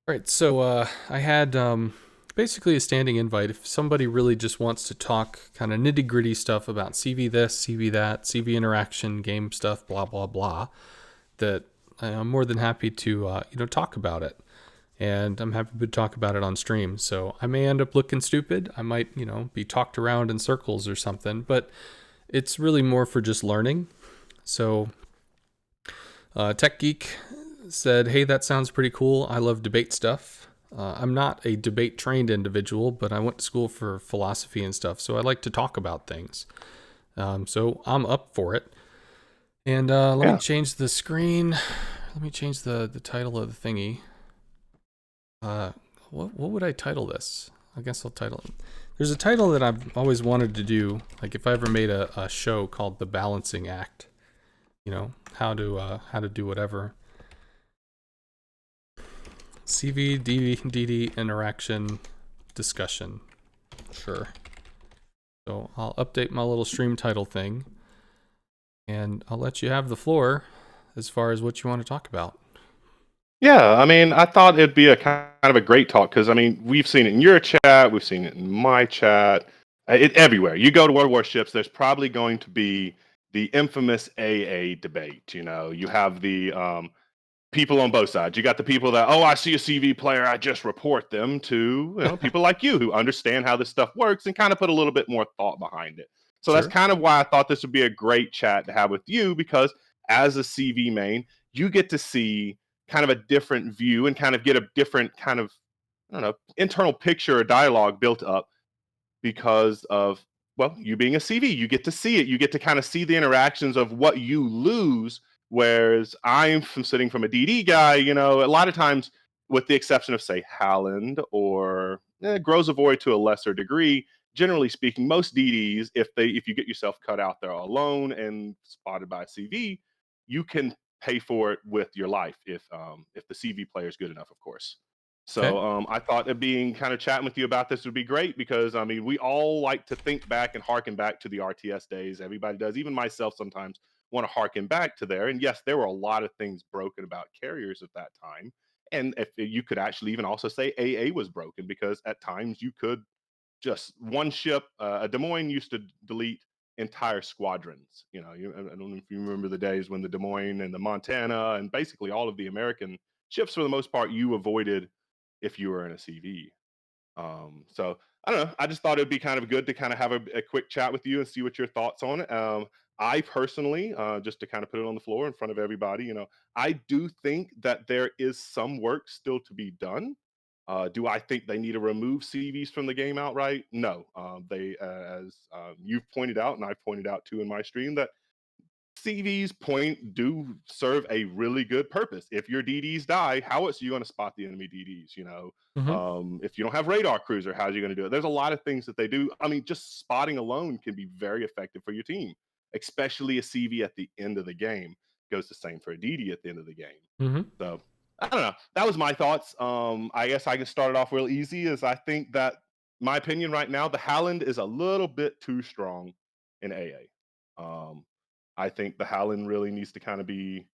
Right. So I had basically a standing invite. If somebody really just wants to talk kind of nitty gritty stuff about CV this, CV that, CV interaction, game stuff, blah blah blah, that I'm more than happy to talk about it. And I'm happy to talk about it on stream. So I may end up looking stupid. I might be talked around in circles or something. But it's really more for just learning. So Tech Geek said, "Hey, that sounds pretty cool. I love debate stuff. I'm not a debate trained individual, but I went to school for philosophy and stuff, so I like to talk about things. So I'm up for it. And let me Yeah. change the screen. Let me change the title of the thingy. Uh, what would I title this? I guess I'll title it. There's a title that I've always wanted to do. Like if I ever made a show called The Balancing Act. How to do whatever. CVDD interaction discussion. Sure. So I'll update my little stream title thing, and I'll let you have the floor as far as what you want to talk about. Yeah, I mean, I thought it'd be a kind of a great talk because I mean, we've seen it in your chat, we've seen it in my chat, it everywhere. You go to World Warships, there's probably going to be the infamous AA debate. You have the people on both sides. You got the people that, oh, I see a CV player, I just report them to people like you who understand how this stuff works and kind of put a little bit more thought behind it. So that's Sure. kind of why I thought this would be a great chat to have with you because as a CV main, you get to see kind of a different view and kind of get a different kind of, I don't know, internal picture or dialogue built up because of, well, you being a CV. You get to see it. You get to kind of see the interactions of what you lose. Whereas I'm from sitting from a DD guy, a lot of times, with the exception of say Halland or Grozavoy to a lesser degree, generally speaking, most DDs, if you get yourself cut out there alone and spotted by a CV, you can pay for it with your life if the CV player is good enough, of course. Okay. So I thought that being kind of chatting with you about this would be great because I mean we all like to think back and harken back to the RTS days. Everybody does, even myself sometimes want to harken back to there. And yes, there were a lot of things broken about carriers at that time. And if you could actually even also say AA was broken because at times you could just one ship. A Des Moines used to delete entire squadrons. I don't know if you remember the days when the Des Moines and the Montana and basically all of the American ships, for the most part, you avoided if you were in a CV. So I don't know. I just thought it'd be kind of good to kind of have a quick chat with you and see what your thoughts on it. I personally, just to kind of put it on the floor in front of everybody, I do think that there is some work still to be done. Do I think they need to remove CVs from the game outright? No. As you've pointed out, and I've pointed out too in my stream, that CVs point do serve a really good purpose. If your DDs die, how else are you going to spot the enemy DDs? Mm-hmm. If you don't have radar cruiser, how's you going to do it? There's a lot of things that they do. I mean, just spotting alone can be very effective for your team, especially a CV at the end of the game. Goes the same for a DD at the end of the game. Mm-hmm. So I don't know. That was my thoughts. I guess I can start it off real easy. As I think that my opinion right now, the Howland is a little bit too strong in AA. I think the Howland really needs to kind of be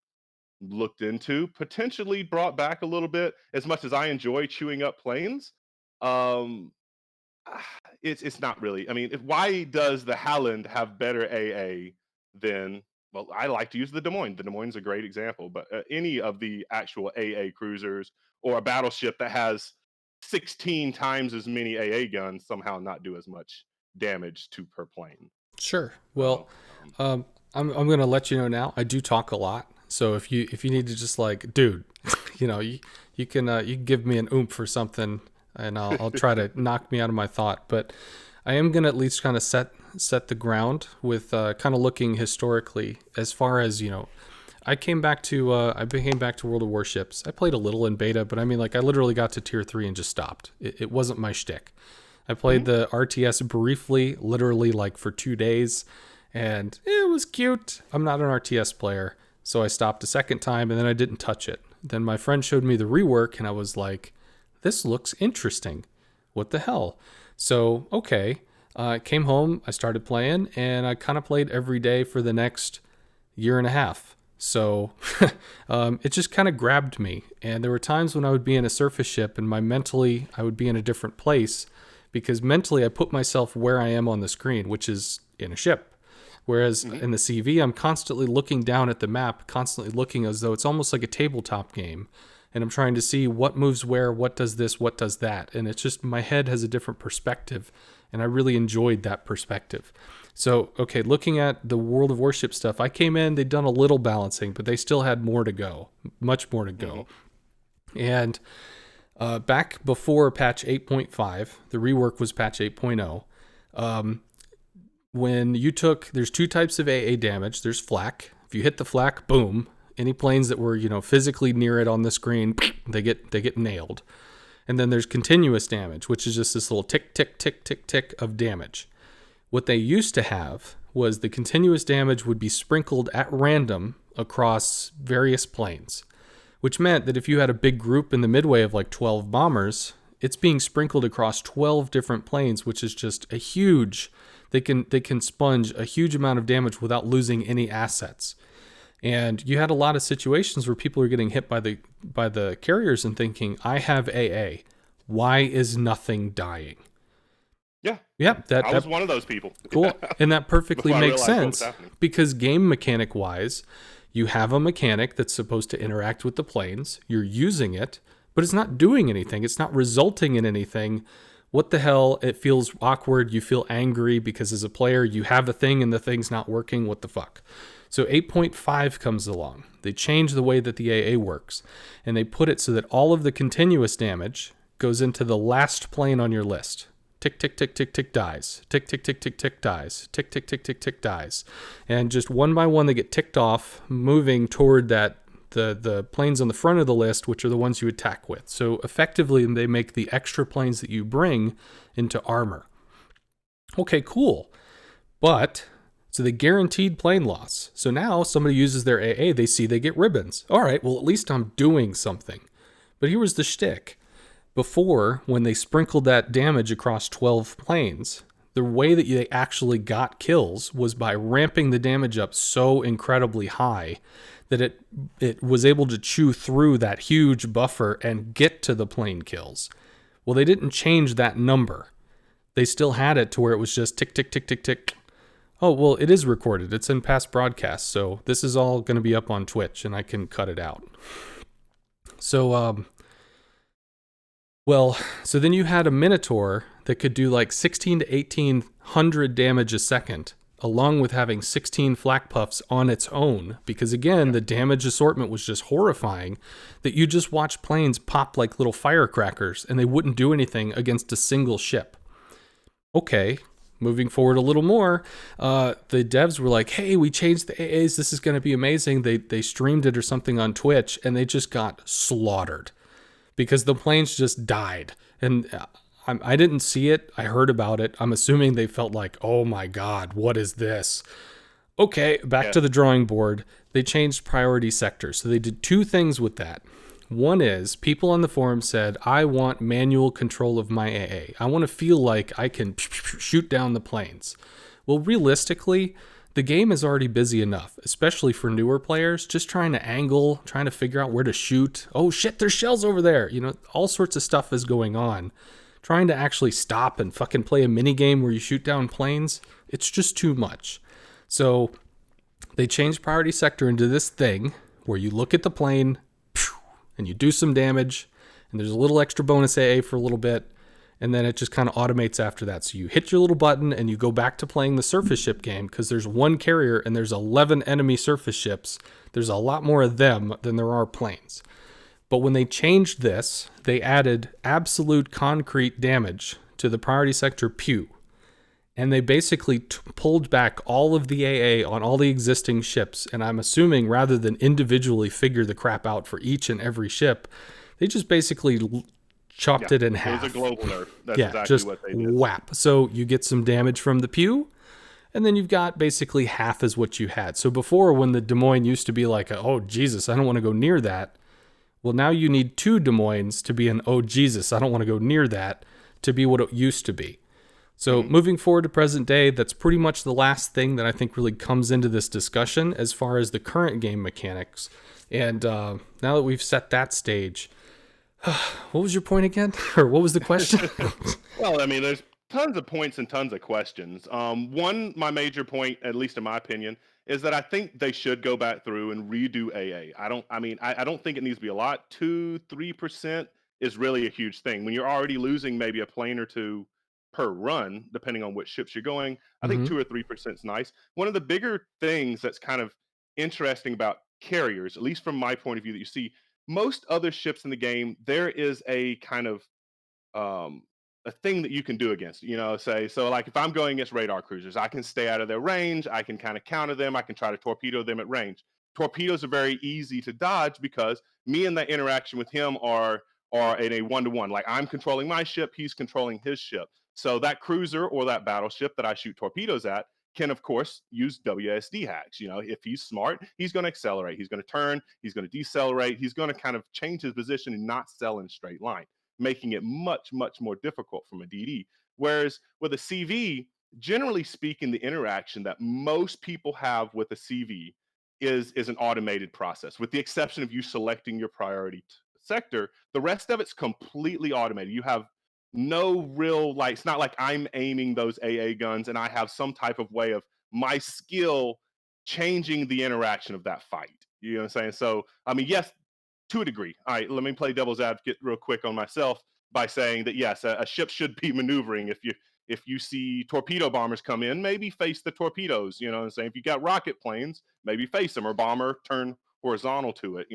looked into, potentially brought back a little bit. As much as I enjoy chewing up planes, um, it's not really. I mean, why does the Howland have better AA than? Well, I like to use the Des Moines. The Des Moines is a great example, but any of the actual AA cruisers or a battleship that has 16 times as many AA guns somehow not do as much damage to per plane. Sure. Well, So, um, I'm gonna let you know now. I do talk a lot, so if you need to just like, dude, you can give me an oomph or something, and I'll try to knock me out of my thought. But I am gonna at least kind of set the ground with kind of looking historically as far as I came back to World of Warships. I played a little in beta, but I mean, like, I literally got to tier 3 and just stopped. It wasn't my shtick. I played mhm. the RTS briefly, literally like for 2 days, and it was cute. I'm not an RTS player, so I stopped a second time and then I didn't touch it. Then my friend showed me the rework, and I was like, this looks interesting. What the hell? So, okay. I came home, I started playing, and I kind of played every day for the next year and a half. So it just kind of grabbed me. And there were times when I would be in a surface ship and I would be in a different place because mentally I put myself where I am on the screen, which is in a ship. Whereas in the CV, I'm constantly looking down at the map, constantly looking as though it's almost like a tabletop game. And I'm trying to see what moves where, what does this, what does that. And it's just my head has a different perspective. And I really enjoyed that perspective. So, okay, looking at the World of Warship stuff, I came in, they'd done a little balancing, but they still had more to go, much more to go. And back before patch 8.5, the rework was patch 8.0. When you there's two types of AA damage. There's flak. If you hit the flak, boom. Any planes that were, physically near it on the screen, they get nailed. And then there's continuous damage, which is just this little tick, tick, tick, tick, tick of damage. What they used to have was the continuous damage would be sprinkled at random across various planes, which meant that if you had a big group in the midway of like 12 bombers, it's being sprinkled across 12 different planes, which is just a huge... They can sponge a huge amount of damage without losing any assets. And you had a lot of situations where people are getting hit by the carriers and thinking, I have AA. Why is nothing dying? Yeah. Yep. I was one of those people. Cool. And that perfectly makes sense happening. because game mechanic wise, you have a mechanic that's supposed to interact with the planes. You're using it, but it's not doing anything. It's not resulting in anything. What the hell? It feels awkward. You feel angry because as a player, you have a thing and the thing's not working. What the fuck? So 8.5 comes along. They change the way that the AA works, and they put it so that all of the continuous damage goes into the last plane on your list. Tick, tick, tick, tick, tick, dies. Tick, tick, tick, tick, tick, dies. Tick, tick, tick, tick, tick, dies. And just one by one, they get ticked off, moving toward that the planes on the front of the list, which are the ones you attack with. So effectively, they make the extra planes that you bring into armor. Okay, cool. But, so they guaranteed plane loss. So now somebody uses their AA, they see they get ribbons. All right, well, at least I'm doing something. But here was the shtick. Before, when they sprinkled that damage across 12 planes, the way that they actually got kills was by ramping the damage up so incredibly high that it was able to chew through that huge buffer and get to the plane kills. Well, they didn't change that number. They still had it to where it was just tick, tick, tick, tick, tick. Oh, well, it is recorded. It's in past broadcasts, so this is all going to be up on Twitch, and I can cut it out. So, so then you had a Minotaur that could do like 16 to 1800 damage a second, along with having 16 flak puffs on its own, because again, the damage assortment was just horrifying, that you just watch planes pop like little firecrackers, and they wouldn't do anything against a single ship. Okay, moving forward a little more, the devs were like, hey, we changed the AAs, this is going to be amazing. They streamed it or something on Twitch, and they just got slaughtered, because the planes just died. And I didn't see it. I heard about it. I'm assuming they felt like, oh my God, what is this? Okay, back to the drawing board. They changed priority sectors. So they did two things with that. One is people on the forum said, I want manual control of my AA. I want to feel like I can shoot down the planes. Well, realistically, the game is already busy enough, especially for newer players, just trying to angle, trying to figure out where to shoot. Oh shit, there's shells over there. All sorts of stuff is going on. Trying to actually stop and fucking play a mini game where you shoot down planes, it's just too much. So they changed priority sector into this thing where you look at the plane and you do some damage, and there's a little extra bonus AA for a little bit, and then it just kind of automates after that. So you hit your little button and you go back to playing the surface ship game, because there's one carrier and there's 11 enemy surface ships. There's a lot more of them than there are planes. But when they changed this, they added absolute concrete damage to the priority sector pew. And they basically pulled back all of the AA on all the existing ships. And I'm assuming rather than individually figure the crap out for each and every ship, they just basically chopped it in half. It was a global nerf. That's exactly what they did. Whap. So you get some damage from the pew, and then you've got basically half as what you had. So before, when the Des Moines used to be like, oh, Jesus, I don't want to go near that. Well, now you need 2 Des Moines to be an, oh, Jesus, I don't want to go near that, to be what it used to be. So Hmm. moving forward to present day, that's pretty much the last thing that I think really comes into this discussion as far as the current game mechanics. And now that we've set that stage, what was your point again? Or what was the question? Well, I mean, there's tons of points and tons of questions. My major point, at least in my opinion, is that I think they should go back through and redo AA. I don't think it needs to be a lot. 2, 3% is really a huge thing. When you're already losing maybe a plane or two per run, depending on which ships you're going, I think Mm-hmm. 2 or 3% is nice. One of the bigger things that's kind of interesting about carriers, at least from my point of view, that you see most other ships in the game, there is a kind of um, a thing that you can do against, say, so like if I'm going against radar cruisers, I can stay out of their range. I can kind of counter them. I can try to torpedo them at range. Torpedoes are very easy to dodge because me and that interaction with him are in a one-to-one. Like I'm controlling my ship, he's controlling his ship. So that cruiser or that battleship that I shoot torpedoes at can of course use WSD hacks. If he's smart, he's going to accelerate, he's going to turn, he's going to decelerate, he's going to kind of change his position and not sail in a straight line, making it much, much more difficult from a DD. Whereas with a CV, generally speaking, the interaction that most people have with a CV is an automated process, with the exception of you selecting your priority sector. The rest of it's completely automated. You have no real, like, it's not like I'm aiming those AA guns and I have some type of way of my skill changing the interaction of that fight. You know what I'm saying? So, I mean, yes, to a degree. All right, let me play devil's advocate real quick on myself by saying that yes, a ship should be maneuvering. If you see torpedo bombers come in, maybe face the torpedoes. You know what I'm saying? If you got rocket planes, maybe face them, or bomber turn horizontal to it.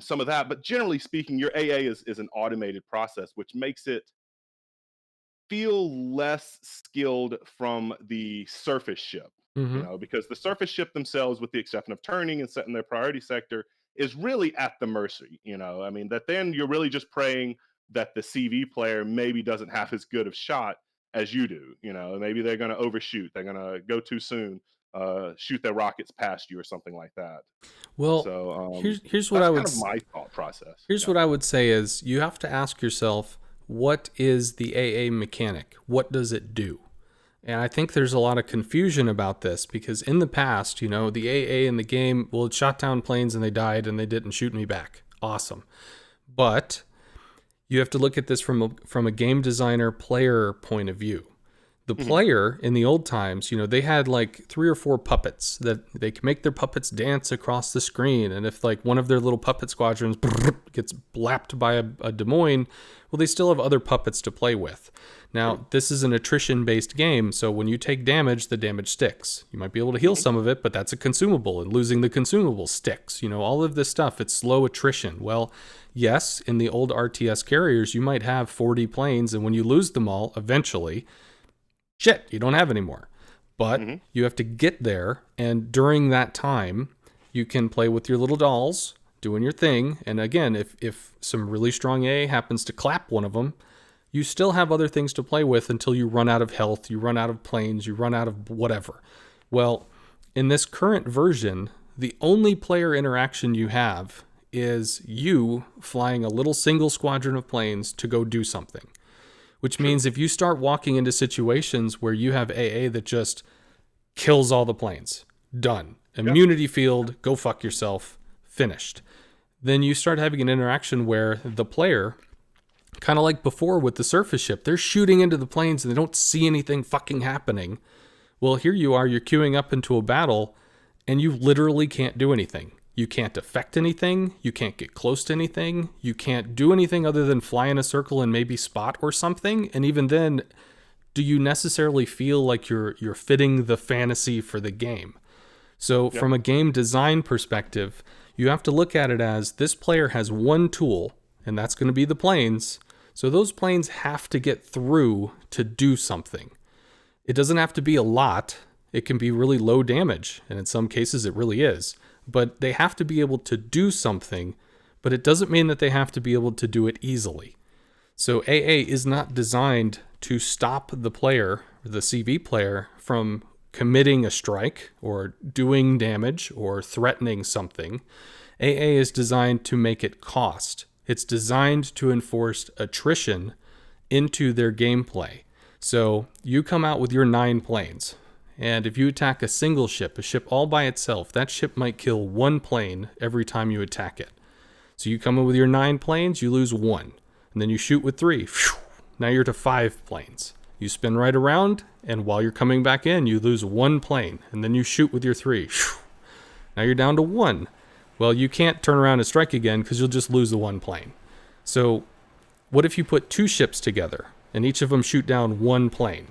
Some of that. But generally speaking, your AA is an automated process, which makes it feel less skilled from the surface ship, Mm-hmm. because the surface ship themselves, with the exception of turning and setting their priority sector, is really at the mercy. I mean, that then you're really just praying that the CV player maybe doesn't have as good of shot as you do. Maybe they're going to overshoot, they're going to go too soon, shoot their rockets past you or something like that. Well, So here's what that's I would kind of my thought process. here's Yeah. what I would say is you have to ask yourself, what is the AA mechanic? What does it do? And I think there's a lot of confusion about this because in the past, the AA in the game, well, it shot down planes and they died and they didn't shoot me back. Awesome. But you have to look at this from a game designer player point of view. The Hmm. player in the old times, they had like 3 or 4 puppets that they can make their puppets dance across the screen. And if like one of their little puppet squadrons gets blapped by a Des Moines, well, they still have other puppets to play with. True. Now, this is an attrition based game, so when you take damage, the damage sticks. You might be able to heal Hmm. some of it, but that's a consumable, and losing the consumable sticks. All of this stuff, it's slow attrition. Well, yes, in the old RTS carriers, you might have 40 planes, and when you lose them all, eventually, shit, you don't have any more. But Hmm. you have to get there, and during that time, you can play with your little dolls, doing your thing. And again, if some really strong A happens to clap one of them, you still have other things to play with until you run out of health, you run out of planes, you run out of whatever. Well, in this current version, the only player interaction you have is you flying a little single squadron of planes to go do something. Which True. means if you start walking into situations where you have AA that just kills all the planes, done. Yeah. Immunity field, go fuck yourself, finished. Then you start having an interaction where the player, kind of like before with the surface ship, they're shooting into the planes and they don't see anything fucking happening. Well, here you are, you're queuing up into a battle and you literally can't do anything. You can't affect anything. You can't get close to anything. You can't do anything other than fly in a circle and maybe spot or something. And even then, do you necessarily feel like you're fitting the fantasy for the game? So Yeah. from a game design perspective, you have to look at it as this player has one tool, and that's going to be the planes. So those planes have to get through to do something. It doesn't have to be a lot. It can be really low damage, and in some cases it really is. But they have to be able to do something, but it doesn't mean that they have to be able to do it easily. So AA is not designed to stop the player, the CV player, from committing a strike or doing damage or threatening something. AA is designed to make it cost. It's designed to enforce attrition into their gameplay. So you come out with your 9 planes. And if you attack a single ship, a ship all by itself, that ship might kill 1 plane every time you attack it. So you come in with your 9 planes, you lose 1. And then you shoot with 3. Now you're to 5 planes. You spin right around, and while you're coming back in, you lose 1 plane. And then you shoot with your 3. Now you're down to 1. Well, you can't turn around and strike again because you'll just lose the 1 plane. So what if you put 2 ships together, and each of them shoot down 1 plane?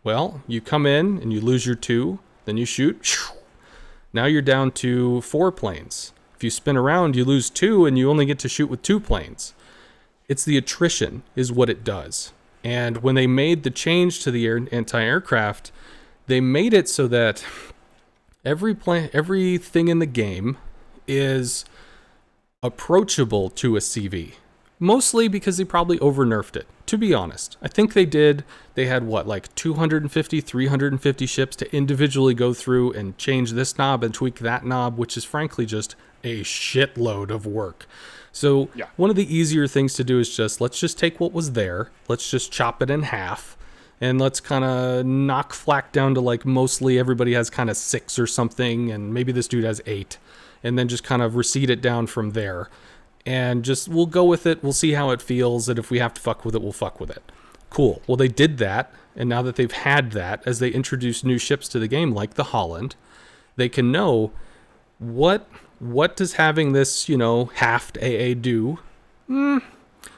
Well, you come in and you lose your 2, then you shoot. Now you're down to 4 planes. If you spin around, you lose 2 and you only get to shoot with 2 planes. It's the attrition is what it does. And when they made the change to the anti-aircraft, they made it so that everything in the game is approachable to a CV. Mostly because they probably over-nerfed it, to be honest. I think they did. They had, like 250, 350 ships to individually go through and change this knob and tweak that knob, which is frankly just a shitload of work. So one of the easier things to do is let's just take what was there, let's just chop it in half, and let's kind of knock flak down to like mostly everybody has kind of 6 or something, and maybe this dude has 8, and then just kind of recede it down from there. And we'll go with it. We'll see how it feels. And if we have to fuck with it, we'll fuck with it. Cool. Well, they did that. And now that they've had that, as they introduce new ships to the game, like the Holland, they can know what does having this, halved AA do?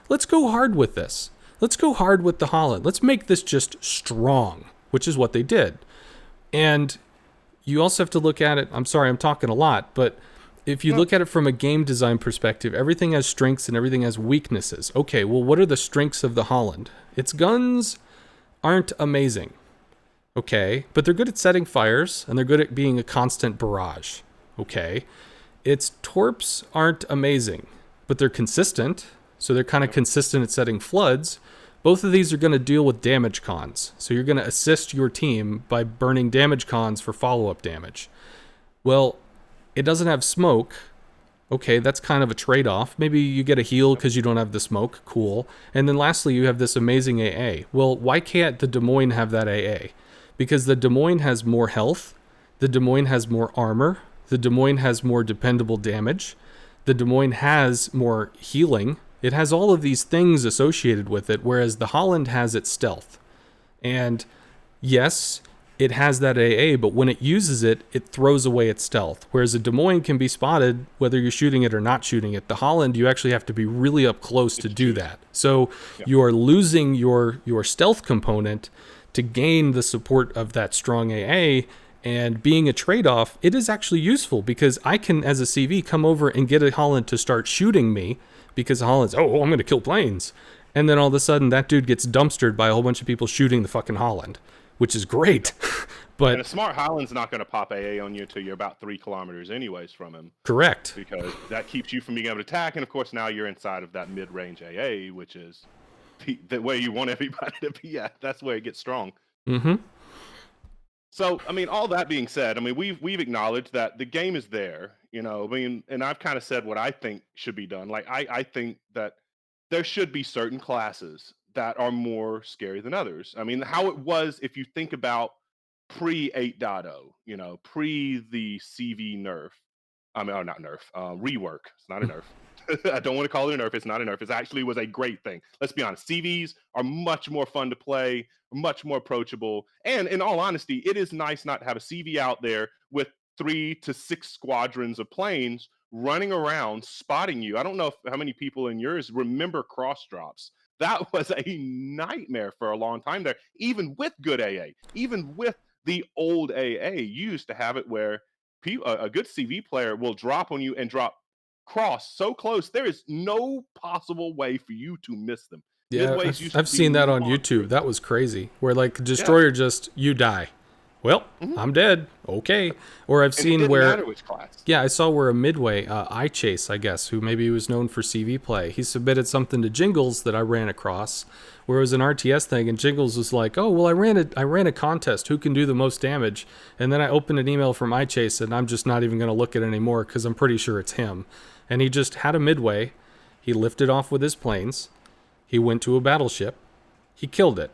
Let's go hard with this. Let's go hard with the Holland. Let's make this just strong, which is what they did. And you also have to look at it. I'm sorry, I'm talking a lot, but if you look at it from a game design perspective, everything has strengths and everything has weaknesses. Okay, well, what are the strengths of the Holland? Its guns aren't amazing. Okay, but they're good at setting fires, and they're good at being a constant barrage. Okay, its torps aren't amazing, but they're consistent, so they're kind of consistent at setting floods. Both of these are going to deal with damage cons, so you're going to assist your team by burning damage cons for follow-up damage. Well, it doesn't have smoke. Okay, that's kind of a trade-off. Maybe you get a heal because you don't have the smoke. Cool. And then lastly, you have this amazing AA. Well, why can't the Des Moines have that AA? Because the Des Moines has more health. The Des Moines has more armor. The Des Moines has more dependable damage. The Des Moines has more healing. It has all of these things associated with it, whereas the Holland has its stealth. And yes, it has that AA, but when it uses it, it throws away its stealth. Whereas a Des Moines can be spotted whether you're shooting it or not shooting it. The Holland, you actually have to be really up close to do that. So you are losing your stealth component to gain the support of that strong AA. And being a trade-off, it is actually useful because I can, as a CV, come over and get a Holland to start shooting me because the Holland's, I'm going to kill planes. And then all of a sudden, that dude gets dumpstered by a whole bunch of people shooting the fucking Holland, which is great. But and a smart Holland's not going to pop AA on you until you're about 3 kilometers anyways from him. Correct. Because that keeps you from being able to attack. And of course, now you're inside of that mid-range AA, which is the way you want everybody to be at. That's where it gets strong. Mm-hmm. So, I mean, all that being said, I mean, we've acknowledged that the game is there, and I've kind of said what I think should be done. Like, I think that there should be certain classes that are more scary than others. I mean, how it was, if you think about pre 8.0, pre the CV nerf. I mean, not nerf, rework. It's not a nerf. I don't want to call it a nerf. It's not a nerf. It actually was a great thing. Let's be honest. CVs are much more fun to play, much more approachable. And in all honesty, it is nice not to have a CV out there with 3 to 6 squadrons of planes running around, spotting you. I don't know how many people in yours remember cross drops. That was a nightmare for a long time there, even with good AA, even with the old AA. You used to have it where a good CV player will drop on you and drop cross so close there is no possible way for you to miss them. Yeah, I've seen that on YouTube. That was crazy. Where like destroyer just you die. Well, I'm dead. Okay. Or I've seen where matter which class. Yeah, I saw where a midway iChase, I guess, who maybe was known for CV play, he submitted something to Jingles that I ran across where it was an RTS thing, and Jingles was like, "Oh, well, I ran a contest. Who can do the most damage?" And then I opened an email from iChase, and I'm just not even going to look at it anymore because I'm pretty sure it's him. And he just had a midway. He lifted off with his planes. He went to a battleship. He killed it.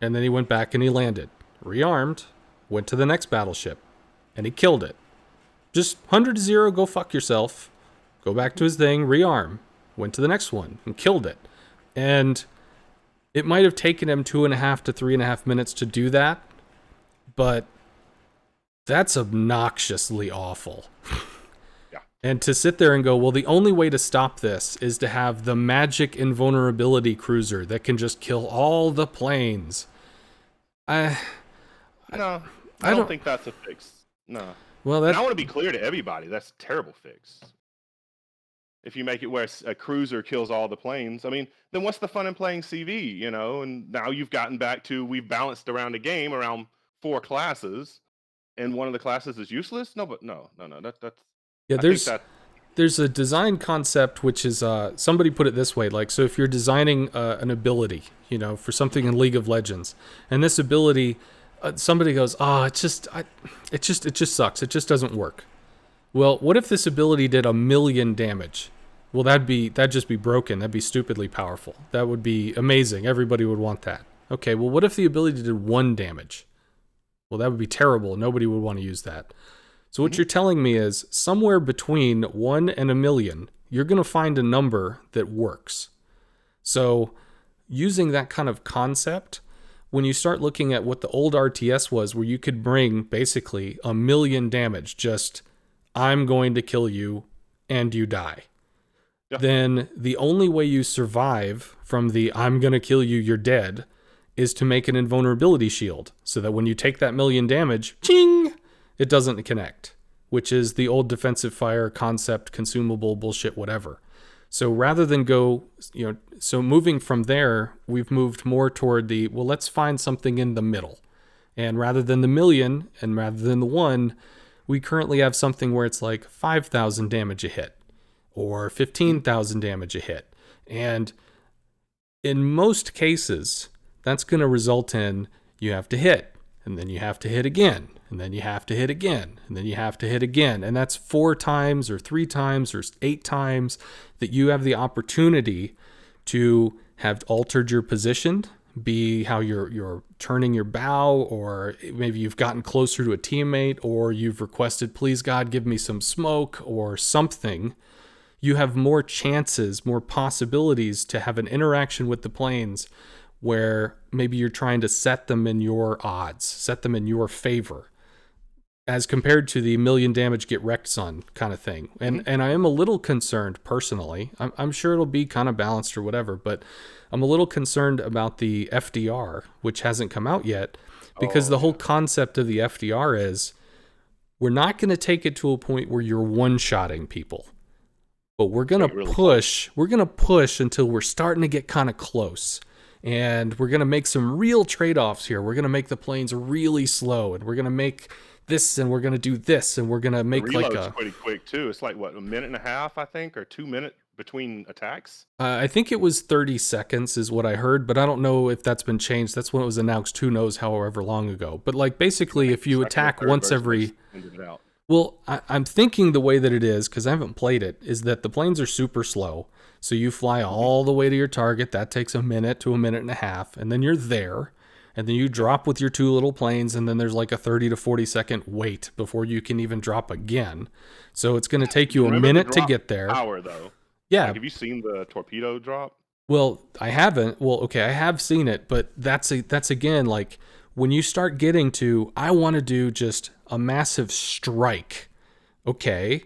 And then he went back and he landed, rearmed, went to the next battleship, and he killed it. Just 100-0, go fuck yourself. Go back to his thing, rearm, went to the next one, and killed it. And it might have taken him 2.5 to 3.5 minutes to do that, but that's obnoxiously awful. Yeah. And to sit there and go, well, the only way to stop this is to have the magic invulnerability cruiser that can just kill all the planes. No, I don't think that's a fix. No. Well, and I want to be clear to everybody, that's a terrible fix. If you make it where a cruiser kills all the planes, I mean, then what's the fun in playing CV, you know? And now you've gotten back to, we've balanced around a game around 4 classes, and one of the classes is useless? No, but no. That's yeah. There's a design concept which is somebody put it this way, like, so if you're designing an ability, you know, for something in League of Legends, and this ability, somebody goes, it just sucks. It just doesn't work. Well, what if this ability did 1,000,000 damage? Well, that'd just be broken. That'd be stupidly powerful. That would be amazing. Everybody would want that. Okay, well, what if the ability did 1 damage? Well, that would be terrible. Nobody would want to use that. So what you're telling me is somewhere between 1 and 1,000,000, you're going to find a number that works. So using that kind of concept, when you start looking at what the old RTS was, where you could bring basically 1,000,000 damage, just I'm going to kill you and you die. Yep. Then the only way you survive from the I'm going to kill you, you're dead, is to make an invulnerability shield so that when you take that 1,000,000 damage, ching, it doesn't connect, which is the old defensive fire concept, consumable bullshit, whatever. So rather than go, so moving from there, we've moved more toward let's find something in the middle. And rather than the 1,000,000 and rather than the 1, we currently have something where it's like 5,000 damage a hit or 15,000 damage a hit. And in most cases, that's going to result in you have to hit, and then you have to hit again, and then you have to hit again, and then you have to hit again. And that's 4 times or 3 times or 8 times that you have the opportunity to have altered your position, be how you're turning your bow, or maybe you've gotten closer to a teammate, or you've requested, please God, give me some smoke or something. You have more chances, more possibilities to have an interaction with the planes where maybe you're trying to set them in your odds, set them in your favor, as compared to the 1,000,000 damage get wrecked son kind of thing. And I am a little concerned personally. I'm sure it'll be kind of balanced or whatever, but I'm a little concerned about the FDR, which hasn't come out yet, because the whole concept of the FDR is we're not going to take it to a point where you're one-shotting people, but we're going to push. We're going to push until we're starting to get kind of close. And we're going to make some real trade-offs here. We're going to make the planes really slow, and we're going to make this, and we're going to do this, and we're going to make like a pretty quick too. It's like what, 1.5 minutes, I think, or 2 minutes between attacks. I think it was 30 seconds is what I heard, but I don't know if that's been changed. That's when it was announced. Who knows, however long ago. But like basically, if you attack once every, well, I'm thinking the way that it is, because I haven't played it, is that the planes are super slow. So you fly all the way to your target. That takes 1 minute to 1.5 minutes, and then you're there. And then you drop with your 2 little planes, and then there's like a 30 to 40 second wait before you can even drop again. So it's going to take you a minute to get there. Power though. Yeah. Like, have you seen the torpedo drop? Well, I haven't. Well, okay, I have seen it, but that's again, like when you start getting to, I want to do just a massive strike. Okay,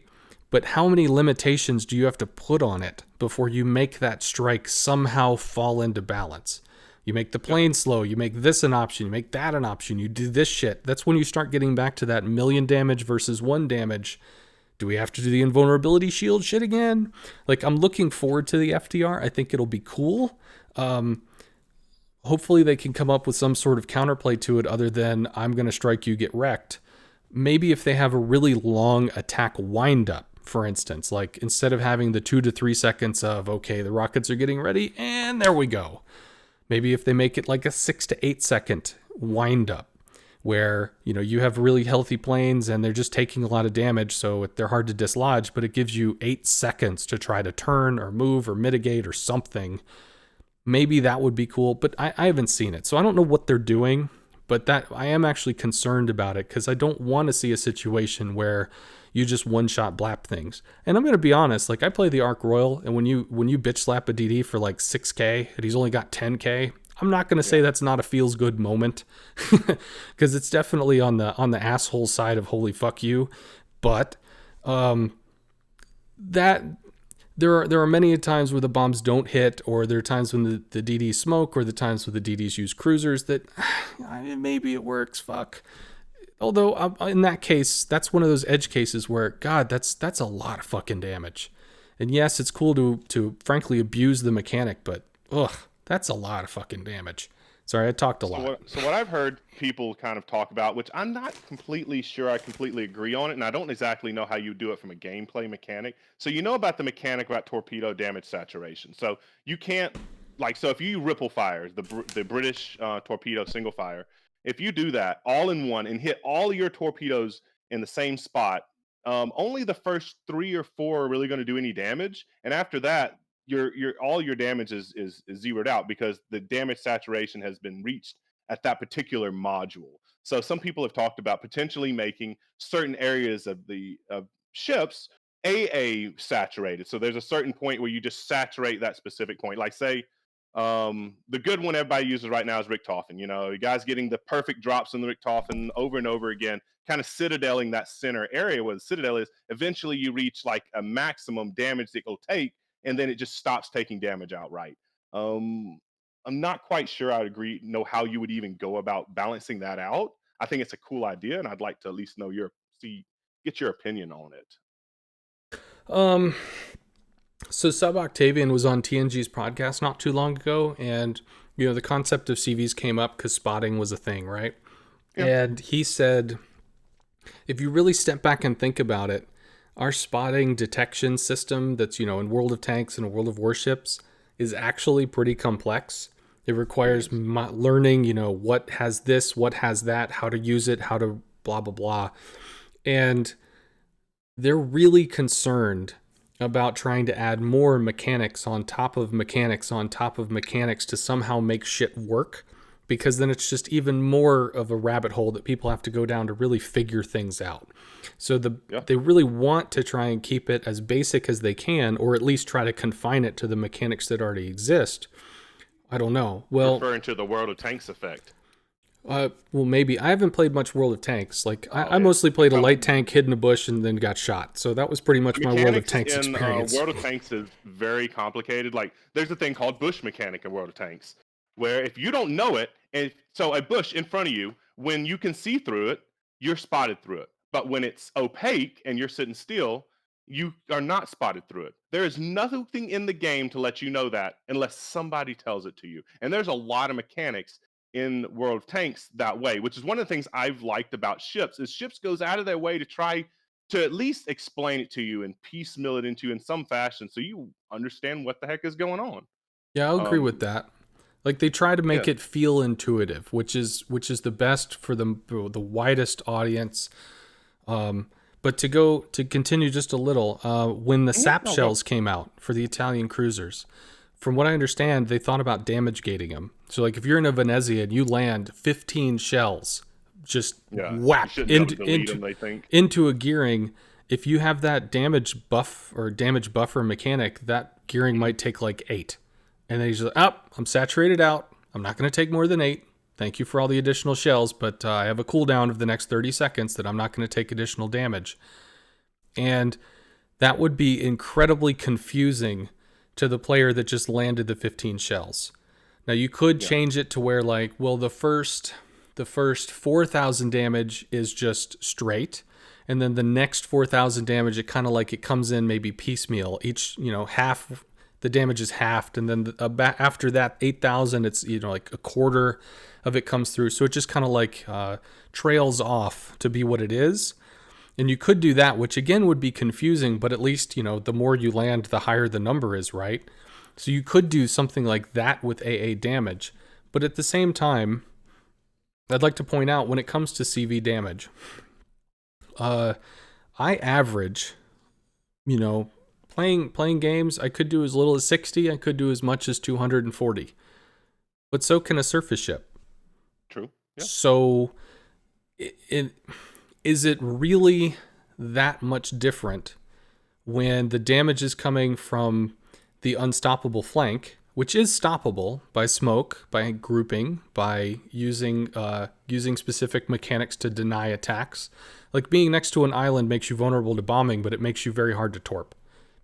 but how many limitations do you have to put on it before you make that strike somehow fall into balance? You make the plane slow, you make this an option, you make that an option, you do this shit. That's when you start getting back to that 1,000,000 damage versus 1 damage. Do we have to do the invulnerability shield shit again? Like, I'm looking forward to the FDR. I think it'll be cool. Hopefully they can come up with some sort of counterplay to it other than I'm going to strike you, get wrecked. Maybe if they have a really long attack windup, for instance, like instead of having the 2 to 3 seconds of, okay, the rockets are getting ready, and there we go. Maybe if they make it like a 6 to 8 second windup, where, you have really healthy planes and they're just taking a lot of damage, so they're hard to dislodge, but it gives you 8 seconds to try to turn or move or mitigate or something. maybe that would be cool, but I haven't seen it. So I don't know what they're doing, but that I am actually concerned about it because I don't want to see a situation where you just one shot blap things. And I'm gonna be honest, like I play the Arc Royal, and when you bitch slap a DD for like 6K and he's only got 10K, I'm not gonna say Yeah. that's not a feels good moment, because it's definitely on the asshole side of holy fuck you. But that there are many times where the bombs don't hit, or there are times when the DDs smoke, or the times when the DDs use cruisers that maybe it works. Fuck. Although in that case, that's one of those edge cases where God, that's a lot of fucking damage. And yes, it's cool to frankly abuse the mechanic, but ugh, that's a lot of fucking damage. Sorry, I talked a lot. So what I've heard people kind of talk about, which I'm not completely sure I completely agree on it, and I don't exactly know how you do it from a gameplay mechanic. So you know about the mechanic about torpedo damage saturation. So you can't like so if you ripple fires the British torpedo single fire, if you do that all in one and hit all of your torpedoes in the same spot, only the first 3 or 4 are really going to do any damage, and after that your all your damage is zeroed out because the damage saturation has been reached at that particular module. So some people have talked about potentially making certain areas of the of ships AA saturated. So there's a certain point where you just saturate that specific point. Like say the good one everybody uses right now is Richtofen. You know, you guys getting the perfect drops in the Richtofen over and over again, kind of citadeling that center area where the citadel is. Eventually, you reach like a maximum damage that it'll take, and then it just stops taking damage outright. Um, I'm not quite sure I agree know how you would even go about balancing that out. I think it's a cool idea, and I'd like to at least know your see get your opinion on it. Um, so Sub Octavian was on TNG's podcast not too long ago, and the concept of CVs came up because spotting was a thing, right? Yeah, And he said, if you really step back and think about it, our spotting detection system that's, in World of Tanks and World of Warships is actually pretty complex. It it requires is. learning, what has this, what has that, how to use it, how to blah, blah, blah. And they're really concerned about trying to add more mechanics on top of mechanics on top of mechanics to somehow make shit work, because then it's just even more of a rabbit hole that people have to go down to really figure things out. So Yeah. they really want to try and keep it as basic as they can, or at least try to confine it to the mechanics that already exist. I don't know. Well, Referring to the World of Tanks effect. maybe I haven't played much World of Tanks. Like Oh, I mostly played a so light tank, hid in a bush, and then got shot. So that was pretty the much my World of mechanics Tanks in experience. World of Tanks is very complicated. Like, there's a thing called bush mechanic in World of Tanks, where if you don't know it, and so a bush in front of you, when you can see through it, you're spotted through it. But when it's opaque and you're sitting still, you are not spotted through it. There is nothing in the game to let you know that unless somebody tells it to you. And there's a lot of mechanics in World of Tanks that way, which is one of the things I've liked about ships. Is ships goes out of their way to try to at least explain it to you and piecemeal it into you in some fashion so you understand what the heck is going on. Yeah, I'll agree with Um, that. Like they try to make yeah, it feel intuitive, which is the best for the widest audience. But to continue just a little, when the mhm, sap no, go. shells came out for the Italian cruisers, from what I understand, they thought about damage gating them. So like if you're in a Venezia and you land 15 shells, just Yeah, you whap shouldn't be able to into delete into them. They think. into a gearing. If you have that damage buff or damage buffer mechanic, that gearing Mhm. might take like 8. And then he's like, oh, I'm saturated out. I'm not going to take more than 8. Thank you for all the additional shells, but I have a cooldown of the next 30 seconds that I'm not going to take additional damage. And that would be incredibly confusing to the player that just landed the 15 shells. Now you could Yeah, change it to where like, well, the first 4,000 damage is just straight, and then the next 4,000 damage it kind of like it comes in maybe piecemeal. Each half the damage is halved, and then after that 8,000 it's like a quarter of it comes through. So it just kind of like trails off to be what it is. And you could do that, which again would be confusing, but at least, the more you land, the higher the number is, right? So you could do something like that with AA damage. But at the same time, I'd like to point out when it comes to CV damage, I average, you know, Playing games, I could do as little as 60, I could do as much as 240. But so can a surface ship. True. Yeah. So is it really that much different when the damage is coming from the unstoppable flank, which is stoppable by smoke, by grouping, by using specific mechanics to deny attacks. Like being next to an island makes you vulnerable to bombing, but it makes you very hard to torp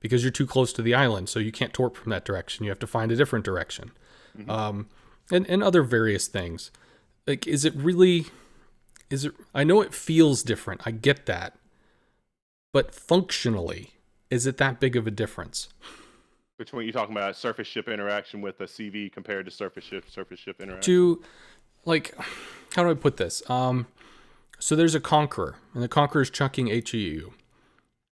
because you're too close to the island, so you can't torp from that direction. You have to find a different direction, and other various things. Like, is it really? Is it? I know it feels different. I get that, but functionally, is it that big of a difference? Between you talking about surface ship interaction with a CV compared to surface ship interaction. To like, how do I put this? So there's a conqueror, and the conqueror's chucking HE at you.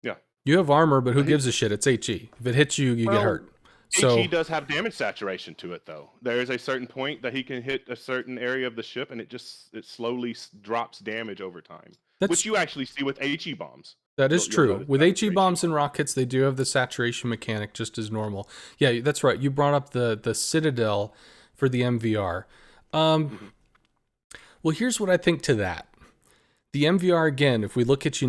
Yeah. You have armor, but who gives a shit? It's HE. If it hits you, you get hurt. So HE does have damage saturation to it, though. There is a certain point that he can hit a certain area of the ship, and it slowly drops damage over time, which you actually see with HE bombs. That is true. With HE bombs and rockets, they do have the saturation mechanic just as normal. Yeah, that's right. You brought up the Citadel for the MVR. Well, here's what I think to that. The MVR, again, if we look at,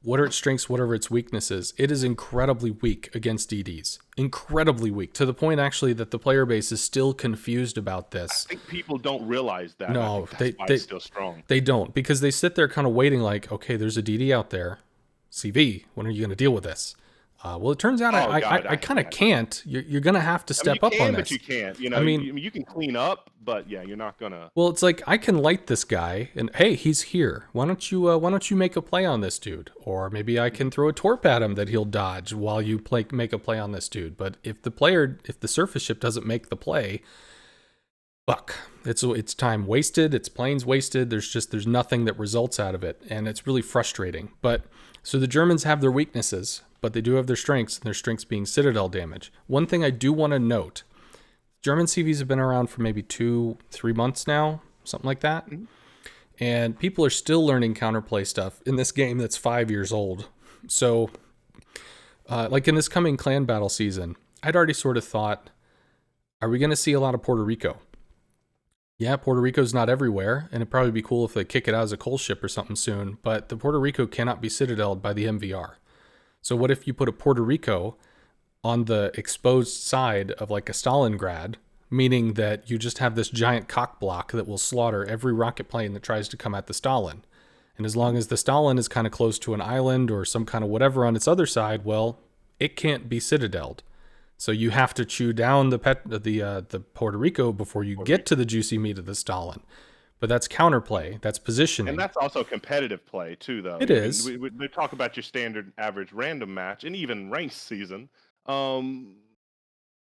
what are its strengths, what are its weaknesses, it is incredibly weak against DDs. Incredibly weak, to the point, actually, that the player base is still confused about this. I think people don't realize that. No, it's still strong. They don't, because they sit there kind of waiting like, okay, there's a DD out there. CV, when are you going to deal with this? Well, it turns out I kind of can't. You're going to have to step up on this. But you can't. You can clean up, but yeah, you're not going to. Well, it's like I can light this guy, and hey, he's here. Why don't you make a play on this dude? Or maybe I can throw a torp at him that he'll dodge while you make a play on this dude. But if the surface ship doesn't make the play, fuck. It's time wasted. It's planes wasted. There's nothing that results out of it, and it's really frustrating. But so the Germans have their weaknesses, but they do have their strengths, and their strengths being Citadel damage. One thing I do want to note, German CVs have been around for maybe 2-3 months now, something like that. Mm-hmm. And people are still learning counterplay stuff in this game that's 5 years old. So, like in this coming clan battle season, I'd already sort of thought, are we going to see a lot of Puerto Rico? Yeah, Puerto Rico's not everywhere, and it'd probably be cool if they kick it out as a coal ship or something soon, but the Puerto Rico cannot be citadeled by the MVR. So what if you put a Puerto Rico on the exposed side of like a Stalingrad, meaning that you just have this giant cock block that will slaughter every rocket plane that tries to come at the Stalin. And as long as the Stalin is kind of close to an island or some kind of whatever on its other side, well, it can't be citadeled. So you have to chew down the Puerto Rico before you get to the juicy meat of the Stalin. But that's counterplay. That's positioning. And that's also competitive play, too, though. It is. We talk about your standard average random match, and even ranked season.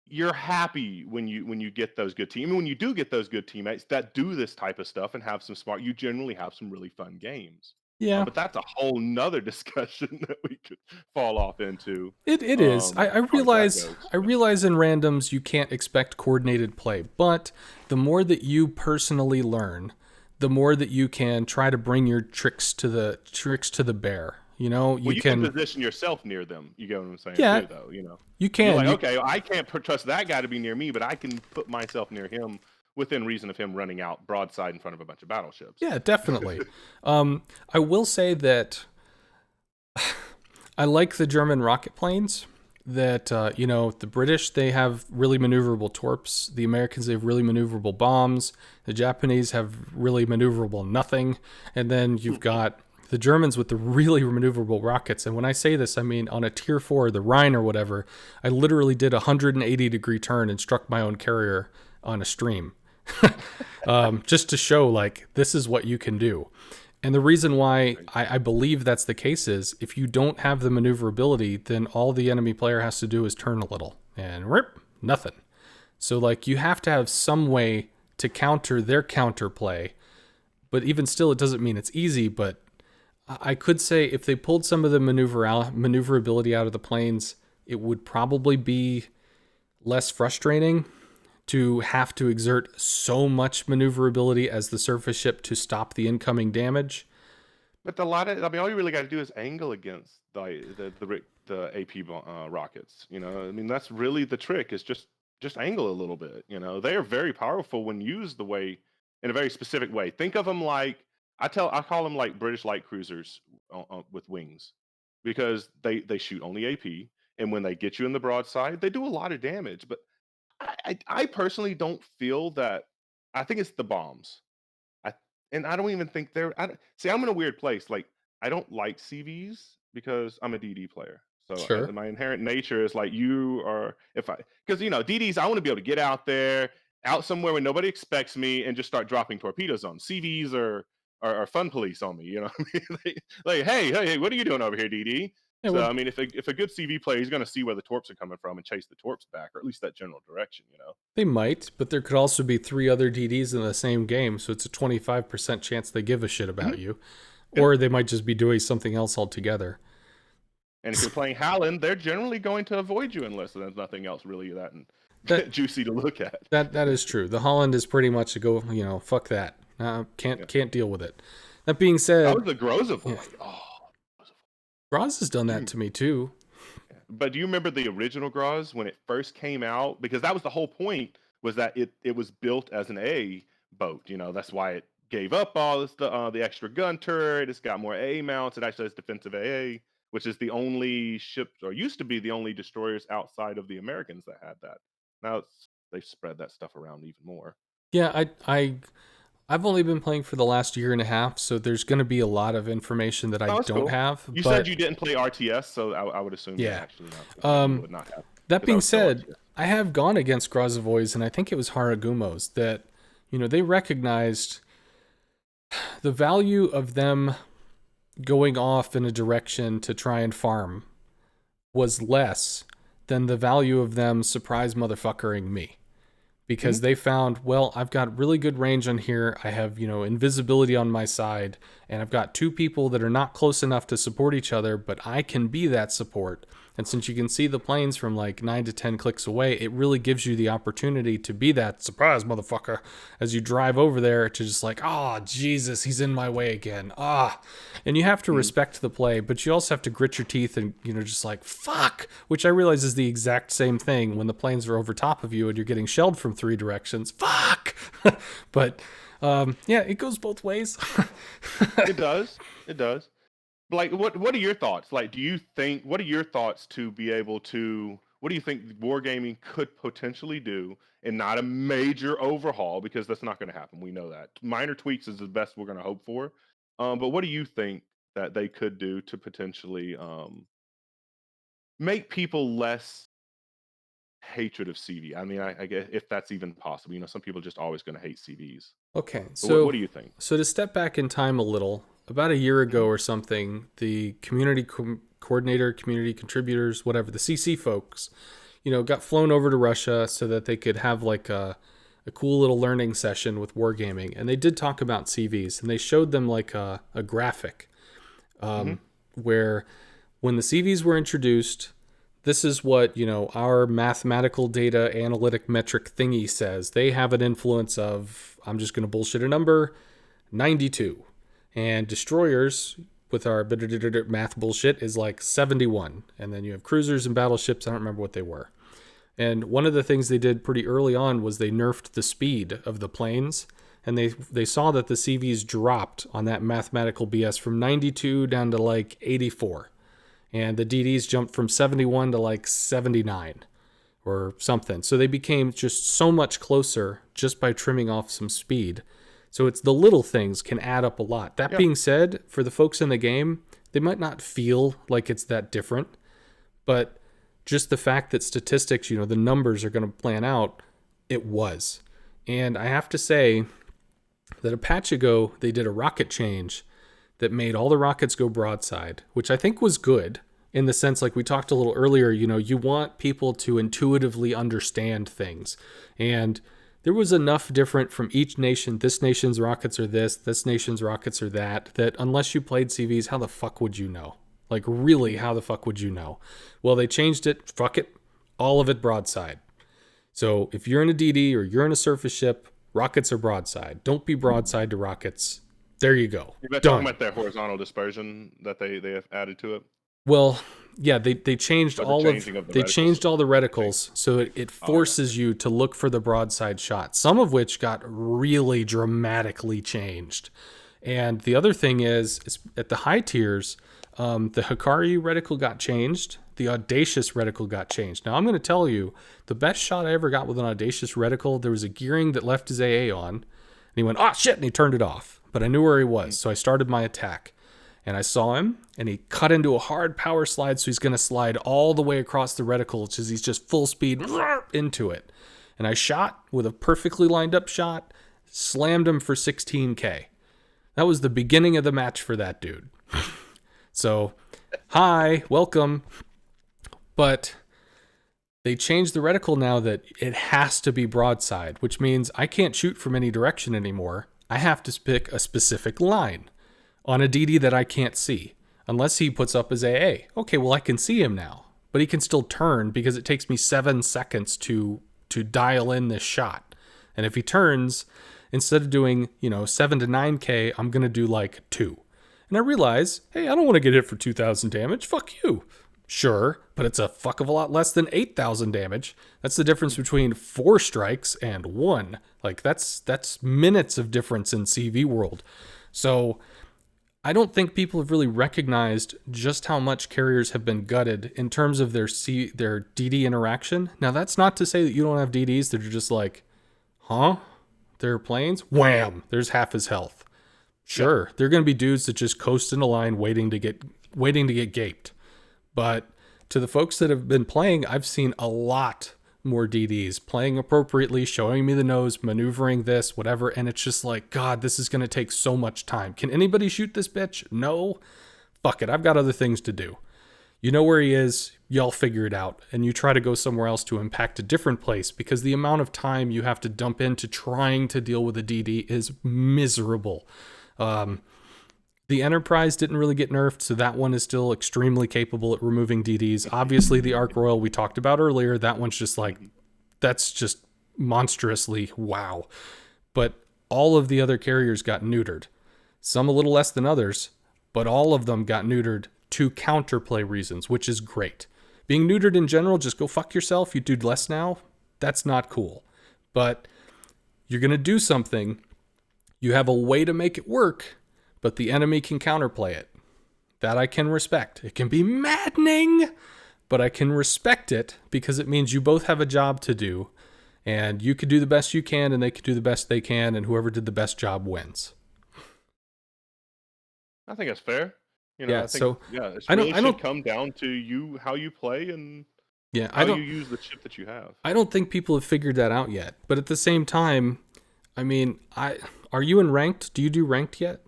You're happy when you get those good teams. When you do get those good teammates that do this type of stuff and have some smart, you generally have some really fun games. Yeah. But that's a whole nother discussion that we could fall off into. It is. I realize in randoms you can't expect coordinated play, but the more that you personally learn, the more that you can try to bring your tricks to the bear. You can position yourself near them. You get what I'm saying? Yeah. Too, though, you can. You're like, okay, I can't trust that guy to be near me, but I can put myself near him within reason of him running out broadside in front of a bunch of battleships. Yeah, definitely. I will say that I like the German rocket planes. That the British, they have really maneuverable torps. The Americans, they have really maneuverable bombs. The Japanese have really maneuverable nothing. And then you've got the Germans with the really maneuverable rockets. And when I say this, I mean on a tier 4, the Rhine or whatever, I literally did a 180-degree turn and struck my own carrier on a stream. Just to show, like, this is what you can do. And the reason why I believe that's the case is if you don't have the maneuverability, then all the enemy player has to do is turn a little and rip, nothing. So, like, you have to have some way to counter their counterplay. But even still, it doesn't mean it's easy. But I could say if they pulled some of the maneuverability out of the planes, it would probably be less frustrating to have to exert so much maneuverability as the surface ship to stop the incoming damage. But all you really got to do is angle against the the AP rockets. You know, I mean, that's really the trick is just angle a little bit. You know, they are very powerful when used the way in a very specific way. Think of them like I call them like British light cruisers with wings because they shoot only AP, and when they get you in the broadside, they do a lot of damage. But I personally don't feel that. I think it's the bombs. I and I don't even think they're. See, I'm in a weird place. Like I don't like CVs because I'm a DD player. So Sure. my inherent nature is like you are. If I because DDs, I want to be able to get out there, out somewhere where nobody expects me, and just start dropping torpedoes on. CVs are fun police on me. You know, what I mean? Like hey, what are you doing over here, DD? Yeah, So well, I mean, if a good CV player, he's going to see where the torps are coming from and chase the torps back, or at least that general direction. You know. they might, but there could also be three other DDs in the same game, so it's a 25% chance they give a shit about Mhm. you. Yeah. Or they might just be doing something else altogether. And if you're playing Howland, they're generally going to avoid you unless there's nothing else really That juicy to look at. that is true. The Holland is pretty much a go, fuck that. Yeah. Can't deal with it. That being That said, was the Groza yeah, void. Oh, Roz has done do that you, to me too. but do you remember the original Groz when it first came out? Because that was the whole point was that it was built as an A boat. You know, that's why it gave up all this the extra gun turret. It's got more A mounts. It actually has defensive AA, which is the only ship or used to be the only destroyers outside of the Americans that had that. Now they've spread that stuff around even more. Yeah, I've only been playing for the last year and a half, so there's going to be a lot of information that I Oh, that's don't cool. have. You said But you didn't play RTS, so I would assume you're yeah, actually not. You um, would not have that because I being would play said, RTS. I have gone against Grozavoy's, and I think it was Haragumos that they recognized the value of them going off in a direction to try and farm was less than the value of them surprise motherfuckering me. Hmm. Because they found, well, I've got really good range on here. I have, invisibility on my side, and I've got two people that are not close enough to support each other, but I can be that support. And since you can see the planes from like 9 to 10 clicks away, it really gives you the opportunity to be that surprise motherfucker as you drive over there to just like, oh, Jesus, he's in my way again. And you have to Hmm. respect the play, but you also have to grit your teeth and, just like, fuck, which I realize is the exact same thing when the planes are over top of you and you're getting shelled from three directions. Fuck! But, yeah, it goes both ways. It does. It does. Like, what are your thoughts? Like, do you think what are your thoughts to be able to? What do you think wargaming could potentially do, and not a major overhaul because that's not going to happen. We know that minor tweaks is the best we're going to hope for. But what do you think that they could do to potentially make people less hatred of CV? I mean, I guess if that's even possible. You know, some people are just always going to hate CVs. Okay, But what so do you think? to step back in time a little, about a year ago Mhm. or something, the community coordinator, community contributors, whatever, the CC folks, got flown over to Russia so that they could have like a cool little learning session with wargaming. And they did talk about CVs, and they showed them like a graphic Hmm. where when the CVs were introduced, this is what, our mathematical data analytic metric thingy says. They have an influence of, I'm just going to bullshit a number, 92. And destroyers, with our math bullshit, is like 71. And then you have cruisers and battleships. I don't remember what they were. And one of the things they did pretty early on was they nerfed the speed of the planes. And they saw that the CVs dropped on that mathematical BS from 92 down to like 84. And the DDs jumped from 71 to like 79 or something. So they became just so much closer just by trimming off some speed. So it's the little things can add up a lot. That Yeah. being said, for the folks in the game, they might not feel like it's that different, but just the fact that statistics, the numbers are going to plan out, it was. And I have to say that a patch ago, they did a rocket change that made all the rockets go broadside, which I think was good in the sense, like we talked a little earlier, you want people to intuitively understand things. And there was enough different from each nation. This nation's rockets are this nation's rockets are that unless you played CVs, how the fuck would you know? Like, really, how the fuck would you know? Well, they changed it. Fuck it. All of it broadside. So if you're in a DD or you're in a surface ship, rockets are broadside. Don't be broadside to rockets. There you go. You're talking Done. about their horizontal dispersion that they have added to it. Well, yeah, they changed or the all of changing of the they reticles? changed all the Change. reticles, so it Oh, I got you. forces you to look for the broadside shot. Some of which got really dramatically changed. And the other thing is at the high tiers, the Hikari reticle got changed. The Audacious reticle got changed. Now I'm going to tell you, the best shot I ever got with an Audacious reticle, there was a gearing that left his AA on, and he went, "Ah, shit," and he turned it off. But I knew where he was, Mhm. so I started my attack. And I saw him, and he cut into a hard power slide, so he's going to slide all the way across the reticle, because he's just full speed into it. And I shot with a perfectly lined up shot, slammed him for 16K. That was the beginning of the match for that dude. So, hi, welcome. But they changed the reticle now that it has to be broadside, which means I can't shoot from any direction anymore. I have to pick a specific line on a DD that I can't see, unless he puts up his AA. Okay, well, I can see him now, but he can still turn because it takes me 7 seconds to dial in this shot. And if he turns, instead of doing 7 to 9K, I'm gonna do like 2. And I realize, hey, I don't want to get hit for 2,000 damage. Fuck you. Sure, but it's a fuck of a lot less than 8,000 damage. That's the difference between 4 strikes and 1. Like that's minutes of difference in CV world. So I don't think people have really recognized just how much carriers have been gutted in terms of their DD interaction. Now that's not to say that you don't have DDs that are just like, huh? They're planes? Wham! There's half his health. Yeah. Sure, they're going to be dudes that just coast in a line waiting to get gaped. But to the folks that have been playing, I've seen a lot more DDs playing appropriately, showing me the nose, maneuvering this, whatever, and it's just like, God, this is going to take so much time. Can anybody shoot this bitch? No. Fuck it, I've got other things to do. You know where he is, y'all figure it out, and you try to go somewhere else to impact a different place, because the amount of time you have to dump into trying to deal with a DD is miserable. The Enterprise didn't really get nerfed, so that one is still extremely capable at removing DDs. Obviously, the Arc Royal we talked about earlier, that one's just like, Mhm. that's just monstrously wow. But all of the other carriers got neutered. Some a little less than others, but all of them got neutered to counterplay reasons, which is great. Being neutered in general, just go fuck yourself, you do less now, that's not cool. But you're going to do something, you have a way to make it work, but the enemy can counterplay it. That I can respect. It can be maddening, but I can respect it because it means you both have a job to do, and you could do the best you can, and they could do the best they can, and whoever did the best job wins. I think that's fair. Yeah. I think So yeah, it I don't. really I should don't. come down to you how you play and Yeah. I how you don't. use the chip that you have. I don't think people have figured that out yet. But at the same time, I mean, I are you in ranked? Do you do ranked yet?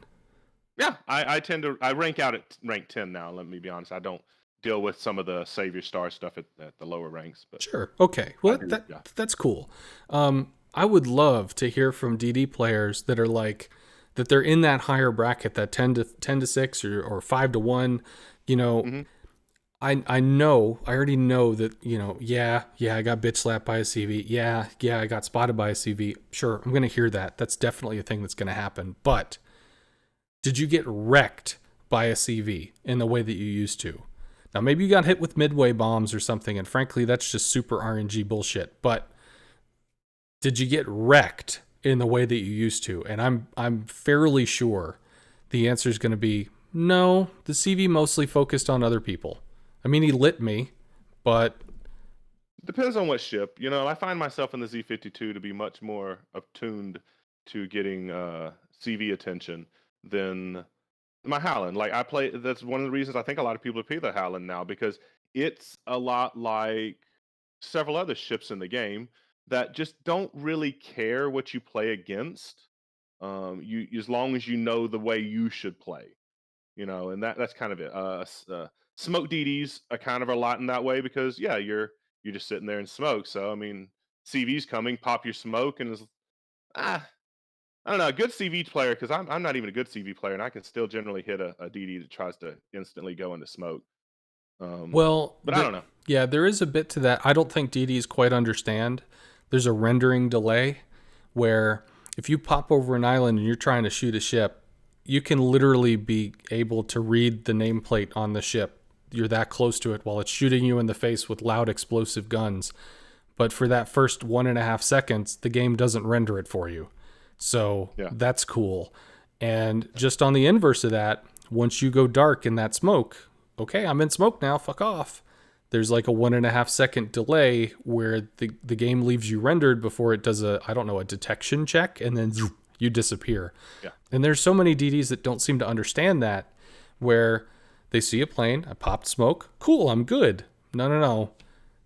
Yeah, I tend to I rank out at rank 10 now. Let me be honest. I don't deal with some of the savior star stuff at the lower ranks, but Sure. Okay. I Well, do. that Yeah. that's cool. I would love to hear from DD players that are like that they're in that higher bracket, that 10 to 6 or 5 to 1. You know, Hmm. I already know that, yeah, I got bitch slapped by a CV. Yeah, I got spotted by a CV. Sure, I'm gonna hear that. That's definitely a thing that's gonna happen. But did you get wrecked by a CV in the way that you used to? Now maybe you got hit with midway bombs or something, and frankly, that's just super RNG bullshit. But did you get wrecked in the way that you used to? And I'm fairly sure the answer is going to be no. The CV mostly focused on other people. I mean, he lit me, but Depends on what ship. I find myself in the Z52 to be much more attuned to getting CV attention than my Howland. Like I play that's one of the reasons I think a lot of people play the Howland now because it's a lot like several other ships in the game that just don't really care what you play against. You as long as you know the way you should play, and that's kind of it. Smoke DDs are kind of a lot in that way because yeah, you're just sitting there and smoke. So I mean, CV's coming, pop your smoke, and ah, I don't know, a good CV player because I'm not even a good CV player, and I can still generally hit a DD that tries to instantly go into smoke. Um, well, but I don't know. yeah, there is a bit to that. I don't think DDs quite understand. There's a rendering delay where if you pop over an island and you're trying to shoot a ship, you can literally be able to read the nameplate on the ship you're that close to it while it's shooting you in the face with loud explosive guns. But for that first 1.5 seconds, the game doesn't render it for you. So Yeah. that's cool. And just on the inverse of that, once you go dark in that smoke, okay, I'm in smoke now, fuck off. There's like a 1.5 second delay where the game leaves you rendered before it does a detection check, and then you disappear. Yeah. And there's so many DDs that don't seem to understand that, where they see a plane, I popped smoke, cool, I'm good. No.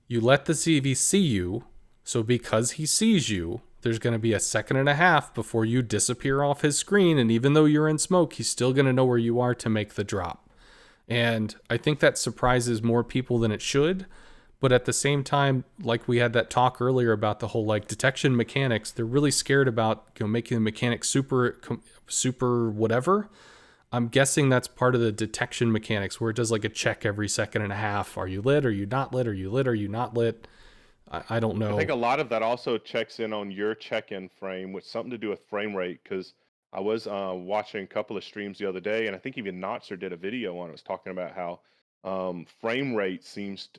You let the CV see you, so because he sees you, there's going to be a 1.5 seconds before you disappear off his screen, and even though you're in smoke, he's still going to know where you are to make the drop. And I think that surprises more people than it should. But at the same time, like we had that talk earlier about the whole like detection mechanics, they're really scared about making the mechanics super whatever. I'm guessing that's part of the detection mechanics where it does like a check every 1.5 seconds. Are you lit? Are you not lit? Are you lit? Are you not lit? I don't know. I think a lot of that also checks in on your check-in frame, with something to do with frame rate. Because I was watching a couple of streams the other day, and I think even Notzer did a video on it. Was talking about how frame rate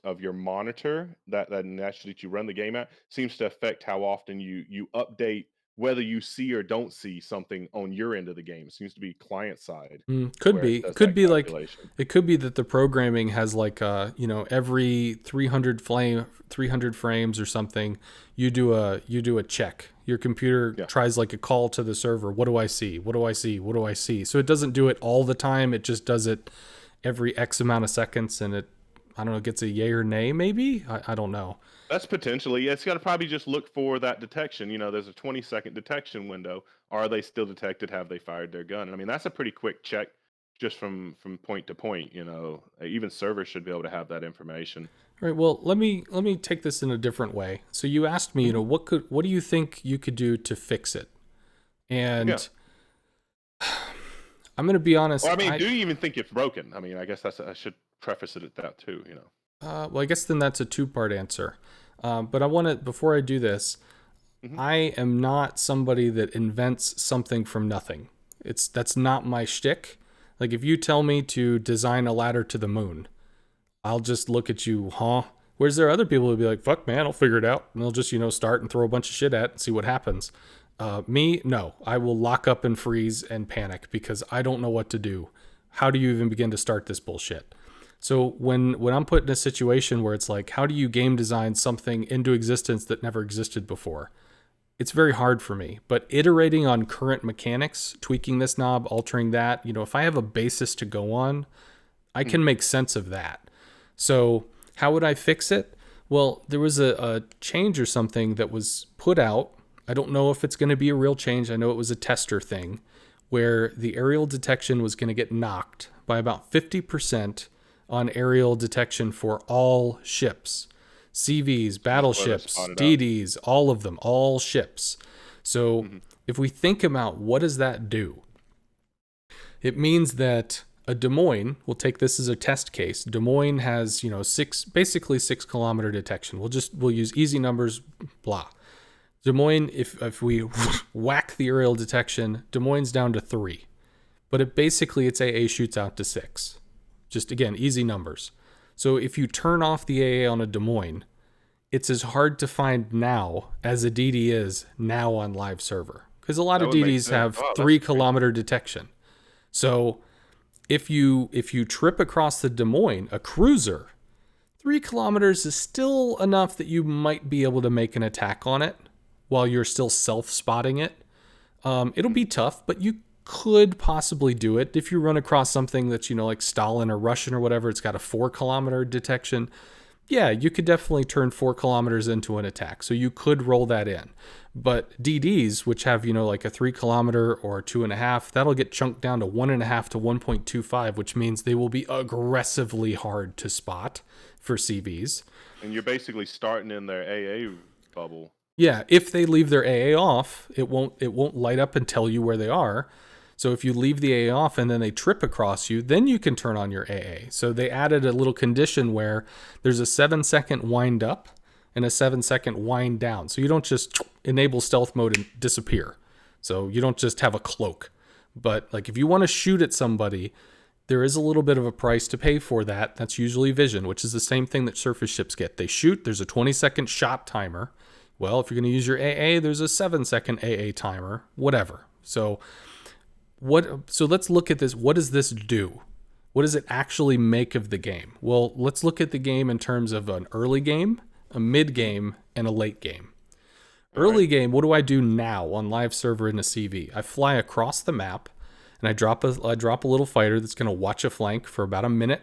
of your monitor that naturally that you run the game at seems to affect how often you update, whether you see or don't see something on your end of the game. It seems to be client side Could where it be. does Could that be like calculation. it could be that the programming has like every 300 frames or something, you do a check. Your computer Yeah. tries like a call to the server. What do I see? What do I see? What do I see? So it doesn't do it all the time. It just does it every X amount of seconds, and it, I don't know, gets a yay or nay maybe. I don't know. That's potentially. It's got to probably just look for that detection. There's a 20-second detection window. Are they still detected? Have they fired their gun? And I mean, that's a pretty quick check just from point to point. Even servers should be able to have that information. All right. Well, let me take this in a different way. So you asked me, what do you think you could do to fix it? And Yeah. I'm going to be honest. Or I mean, do you even think it's broken? I mean, I guess I should preface it at that too. Well, I guess then that's a two-part answer. But I want to, before I do this, I am not somebody that invents something from nothing. That's not my shtick. Like if you tell me to design a ladder to the moon, I'll just look at you, huh? Whereas there are other people who'll be like, fuck man, I'll figure it out. And they'll just, start and throw a bunch of shit at it and see what happens. Me, no. I will lock up and freeze and panic because I don't know what to do. How do you even begin to start this bullshit? So when I'm put in a situation where it's like, how do you game design something into existence that never existed before? It's very hard for me. But iterating on current mechanics, tweaking this knob, altering that, if I have a basis to go on, I can make sense of that. So how would I fix it? Well, there was a change or something that was put out. I don't know if it's going to be a real change. I know it was a tester thing where the aerial detection was going to get knocked by about 50% on aerial detection for all ships. CVs, battleships, DDs, all of them, all ships. So if we think about what does that do? It means that a Des Moines, we'll take this as a test case. Des Moines has, basically 6 kilometer detection. We'll use easy numbers, blah. Des Moines, if we whack the aerial detection, Des Moines down to 3. But its AA shoots out to 6. Just again, easy numbers. So if you turn off the AA on a Des Moines, it's as hard to find now as a DD is now on live server. Because a lot of DDs have 3 kilometer detection. So if you trip across the Des Moines, a cruiser, 3 kilometers is still enough that you might be able to make an attack on it while you're still self-spotting it. It'll be tough, but you could possibly do it. If you run across something that's, like Stalin or Russian or whatever, it's got a 4 kilometer detection. Yeah, you could definitely turn 4 kilometers into an attack. So you could roll that in. But DDs, which have, like a 3 kilometer or 2.5, that'll get chunked down to 1.5 to 1.25, which means they will be aggressively hard to spot for CVs. And you're basically starting in their AA bubble. Yeah, if they leave their AA off, it won't light up and tell you where they are. So if you leave the AA off and then they trip across you, then you can turn on your AA. So they added a little condition where there's a 7-second wind up and a 7-second wind down. So you don't just enable stealth mode and disappear. So you don't just have a cloak. But like if you want to shoot at somebody, there is a little bit of a price to pay for that. That's usually vision, which is the same thing that surface ships get. They shoot, there's a 20-second shot timer. Well, if you're going to use your AA, there's a 7-second AA timer, whatever. So let's look at this. What does this do? What does it actually make of the game? Well, let's look at the game in terms of an early game, a mid game, and a late game. Early game, what do I do now on live server in a CV? I fly across the map, and I drop a little fighter that's going to watch a flank for about a minute.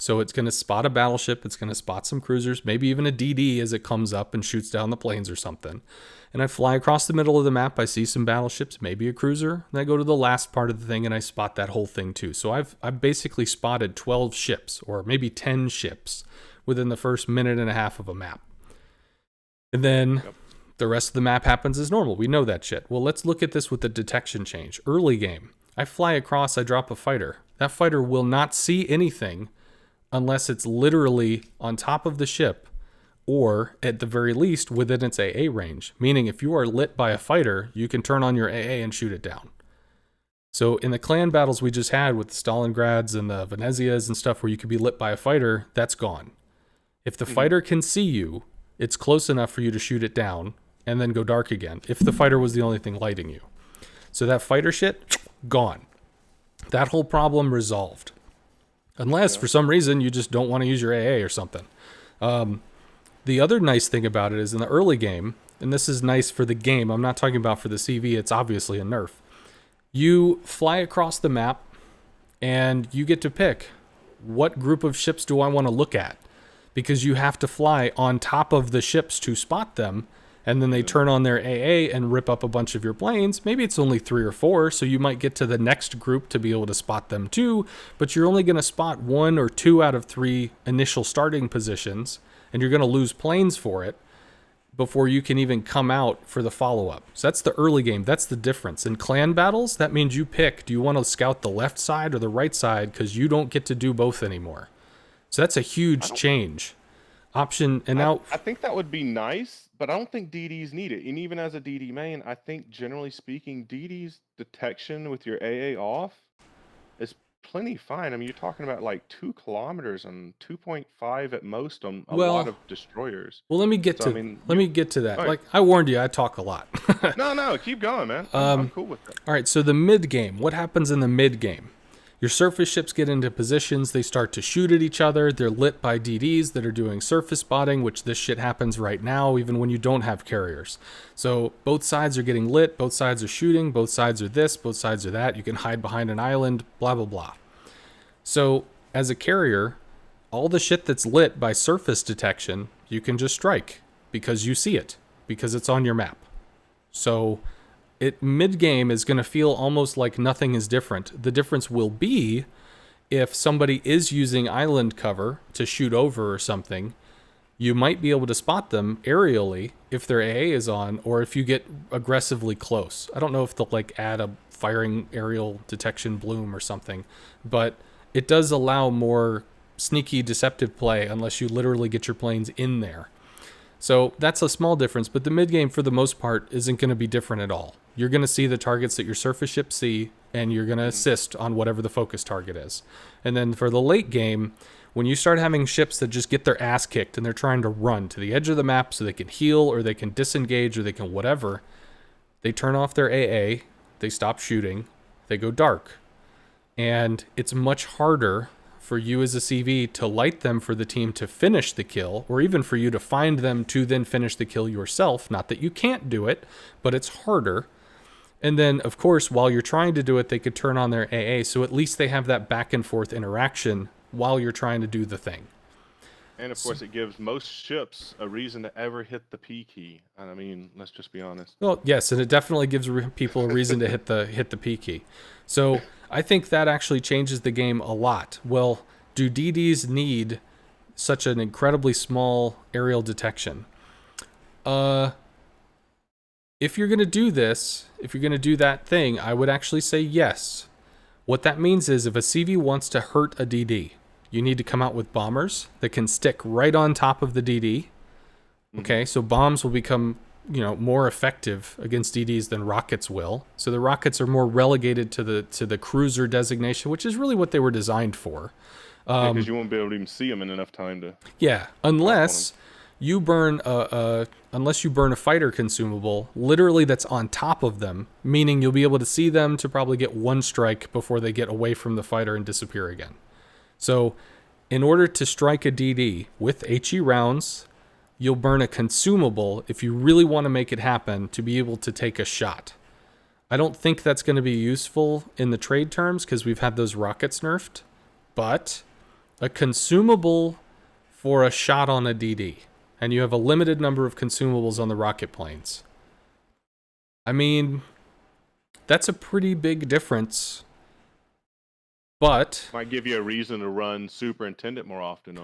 So it's going to spot a battleship, it's going to spot some cruisers, maybe even a DD as it comes up and shoots down the planes or something. And I fly across the middle of the map, I see some battleships, maybe a cruiser, and I go to the last part of the thing and I spot that whole thing too. So I've basically spotted 12 ships, or maybe 10 ships, within the first minute and a half of a map. And then the rest of the map happens as normal. We know that shit. Well, let's look at this with the detection change. Early game, I fly across, I drop a fighter. That fighter will not see anything unless it's literally on top of the ship, or at the very least within its AA range. Meaning if you are lit by a fighter, you can turn on your AA and shoot it down. So in the clan battles we just had with the Stalingrads and the Venezias and stuff where you could be lit by a fighter, that's gone. If the fighter can see you, it's close enough for you to shoot it down and then go dark again, if the fighter was the only thing lighting you. So that fighter shit, gone. That whole problem resolved. Unless, for some reason, you just don't want to use your AA or something. The other nice thing about it is in the early game, and this is nice for the game, I'm not talking about for the CV, it's obviously a nerf. You fly across the map, and you get to pick, what group of ships do I want to look at? Because you have to fly on top of the ships to spot them, and then they turn on their AA and rip up a bunch of your planes. Maybe it's only 3 or 4, so you might get to the next group to be able to spot them too, but you're only going to spot 1 or 2 out of 3 initial starting positions, and you're going to lose planes for it before you can even come out for the follow-up. So that's the early game. That's the difference. In clan battles, that means you pick, do you want to scout the left side or the right side, because you don't get to do both anymore. So that's a huge change. Option, and now... I think that would be nice, but I don't think DDs need it. And even as a DD main, I think generally speaking, DD's detection with your AA off is plenty fine. I mean, you're talking about like 2 kilometers and 2.5 at most on a lot of destroyers. Well, let me get to that. Like, I warned you, I talk a lot. No, keep going, man. I'm cool with that. All right, so the mid game. What happens in the mid game? Your surface ships get into positions, they start to shoot at each other, they're lit by DDs that are doing surface spotting, which this shit happens right now, even when you don't have carriers. So both sides are getting lit, both sides are shooting, both sides are this, both sides are that, you can hide behind an island, blah, blah, blah. So as a carrier, all the shit that's lit by surface detection, you can just strike, because you see it, because it's on your map. So... mid-game is going to feel almost like nothing is different. The difference will be if somebody is using island cover to shoot over or something, you might be able to spot them aerially if their AA is on, or if you get aggressively close. I don't know if they'll like add a firing aerial detection bloom or something, but it does allow more sneaky deceptive play unless you literally get your planes in there. So that's a small difference, but the mid-game for the most part isn't going to be different at all. You're going to see the targets that your surface ships see, and you're going to assist on whatever the focus target is. And then for the late game, when you start having ships that just get their ass kicked and they're trying to run to the edge of the map so they can heal or they can disengage or they can whatever, they turn off their AA, they stop shooting, they go dark. And it's much harder for you as a CV to light them for the team to finish the kill, or even for you to find them to then finish the kill yourself. Not that you can't do it, but it's harder. And then, of course, while you're trying to do it, they could turn on their AA, so at least they have that back and forth interaction while you're trying to do the thing. And of course, it gives most ships a reason to ever hit the P key. And I mean, let's just be honest. Well, yes, and it definitely gives people a reason to hit the P key. So I think that actually changes the game a lot. Well, do DDs need such an incredibly small aerial detection? If you're going to do this, if you're going to do that thing, I would actually say yes. What that means is if a CV wants to hurt a DD, you need to come out with bombers that can stick right on top of the DD. Okay, so bombs will become more effective against DDs than rockets will. So the rockets are more relegated to the cruiser designation, which is really what they were designed for. Yeah, because you won't be able to even see them in enough time to Yeah, pop on them. unless you burn a fighter consumable, literally that's on top of them, meaning you'll be able to see them to probably get one strike before they get away from the fighter and disappear again. So, in order to strike a DD with HE rounds, you'll burn a consumable if you really want to make it happen to be able to take a shot. I don't think that's going to be useful in the trade terms because we've had those rockets nerfed, but a consumable for a shot on a DD, and you have a limited number of consumables on the rocket planes. I mean, that's a pretty big difference. But Might give you a reason to run Superintendent more often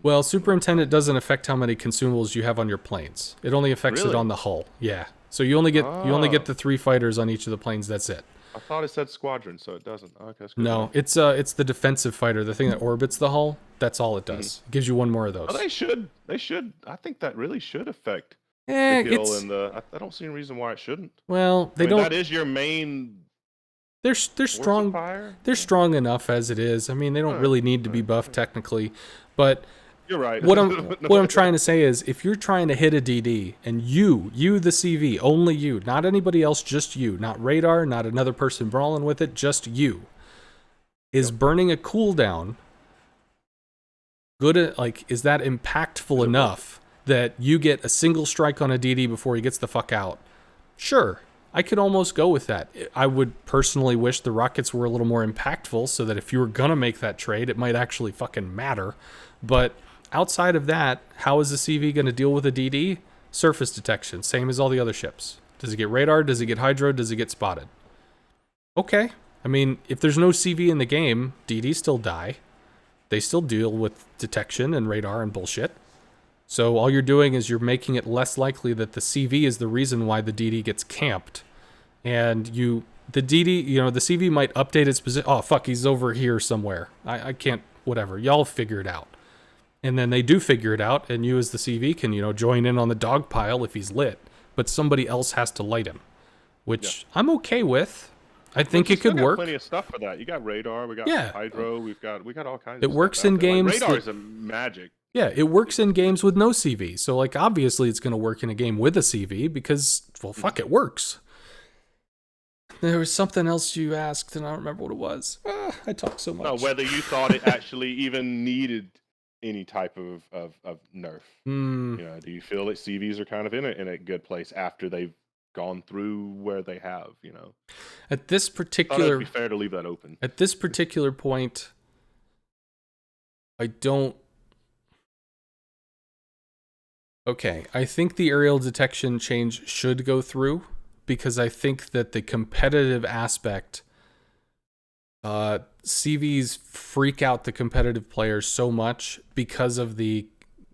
well, Superintendent doesn't affect how many consumables you have on your planes. It only affects it Really? on the hull. Yeah. So you only get the 3 fighters on each of the planes. That's it. I thought it said Squadron, so it doesn't. Okay, that's good. No, it's the defensive fighter, the thing that orbits the hull. That's all it does. It gives you one more of those. Oh, they should. They should. I think that really should affect Eh, the kill it's and the. I don't see any reason why it shouldn't. well, they I mean, don't. That is your main. They're force strong. of fire? They're strong enough as it is. I mean, they don't Alright, really need to be buffed technically, but You're right. what I'm trying to say is, if you're trying to hit a DD and you the CV, only you, not anybody else, just you, not radar, not another person brawling with it, just you, is burning a cooldown good at, like, is that impactful enough that you get a single strike on a DD before he gets the fuck out? Sure, I could almost go with that. I would personally wish the rockets were a little more impactful so that if you were gonna make that trade, it might actually fucking matter. But outside of that, how is the CV going to deal with a DD? Surface detection, same as all the other ships. Does it get radar? Does it get hydro? Does it get spotted? Okay. I mean, if there's no CV in the game, DDs still die. They still deal with detection and radar and bullshit. So all you're doing is you're making it less likely that the CV is the reason why the DD gets camped. And the CV might update its position. Oh, fuck, he's over here somewhere. I can't, whatever. Y'all figure it out. And then they do figure it out, and you as the CV can, join in on the dog pile if he's lit. But somebody else has to light him, which I'm okay with. I think it could work. Plenty of stuff for that. You got radar, we got hydro, we got all kinds. It of works stuff in out there. games. Like, radar is a magic. Yeah, it works in games with no CV. So, like, obviously it's going to work in a game with a CV because, well, fuck, it works. There was something else you asked, and I don't remember what it was. I talk so much. No, whether you thought it actually even needed any type of nerf. Do you feel that CVs are kind of in a good place after they've gone through where they have? At this Thought particular, it'd be fair to leave that open. At this particular point, I don't. Okay, I think the aerial detection change should go through because I think that the competitive aspect, CVs freak out the competitive players so much because of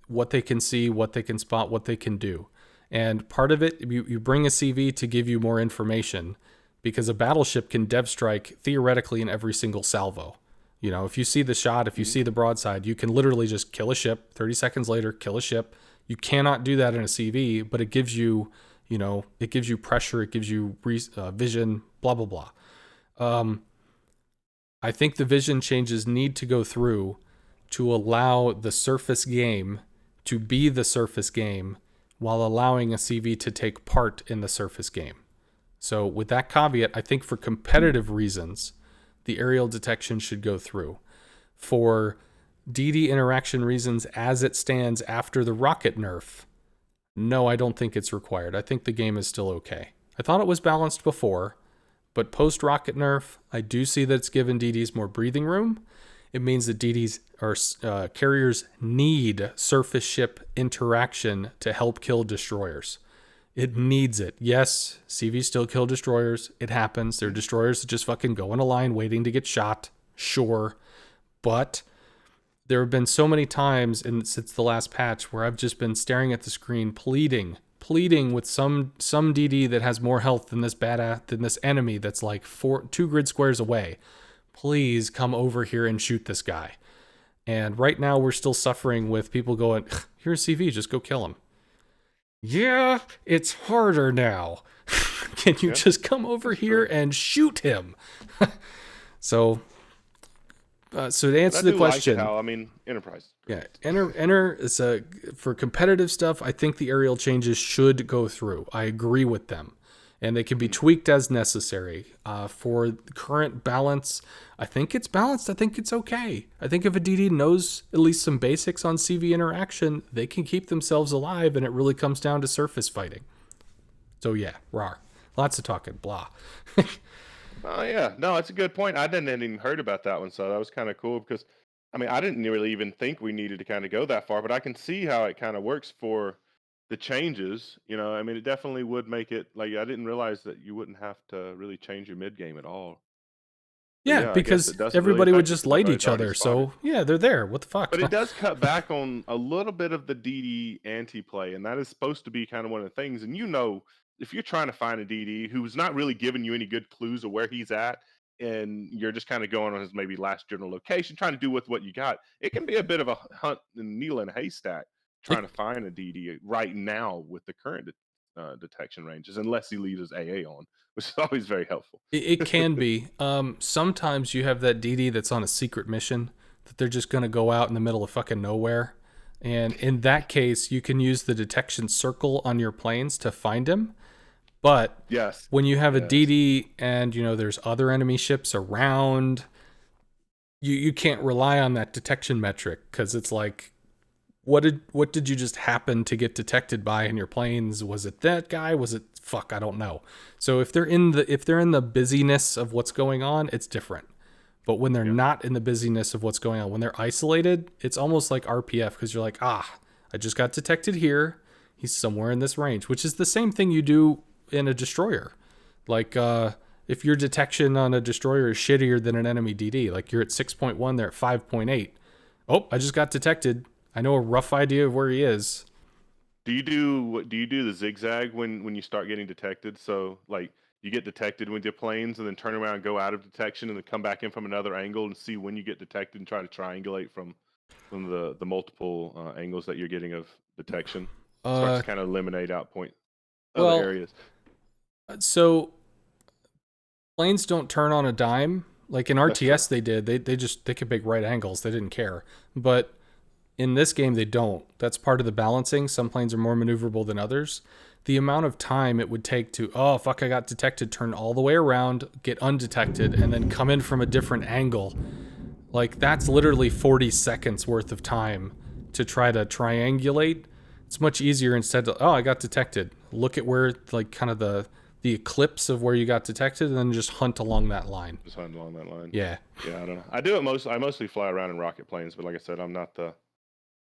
what they can see, what they can spot, what they can do. And part of it, you bring a CV to give you more information because a battleship can dev strike theoretically in every single salvo. If you see the shot, if you see the broadside, you can literally just kill a ship. 30 seconds later, kill a ship. You cannot do that in a CV, but it gives you, it gives you pressure, it gives you vision, blah, blah, blah. I think the vision changes need to go through to allow the surface game to be the surface game while allowing a CV to take part in the surface game. So with that caveat, I think for competitive reasons, the aerial detection should go through. For DD interaction reasons as it stands after the rocket nerf, no, I don't think it's required. I think the game is still okay. I thought it was balanced before, but post-rocket nerf, I do see that it's given DDs more breathing room. It means that DDs or carriers need surface ship interaction to help kill destroyers. It needs it. Yes, CVs still kill destroyers. It happens. There are destroyers that just fucking go in a line waiting to get shot. Sure. But there have been so many times since the last patch where I've just been staring at the screen pleading with some DD that has more health than this enemy that's like 2 grid squares away. Please come over here and shoot this guy. And right now we're still suffering with people going, here's CV, just go kill him. Yeah, it's harder now. Can you Yeah, just come over that's here true. and shoot him? So, so to But I answer the do like question, how, I mean, Enterprise is yeah, great. enter is a for competitive stuff. I think the aerial changes should go through. I agree with them, and they can be Mhm. tweaked as necessary. For the current balance, I think it's balanced. I think it's okay. I think if a DD knows at least some basics on CV interaction, they can keep themselves alive, and it really comes down to surface fighting. So yeah, rar. Lots of talking, blah. Oh yeah, no, it's a good point. I didn't even heard about that one, so that was kind of cool because, I mean, I didn't really even think we needed to kind of go that far, but I can see how it kind of works for the changes. I mean, it definitely would make it like I didn't realize that you wouldn't have to really change your mid game at all. But Yeah, yeah, I guess because it doesn't really everybody would affect you just because light everybody's each already other. spotted. So yeah, they're there. What the But fuck? it does cut back on a little bit of the DD anti-play, and that is supposed to be kind of one of the things. And if you're trying to find a DD who's not really giving you any good clues of where he's at, and you're just kind of going on his maybe last general location, trying to do with what you got, it can be a bit of a hunt and needle in a haystack trying to it, find a DD right now with the current detection ranges, unless he leaves his AA on, which is always very helpful. it can be. Sometimes you have that DD that's on a secret mission that they're just gonna go out in the middle of fucking nowhere, and in that case, you can use the detection circle on your planes to find him. But Yes, when you have a yes. DD and there's other enemy ships around, you can't rely on that detection metric because it's like what did you just happen to get detected by in your planes? Was it that guy? Was it fuck? I don't know. So if they're in the busyness of what's going on, it's different. But when they're Yeah. not in the busyness of what's going on, when they're isolated, it's almost like RPF because you're like, I just got detected here. He's somewhere in this range, which is the same thing you do in a destroyer. Like if your detection on a destroyer is shittier than an enemy DD, like you're at 6.1, they're at 5.8. Oh, I just got detected. I know a rough idea of where he is. Do you do the zigzag when you start getting detected? So like you get detected with your planes and then turn around and go out of detection and then come back in from another angle and see when you get detected and try to triangulate from the multiple angles that you're getting of detection. Starts Uh, to kind of eliminate out point other well, areas. so planes don't turn on a dime. Like in That's true. RTS, they did. They could make right angles. They didn't care. But in this game, they don't. That's part of the balancing. Some planes are more maneuverable than others. The amount of time it would take to, oh, fuck, I got detected, turn all the way around, get undetected, and then come in from a different angle. Like, that's literally 40 seconds worth of time to try to triangulate. It's much easier instead of, oh, I got detected. Look at where, like, kind of the eclipse of where you got detected, and then just hunt along that line. Just hunt along that line. Yeah. Yeah, I don't know. I do it most. I mostly fly around in rocket planes, but like I said, I'm not the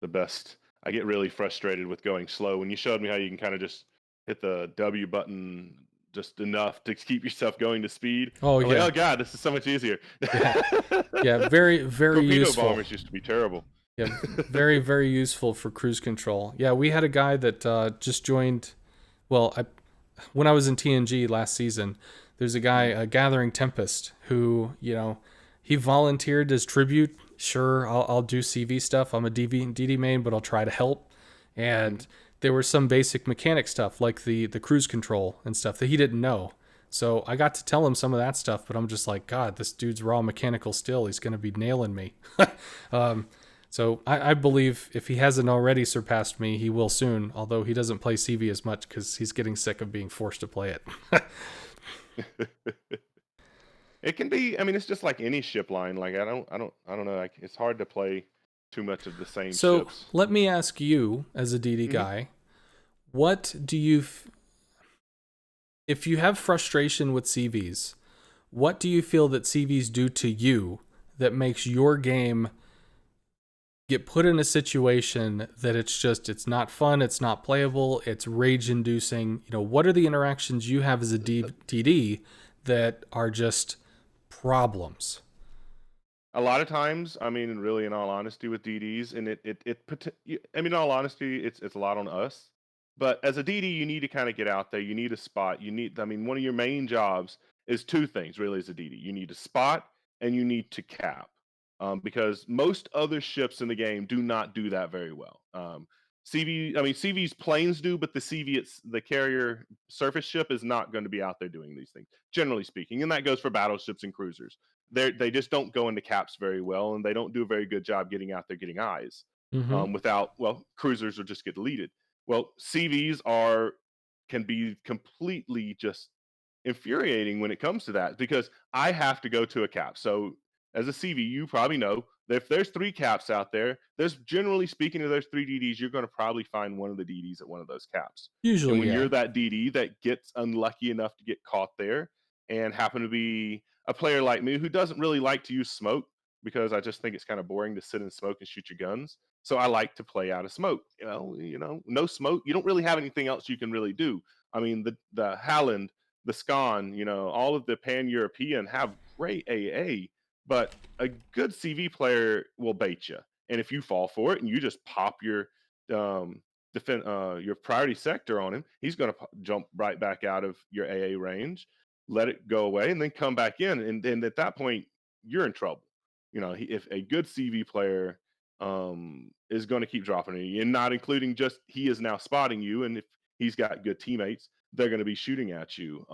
best. I get really frustrated with going slow. When you showed me how you can kind of just hit the W button just enough to keep yourself going to speed, Oh, I'm like, yeah. oh god, this is so much easier. Yeah. Yeah. Very, very Torpedo useful. bombers used to be terrible. Yeah, very, very useful for cruise control. Yeah, we had a guy that just joined. Well, when I was in TNG last season, there's a guy, Mhm. a Gathering Tempest, who he volunteered as tribute. Sure, I'll do CV stuff. I'm a DD main, but I'll try to help. Mhm. And there was some basic mechanic stuff like the cruise control and stuff that he didn't know. So I got to tell him some of that stuff, but I'm just like, God, this dude's raw mechanical skill. He's gonna be nailing me. um, so I believe if he hasn't already surpassed me, he will soon. Although he doesn't play CV as much because he's getting sick of being forced to play it. It can be. I mean, it's just like any ship line. Like I don't know. Like it's hard to play too much of the same So ships. let me ask you, as a DD Hmm. guy, what do you, if you have frustration with CVs, what do you feel that CVs do to you that makes your game get put in a situation that it's not fun, it's not playable, it's rage inducing? What are the interactions you have as a DD that are just problems? A lot of times, I mean, really, in all honesty, with DDs, and I mean, in all honesty, it's a lot on us. But as a DD, you need to kind of get out there. You need a spot. I mean, one of your main jobs is two things, really, as a DD. You need to spot and you need to cap, because most other ships in the game do not do that very well. CV, I mean, CV's planes do, but the CV, it's the carrier surface ship is not going to be out there doing these things, generally speaking. And that goes for battleships and cruisers. They just don't go into caps very well, and they don't do a very good job getting out there getting eyes. Mm-hmm. Without, well, cruisers will just get deleted. Well, CVs are can be completely just infuriating when it comes to that because I have to go to a cap. So as a CV, you probably know that if there's three caps out there, there's generally speaking, if there's three DDs, you're going to probably find one of the DDs at one of those caps. And Usually, when yeah. you're that DD that gets unlucky enough to get caught there and happen to be a player like me who doesn't really like to use smoke because I just think it's kind of boring to sit in smoke and shoot your guns. So I like to play out of smoke. No smoke. You don't really have anything else you can really do. I mean, the Halland, the Scon, all of the Pan European have great AA, but a good CV player will bait you. And if you fall for it and you just pop um, your priority sector on him, he's going to jump right back out of your AA range, let it go away, and then come back in. And then at that point, you're in trouble. If a good CV player is going to keep dropping you, and not including just he is now spotting you, and if he's got good teammates, they're going to be shooting at you.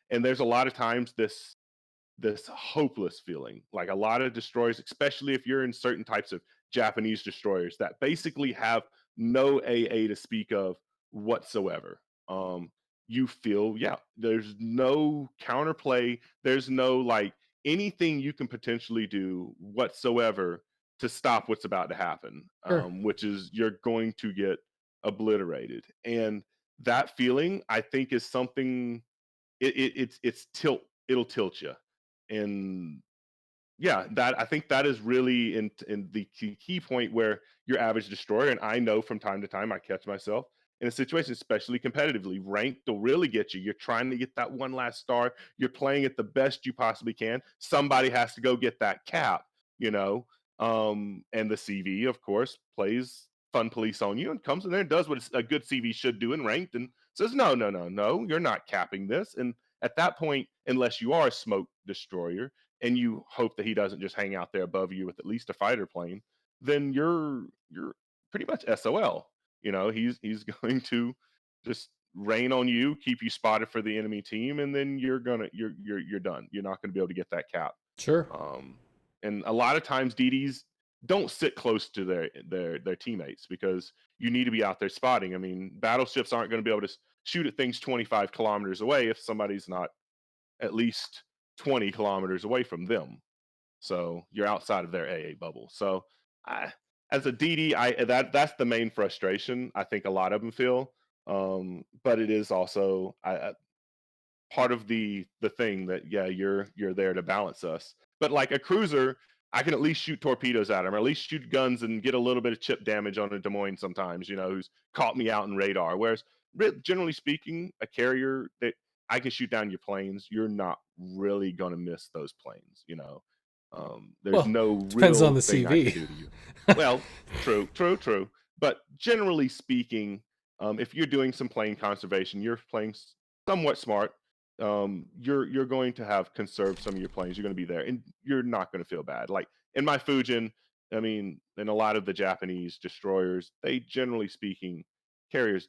And there's a lot of times this hopeless feeling. Like a lot of destroyers, especially if you're in certain types of Japanese destroyers that basically have no AA to speak of whatsoever. You feel, yeah, there's no counterplay, there's no like anything you can potentially do whatsoever to stop what's about to happen, Sure. which is you're going to get obliterated. And that feeling, I think, is something it's tilt it'll tilt you. And yeah, that I think that is really in the key point where your average destroyer, and I know from time to time I catch myself in a situation, especially competitively, ranked will really get you. You're trying to get that one last star. You're playing it the best you possibly can. Somebody has to go get that cap, you know. And the CV, of course, plays fun police on you and comes in there and does what a good CV should do in ranked and says, no, no, no, no, you're not capping this. And at that point, unless you are a smoke destroyer, and you hope that he doesn't just hang out there above you with at least a fighter plane, then you're pretty much SOL. He's going to just rain on you, keep you spotted for the enemy team, and then you're done. You're not gonna be able to get that cap. Sure. Um, and a lot of times DDs don't sit close to their teammates because you need to be out there spotting. I mean, battleships aren't going to be able to shoot at things 25 kilometers away if somebody's not at least 20 kilometers away from them. So you're outside of their AA bubble. So I, as a DD, that's the main frustration I think a lot of them feel. But it is also part of the thing that, yeah, you're there to balance us. But like a cruiser, I can at least shoot torpedoes at him, or at least shoot guns and get a little bit of chip damage on a Des Moines sometimes, who's caught me out in radar. Whereas generally speaking, a carrier that I can shoot down your planes, you're not really gonna miss those planes. There's Well, no depends on real the thing I can CV. do to you. Well, true, true, true. But generally speaking, if you're doing some plane conservation, you're playing somewhat smart, you're going to have conserved some of your planes. You're going to be there, and you're not going to feel bad. Like in my Fujin, I mean, in a lot of the Japanese destroyers, they generally speaking, carriers.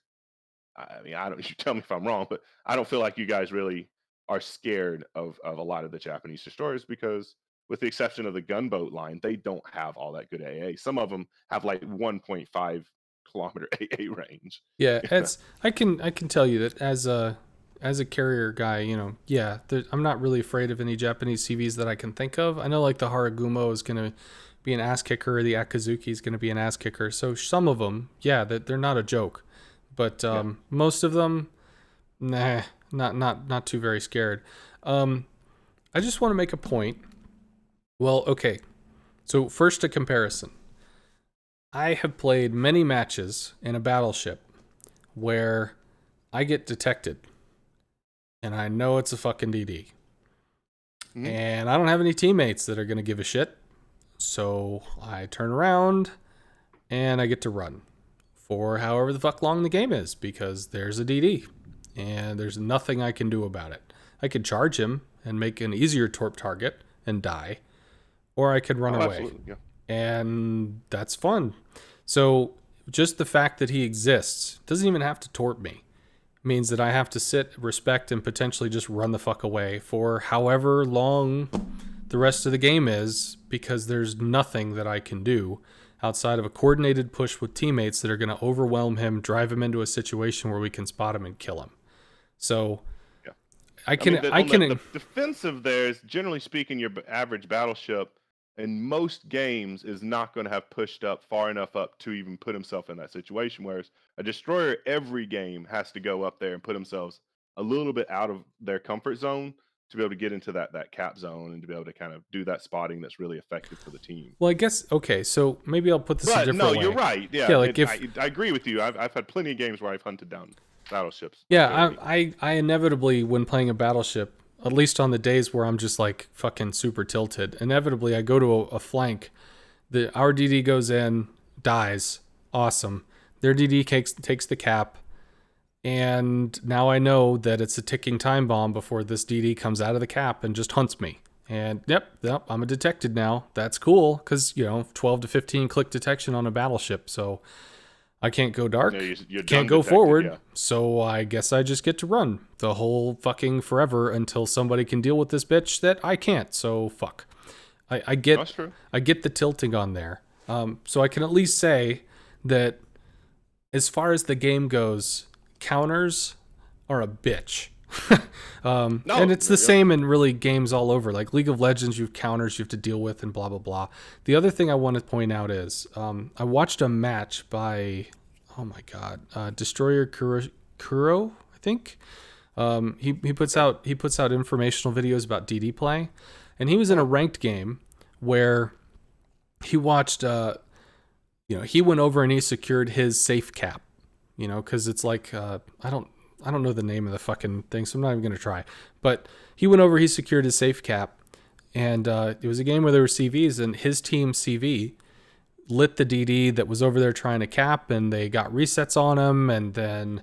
I mean, I don't. You tell me if I'm wrong, but I don't feel like you guys really are scared of a lot of the Japanese destroyers because, with the exception of the gunboat line, they don't have all that good AA. Some of them have like 1.5 kilometer AA range. Yeah, it's I can tell you that as a carrier guy, yeah, I'm not really afraid of any Japanese CVs that I can think of. I know like the Haragumo is gonna be an ass kicker, the Akazuki is gonna be an ass kicker. So some of them, yeah, that they're not a joke, but Yeah. most of them, nah, not too very scared. Um, I just want to make a point. Well, okay, so first a comparison. I have played many matches in a battleship where I get detected and I know it's a fucking DD. Mhm. And I don't have any teammates that are going to give a shit. So I turn around and I get to run for however the fuck long the game is because there's a DD and there's nothing I can do about it. I could charge him and make an easier torp target and die, or I could run Oh, away. absolutely. Yeah. And that's fun. So just the fact that he exists doesn't even have to tort me. It means that I have to sit, respect, and potentially just run the fuck away for however long the rest of the game is, because there's nothing that I can do outside of a coordinated push with teammates that are going to overwhelm him, drive him into a situation where we can spot him and kill him. So Yeah. I I mean, can, I the can, defensive there is generally speaking, your average battleship in most games is not going to have pushed up far enough up to even put himself in that situation. Whereas a destroyer every game has to go up there and put themselves a little bit out of their comfort zone to be able to get into that cap zone and to be able to kind of do that spotting that's really effective for the team. well, I guess, okay, so maybe I'll put this a But no, different you're way. right. Yeah, Yeah, like if, I agree with you. I've had plenty of games where I've hunted down battleships yeah, unfairly. I inevitably, when playing a battleship, at least on the days where I'm just like fucking super tilted, inevitably I go to a flank. Our DD goes in, dies, awesome. Their DD takes the cap, and now I know that it's a ticking time bomb before this DD comes out of the cap and just hunts me. And yep, I'm a detected now. That's cool because 12 to 15 click detection on a battleship, so I can't go Yeah, dark, you're can't done go detected. forward, Yeah, so I guess I just get to run the whole fucking forever until somebody can deal with this bitch that I can't. So fuck. I get that's true. I get the tilting on there. So I can at least say that as far as the game goes, counters are a bitch. And No, it's the same in really games all over. Like League of Legends, you have counters you have to deal with and blah, blah, blah. The other thing I want to point out is I watched a match by, oh my God, Destroyer Kuro, I think. He puts out informational videos about DD play, and he was in a ranked game where he watched he went over and he secured his safe cap, because it's like I don't know the name of the fucking thing, so I'm not even gonna try. But he went over, he secured his safe cap, and it was a game where there were CVs, and his team CV lit the DD that was over there trying to cap, and they got resets on him, and then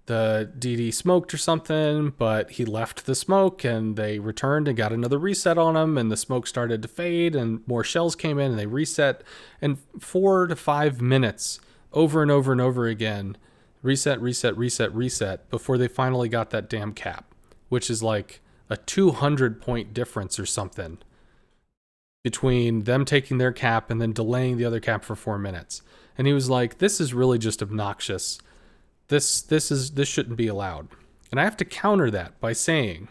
the DD smoked or something, but he left the smoke and they returned and got another reset on him, and the smoke started to fade and more shells came in and they reset. And 4 to 5 minutes over and over and over again, reset, reset, reset, reset, before they finally got that damn cap, which is like a 200 point difference or something between them taking their cap and then delaying the other cap for 4 minutes. And he was like, this is really just obnoxious. This shouldn't be allowed. And I have to counter that by saying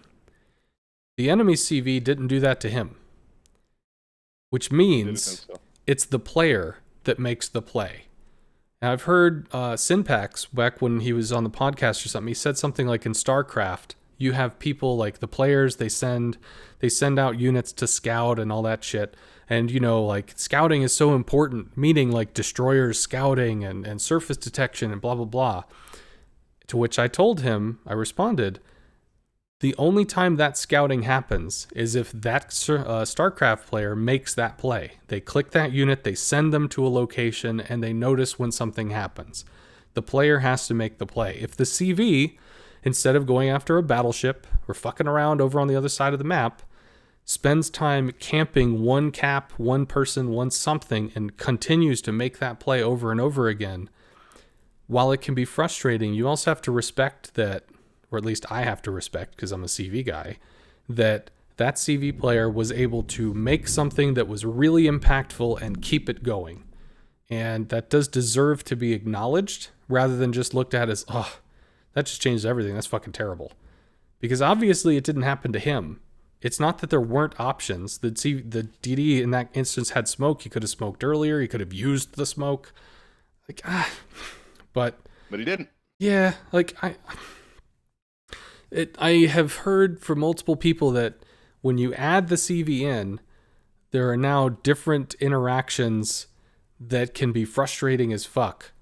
the enemy CV didn't do that to him, which didn't think means so. it's the player that makes the play. Now, I've heard Synpax back when he was on the podcast or something. He said something like in StarCraft, you have people like the players, they send out units to scout and all that shit. And like scouting is so important, meaning like destroyers scouting and surface detection and blah blah blah. To which I told him, I responded, the only time that scouting happens is if that StarCraft player makes that play. They click that unit, they send them to a location, and they notice when something happens. The player has to make the play. If the CV, instead of going after a battleship or fucking around over on the other side of the map, spends time camping one cap, one person, one something, and continues to make that play over and over again, while it can be frustrating, you also have to respect that, or at least I have to respect because I'm a CV guy, that CV player was able to make something that was really impactful and keep it going. And that does deserve to be acknowledged rather than just looked at as, oh, that just changed everything. That's fucking terrible. Because obviously it didn't happen to him. It's not that there weren't options. The DD in that instance had smoke. He could have smoked earlier. He could have used the smoke. Like, but He didn't. yeah, like I have heard from multiple people that when you add the CV in, there are now different interactions that can be frustrating as fuck.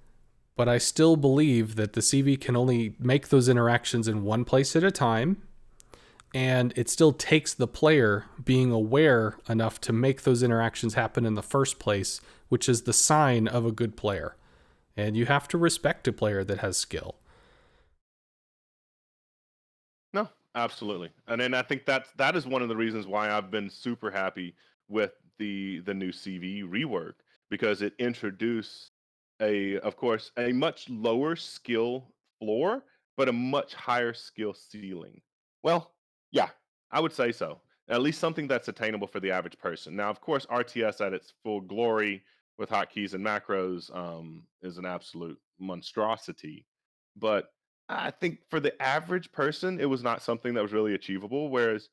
But I still believe that the CV can only make those interactions in one place at a time, and it still takes the player being aware enough to make those interactions happen in the first place, which is the sign of a good player. And you have to respect a player that has skill. No, absolutely. And then I think that is one of the reasons why I've been super happy with the new CV rework, because it introduced of course, a much lower skill floor, but a much higher skill ceiling. Well, yeah, I would say so. At least something that's attainable for the average person. Now, of course, RTS at its full glory with hotkeys and macros is an absolute monstrosity. But I think for the average person, it was not something that was really achievable. Whereas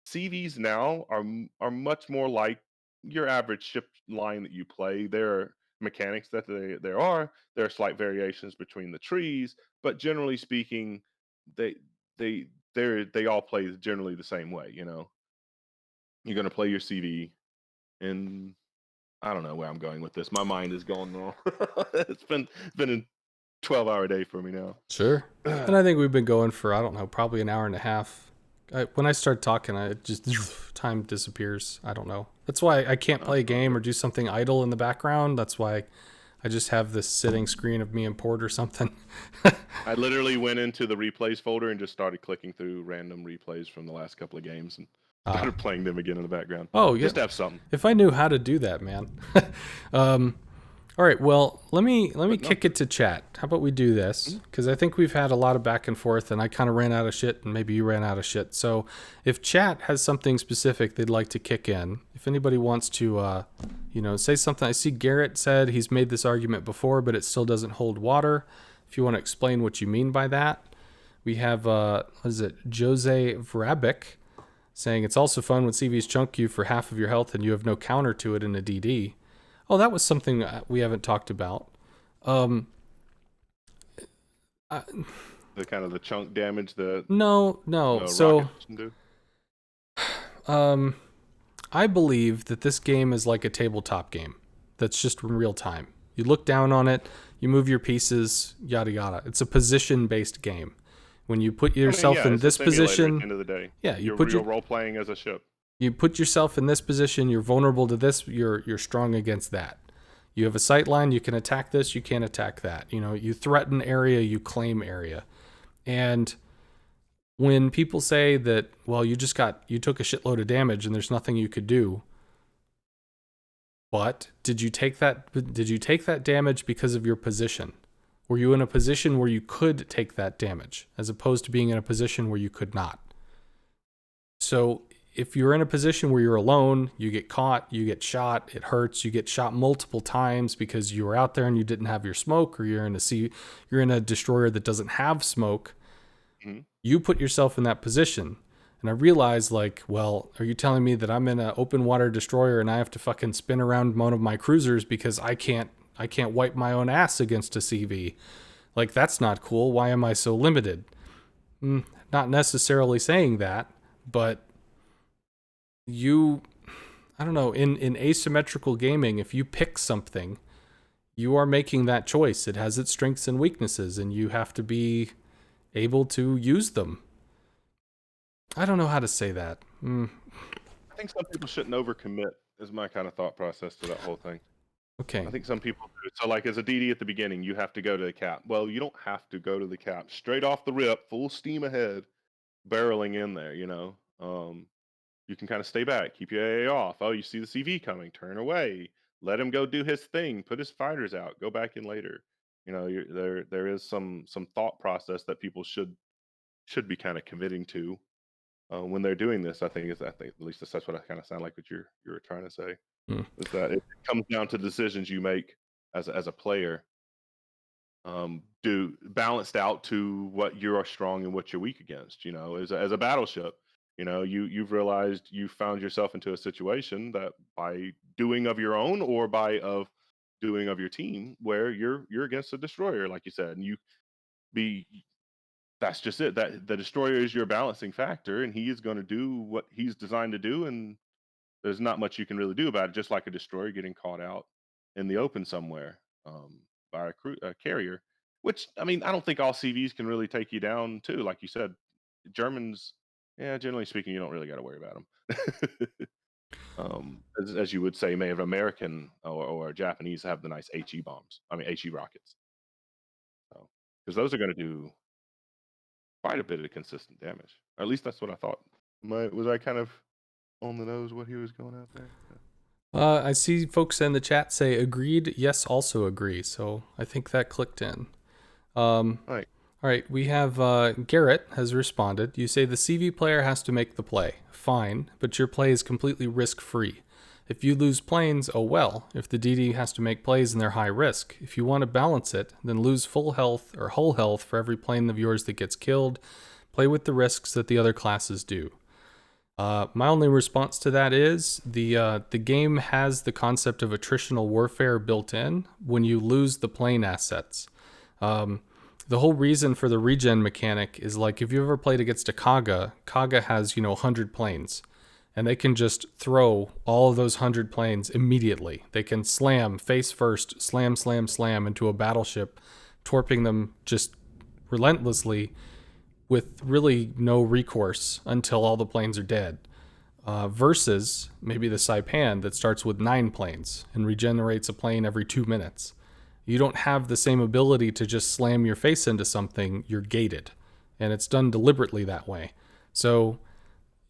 CVs now are much more like your average ship line that you play. There are mechanics that there are. There are slight variations between the trees, but generally speaking, they they they all play generally the same way. You know, you're gonna play your CV, and I don't know where I'm going with this. My mind is going all. It's been a 12-hour day for me now. Sure. And I think we've been going for, I don't know, probably an hour and a half. When I start talking, I just time disappears. I don't know. That's why I can't play a game or do something idle in the background. That's why I just have this sitting screen of me and Port or something. I literally went into the replays folder and just started clicking through random replays from the last couple of games and Ah. started playing them again in the background. Oh, yeah. Just to have something. If I knew how to do that, man. um, all right. Well, let me But no. kick it to chat. How about we do this? Mhm. Because I think we've had a lot of back and forth, and I kind of ran out of shit, and maybe you ran out of shit. So, if chat has something specific they'd like to kick in, if anybody wants to, say something. I see Garrett said he's made this argument before, but it still doesn't hold water. If you want to explain what you mean by that, we have what is it, Jose Vrabic saying it's also fun when CVs chunk you for half of your health and you have no counter to it in a DD. Oh, that was something we haven't talked about. Um, I, The kind of the chunk damage that no. rockets So, can do. um, I believe that this game is like a tabletop game that's just in real time. You look down on it, you move your pieces, yada yada. It's a position based game. When you put I mean, yourself yeah, in it's a this simulator at the position, end of the day. yeah, You're role playing as a ship. you put yourself in this position, you're vulnerable to this, you're strong against that. You have a sight line, you can attack this, you can't attack that. You threaten area, you claim area. And when people say that, well, you took a shitload of damage and there's nothing you could do, but did you take that damage because of your position? Were you in a position where you could take that damage as opposed to being in a position where you could not? So if you're in a position where you're alone, you get caught, you get shot, it hurts, you get shot multiple times because you were out there and you didn't have your smoke, or you're in a destroyer that doesn't have smoke, Mhm. you put yourself in that position. And I realized, like, well, are you telling me that I'm in an open water destroyer and I have to fucking spin around one of my cruisers because I can't wipe my own ass against a CV? Like, that's not cool. Why am I so limited? Not necessarily saying that, but you I don't know, in asymmetrical gaming, if you pick something, you are making that choice. It has its strengths and weaknesses, and you have to be able to use them. I don't know how to say that. I think some people shouldn't overcommit is my kind of thought process to that whole thing. I Okay. think some people do. So, like as a DD at the beginning, you have to go to the cap. Well, you don't have to go to the cap. Straight off the rip, full steam ahead, barreling in there. You can kind of stay back, keep your AA off. Oh, you see the CV coming, turn away, let him go do his thing, put his fighters out, go back in later. There is some thought process that people should be kind of committing to when they're doing this. I think at least that's what I kind of sound like what you're trying to say Hmm. is that it comes down to decisions you make as a player, do balanced out to what you are strong and what you're weak against. As a battleship, you've realized you found yourself into a situation that by doing of your own or by of doing of your team where you're against a destroyer, like you said, and be that's just it. That the destroyer is your balancing factor, and he is going to do what he's designed to do, and there's not much you can really do about it. Just like a destroyer getting caught out in the open somewhere by a carrier. Which I mean, I don't think all CVs can really take you down too. Like you said, Germans, yeah, generally speaking, you don't really got to worry about them. As you would say, may have American or Japanese have the nice HE bombs. I mean, HE rockets. Because those are going to do quite a bit of consistent damage. Or at least that's what I thought. Was I kind of on the nose what he was going out there? Yeah. I see folks in the chat say agreed, yes, also agree. So I think that clicked in. Like, All right, we have Garrett has responded. You say the CV player has to make the play. Fine, but your play is completely risk free. If you lose planes, oh well. If the DD has to make plays and they're high risk. If you want to balance it, then lose full health or whole health for every plane of yours that gets killed. Play with the risks that the other classes do. My only response to that is the game has the concept of attritional warfare built in when you lose the plane assets. The whole reason for the regen mechanic is like if you ever played against a Kaga has 100 planes, and they can just throw all of those 100 planes immediately. They can slam face first, slam, slam, slam into a battleship, torping them just relentlessly with really no recourse until all the planes are dead. Versus maybe the Saipan that starts with 9 planes and regenerates a plane every 2 minutes. You don't have the same ability to just slam your face into something, you're gated. And it's done deliberately that way. So,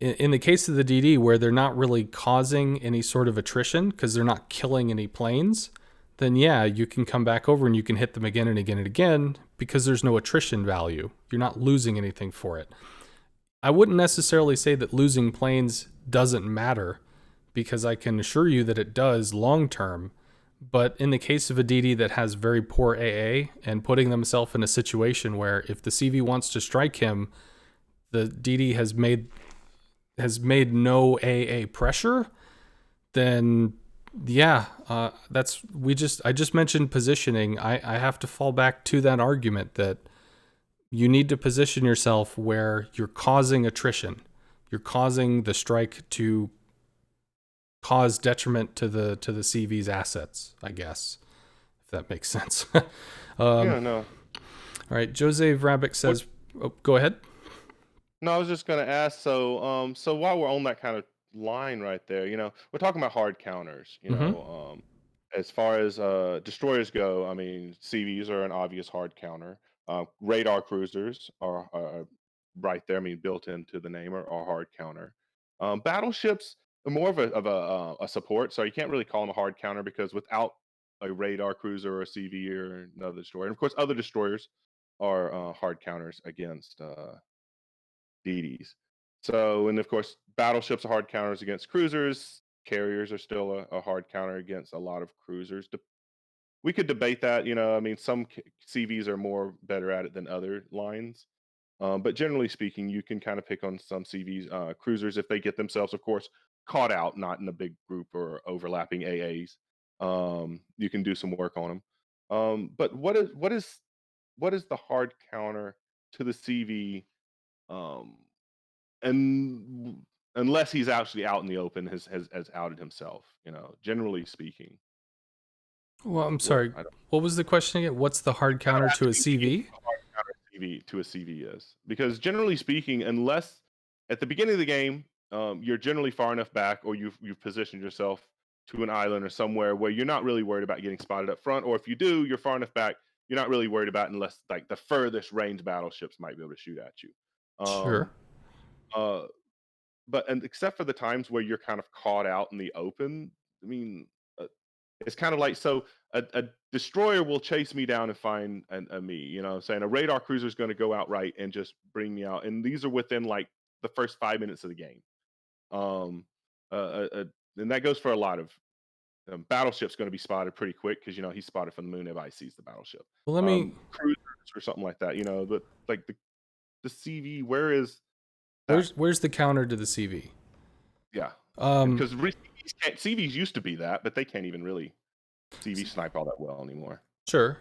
in the case of the DD, where they're not really causing any sort of attrition because they're not killing any planes, then yeah, you can come back over and you can hit them again and again and again because there's no attrition value. You're not losing anything for it. I wouldn't necessarily say that losing planes doesn't matter because I can assure you that it does long term. But in the case of a DD that has very poor AA and putting themselves in a situation where if the CV wants to strike him, the DD has made no AA pressure, then yeah, I just mentioned positioning. I have to fall back to that argument that you need to position yourself where you're causing attrition. You're causing the strike to cause detriment to the CV's assets, I guess, if that makes sense. yeah, All no. right, Jose Vrabic What says, oh, go ahead. No, I was just gonna ask. So while we're on that kind of line right there, we're talking about hard counters. Mm-hmm. As far as destroyers go, I mean, CVs are an obvious hard counter. Radar cruisers are right there. I mean, built into the name are hard counter. Battleships are more of a support, so you can't really call them a hard counter because without a radar cruiser or a CV or another destroyer, and of course, other destroyers are hard counters against DDs. So, and of course, battleships are hard counters against cruisers. Carriers are still a hard counter against a lot of cruisers. We could debate that. I mean, some CVs are more better at it than other lines. But generally speaking, you can kind of pick on some CVs, cruisers, if they get themselves, of course, caught out, not in a big group or overlapping AAs. You can do some work on them. But what is the hard counter to the CV? Um, and unless he's actually out in the open, has outed himself. Generally speaking, Well, I'm what sorry. I don't What was the question again? What's the hard kind of counter to a asking me CV? what the hard counter CV to a CV is, because generally speaking, unless at the beginning of the game, you're generally far enough back, or you've positioned yourself to an island or somewhere where you're not really worried about getting spotted up front, or if you do, you're far enough back, you're not really worried about unless like the furthest range battleships might be able to shoot at you. Sure. Um, uh, but and except for the times where you're kind of caught out in the open, I mean, uh, it's kind of like, so a destroyer will chase me down and find a me. What I'm saying, a radar cruiser is going to go out right and just bring me out, and these are within like the first 5 minutes of the game. Um, and that goes for a lot of battleships. Going to be spotted pretty quick because he's spotted from the moon. Everybody sees the battleship. Well, let me. Cruisers or something like that. But like the CV, where is that? Where's the counter to the CV? Yeah, Um, because CVs used to be that, but they can't even really CV snipe all that well anymore. sure.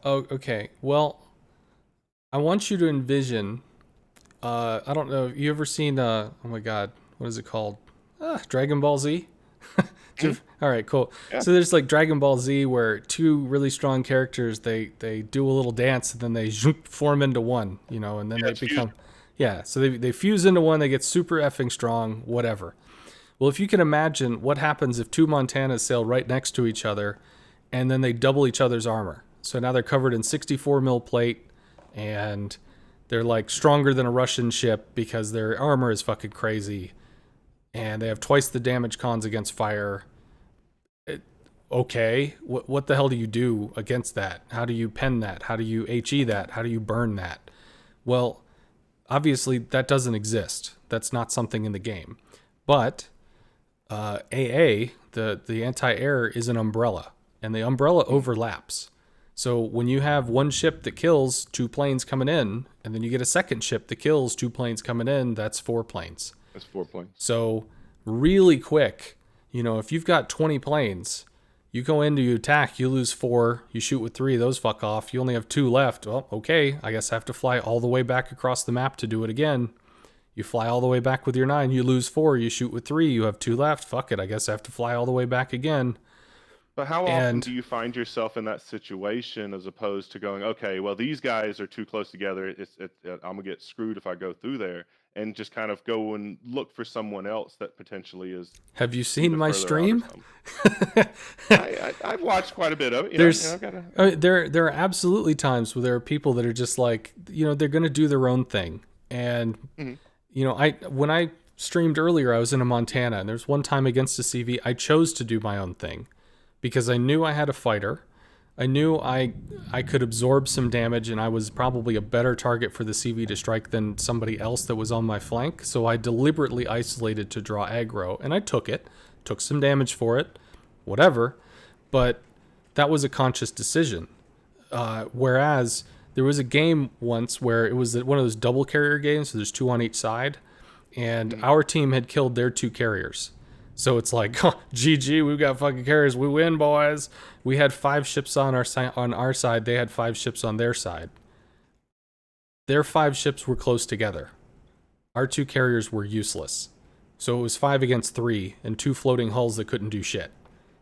Oh, okay. Well, I want you to envision. I don't know. You ever seen? Oh my God, what is it called? Dragon Ball Z. Mhm. All right, cool. Yeah, So there's like Dragon Ball Z, where two really strong characters they do a little dance and then they zoop, form into one, and then yeah, they it's fusion. become, yeah. So they fuse into one. They get super effing strong. Whatever. Well, if you can imagine what happens if two Montanas sail right next to each other, and then they double each other's armor. So now they're covered in 64 mil plate, and they're like stronger than a Russian ship because their armor is fucking crazy, and they have twice the damage cons against fire, Okay, what the hell do you do against that? How do you pen that? How do you HE that? How do you burn that? Well, obviously that doesn't exist. That's not something in the game. But AA, the anti-air, is an umbrella, and the umbrella overlaps. So when you have one ship that kills two planes coming in, and then you get a second ship that kills two planes coming in, that's 4 planes. That's 4 points. So really quick, if you've got 20 planes, you go into you attack, you lose 4, you shoot with 3, those fuck off. You only have 2 left. Well, okay, I guess I have to fly all the way back across the map to do it again. You fly all the way back with your 9, you lose 4, you shoot with 3, you have 2 left. Fuck it, I guess I have to fly all the way back again. But how often And do you find yourself in that situation as opposed to going, okay, well, these guys are too close together. I'm gonna get screwed if I go through there, and just kind of go and look for someone else that potentially is have you seen either my further out or stream? something. I've watched quite a bit of it. There's I've got to. there are absolutely times where there are people that are just like, they're going to do their own thing. And Mhm. when I streamed earlier, I was in a Montana, and there's one time against a CV I chose to do my own thing because I knew I had a fighter. I knew I could absorb some damage, and I was probably a better target for the CV to strike than somebody else that was on my flank. So I deliberately isolated to draw aggro, and I took some damage for it, whatever. But that was a conscious decision. Whereas there was a game once where it was one of those double carrier games, so there's 2 on each side, and our team had killed their 2 carriers. So it's like, GG, we've got fucking carriers, we win, boys. We had 5 ships on our side, they had 5 ships on their side. Their 5 ships were close together. Our 2 carriers were useless. So it was 5 against 3, and 2 floating hulls that couldn't do shit.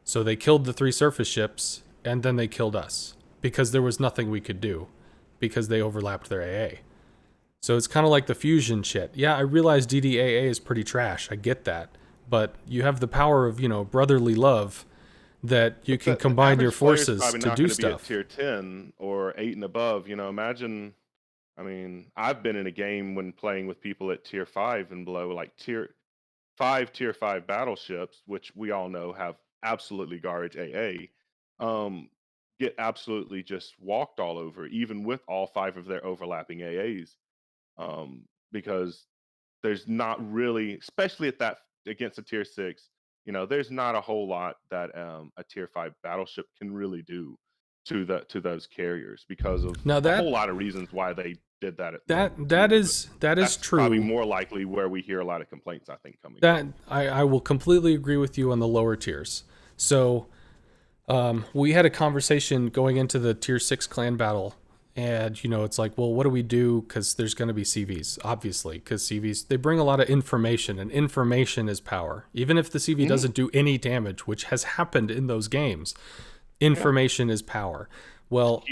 So they killed the 3 surface ships, and then they killed us, because there was nothing we could do, because they overlapped their AA. So it's kind of like the fusion shit. Yeah, I realize DDAA is pretty trash, I get that. But you have the power of, brotherly love that you can combine your forces to do stuff. Be at tier 10 or 8 and above. Imagine. I've been in a game when playing with people at tier 5 and below, like tier 5 battleships, which we all know have absolutely garbage AA, get absolutely just walked all over, even with all 5 of their overlapping AAs, because there's not really, especially at that against a tier 6, there's not a whole lot that a tier 5 battleship can really do to those carriers because of Now a whole lot of reasons why they did that. That is true. Probably more likely where we hear a lot of complaints, I think, coming. That I will completely agree with you on the lower tiers. So we had a conversation going into the tier 6 clan battle, and it's like, well, what do we do? Because there's going to be CVs, obviously, because CVs, they bring a lot of information, and information is power. Even if the CV doesn't do any damage, which has happened in those games, information is power. Well,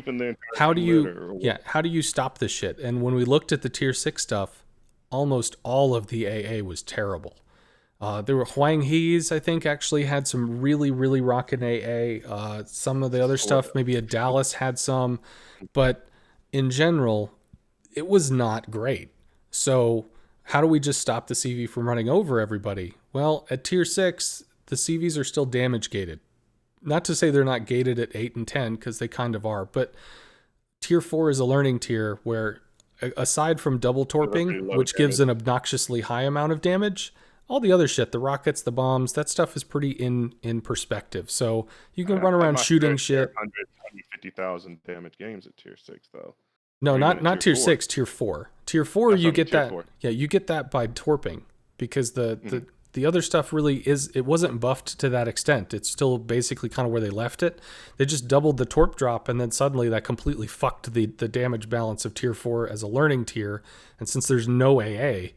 how do you stop this shit? And when we looked at the tier 6 stuff, almost all of the AA was terrible. There were Huang He's, I think, actually had some really, really rockin' AA. Some of the other stuff, maybe a Dallas had some, but in general, it was not great. So how do we just stop the CV from running over everybody? Well, at tier 6, the CVs are still damage gated. Not to say they're not gated at 8 and 10, because they kind of are, but tier 4 is a learning tier where, aside from double torping, which gives an obnoxiously high amount of damage, all the other shit, the rockets, the bombs, that stuff is pretty in perspective. So you can run around shooting shit. 150,000 damage games at tier 6, though. No, not tier 4. 6, tier 4. Tier 4, you get that. 4. Yeah, you get that by torping, because the other stuff really it wasn't buffed to that extent. It's still basically kind of where they left it. They just doubled the torp drop, and then suddenly that completely fucked the damage balance of tier 4 as a learning tier. And since there's no AA,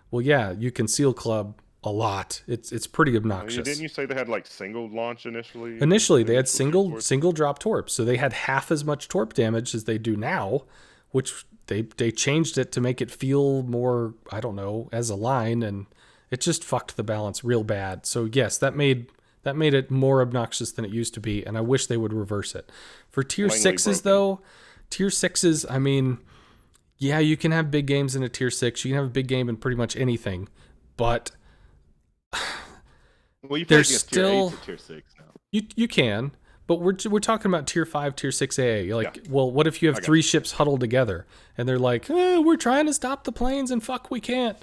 well, yeah, you can seal club a lot. It's pretty obnoxious. Didn't you say they had like single launch initially? Initially, they had single drop torp, so they had half as much torp damage as they do now, which they changed it to make it feel more, I don't know, as a line, and it just fucked the balance real bad. So yes, that made it more obnoxious than it used to be, and I wish they would reverse it. For tier 6s though, tier 6s, yeah, you can have big games in a tier 6. You can have a big game in pretty much anything, but well, you play against tier 8 to tier 6 now. You can, but we're talking about tier 5, tier 6 AA. Yeah, Like, well, what if you have I got three you. ships huddled together and they're like, we're trying to stop the planes and fuck, we can't.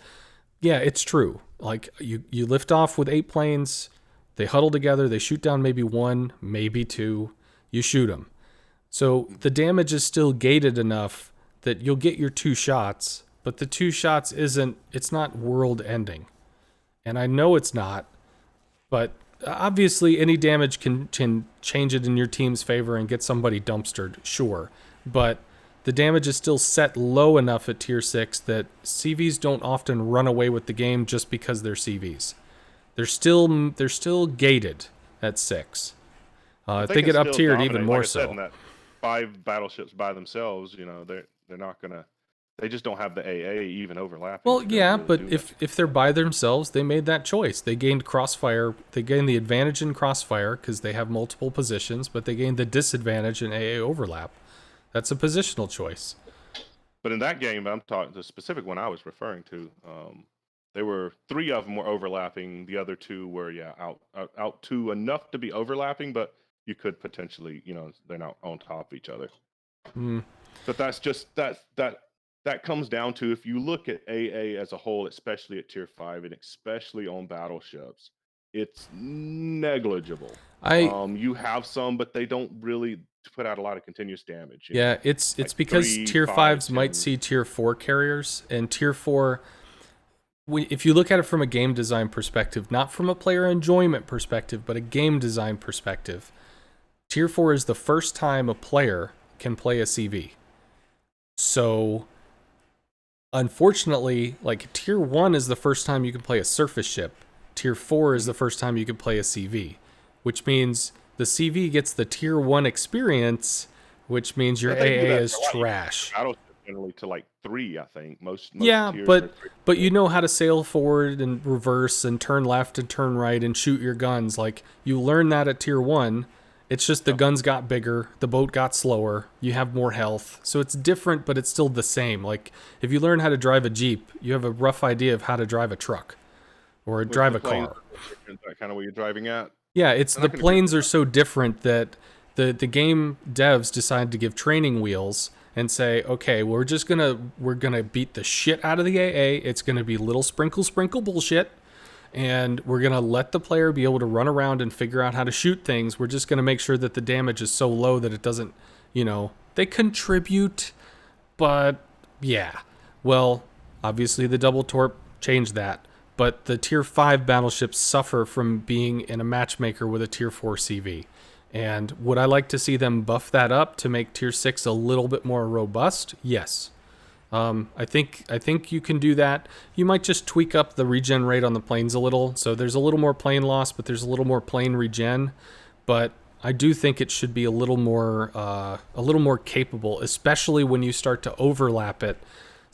Yeah, it's true. Like, you lift off with 8 planes, they huddle together, they shoot down maybe one, maybe two, you shoot them. So the damage is still gated enough that you'll get your 2 shots, but the 2 shots it's not world ending. And I know it's not, but obviously any damage can change it in your team's favor and get somebody dumpstered, sure. But the damage is still set low enough at tier 6 that CVs don't often run away with the game just because they're CVs. They're still gated at 6. But If they they can get up still tiered, even dominate. Like more I said, in so. that 5 battleships by themselves, they're not gonna. They just don't have the AA even overlapping Well, to be able to yeah, really but do much. if they're by themselves, they made that choice. They gained crossfire. They gained the advantage in crossfire because they have multiple positions, but they gained the disadvantage in AA overlap. That's a positional choice. But in that game, I'm talking the specific one I was referring to. There were 3 of them were overlapping. The other 2 were out to enough to be overlapping, but you could potentially, they're not on top of each other. Hmm. But that's just that comes down to, if you look at AA as a whole, especially at tier 5 and especially on battleships, it's negligible. I You have some, but they don't really put out a lot of continuous damage. Yeah, it's Like because 3, tier 5, fives might 10. see tier 4 carriers, and tier 4, if you look at it from a game design perspective, not from a player enjoyment perspective, but a game design perspective, tier 4 is the first time a player can play a CV. So unfortunately, like, tier 1 is the first time you can play a surface ship. Tier 4 is the first time you can play a CV, which means the CV gets the tier 1 experience, which means your But they do AA that is for a lot. You can trash. battleship generally to like 3, I think. Most Yeah, tiers are but 3. but you know how to sail forward and reverse and turn left and turn right and shoot your guns. Like, you learn that at tier 1. It's just the Yep. guns got bigger, the boat got slower, you have more health. So it's different, but it's still the same. Like, if you learn how to drive a Jeep, you have a rough idea of how to drive a truck or With drive the a planes, car. is that kind of what you're driving at? Yeah, it's And I the can agree with planes are that. so different that the game devs decided to give training wheels and say, okay, we're gonna beat the shit out of the AA. It's gonna be little sprinkle bullshit, and we're gonna let the player be able to run around and figure out how to shoot things. We're just gonna make sure that the damage is so low that it doesn't, they contribute, but yeah. Well, obviously the double torp changed that, but the tier 5 battleships suffer from being in a matchmaker with a tier 4 CV. And would I like to see them buff that up to make tier 6 a little bit more robust? Yes. I think you can do that. You might just tweak up the regen rate on the planes a little, so there's a little more plane loss, but there's a little more plane regen. But I do think it should be a little more capable, especially when you start to overlap it.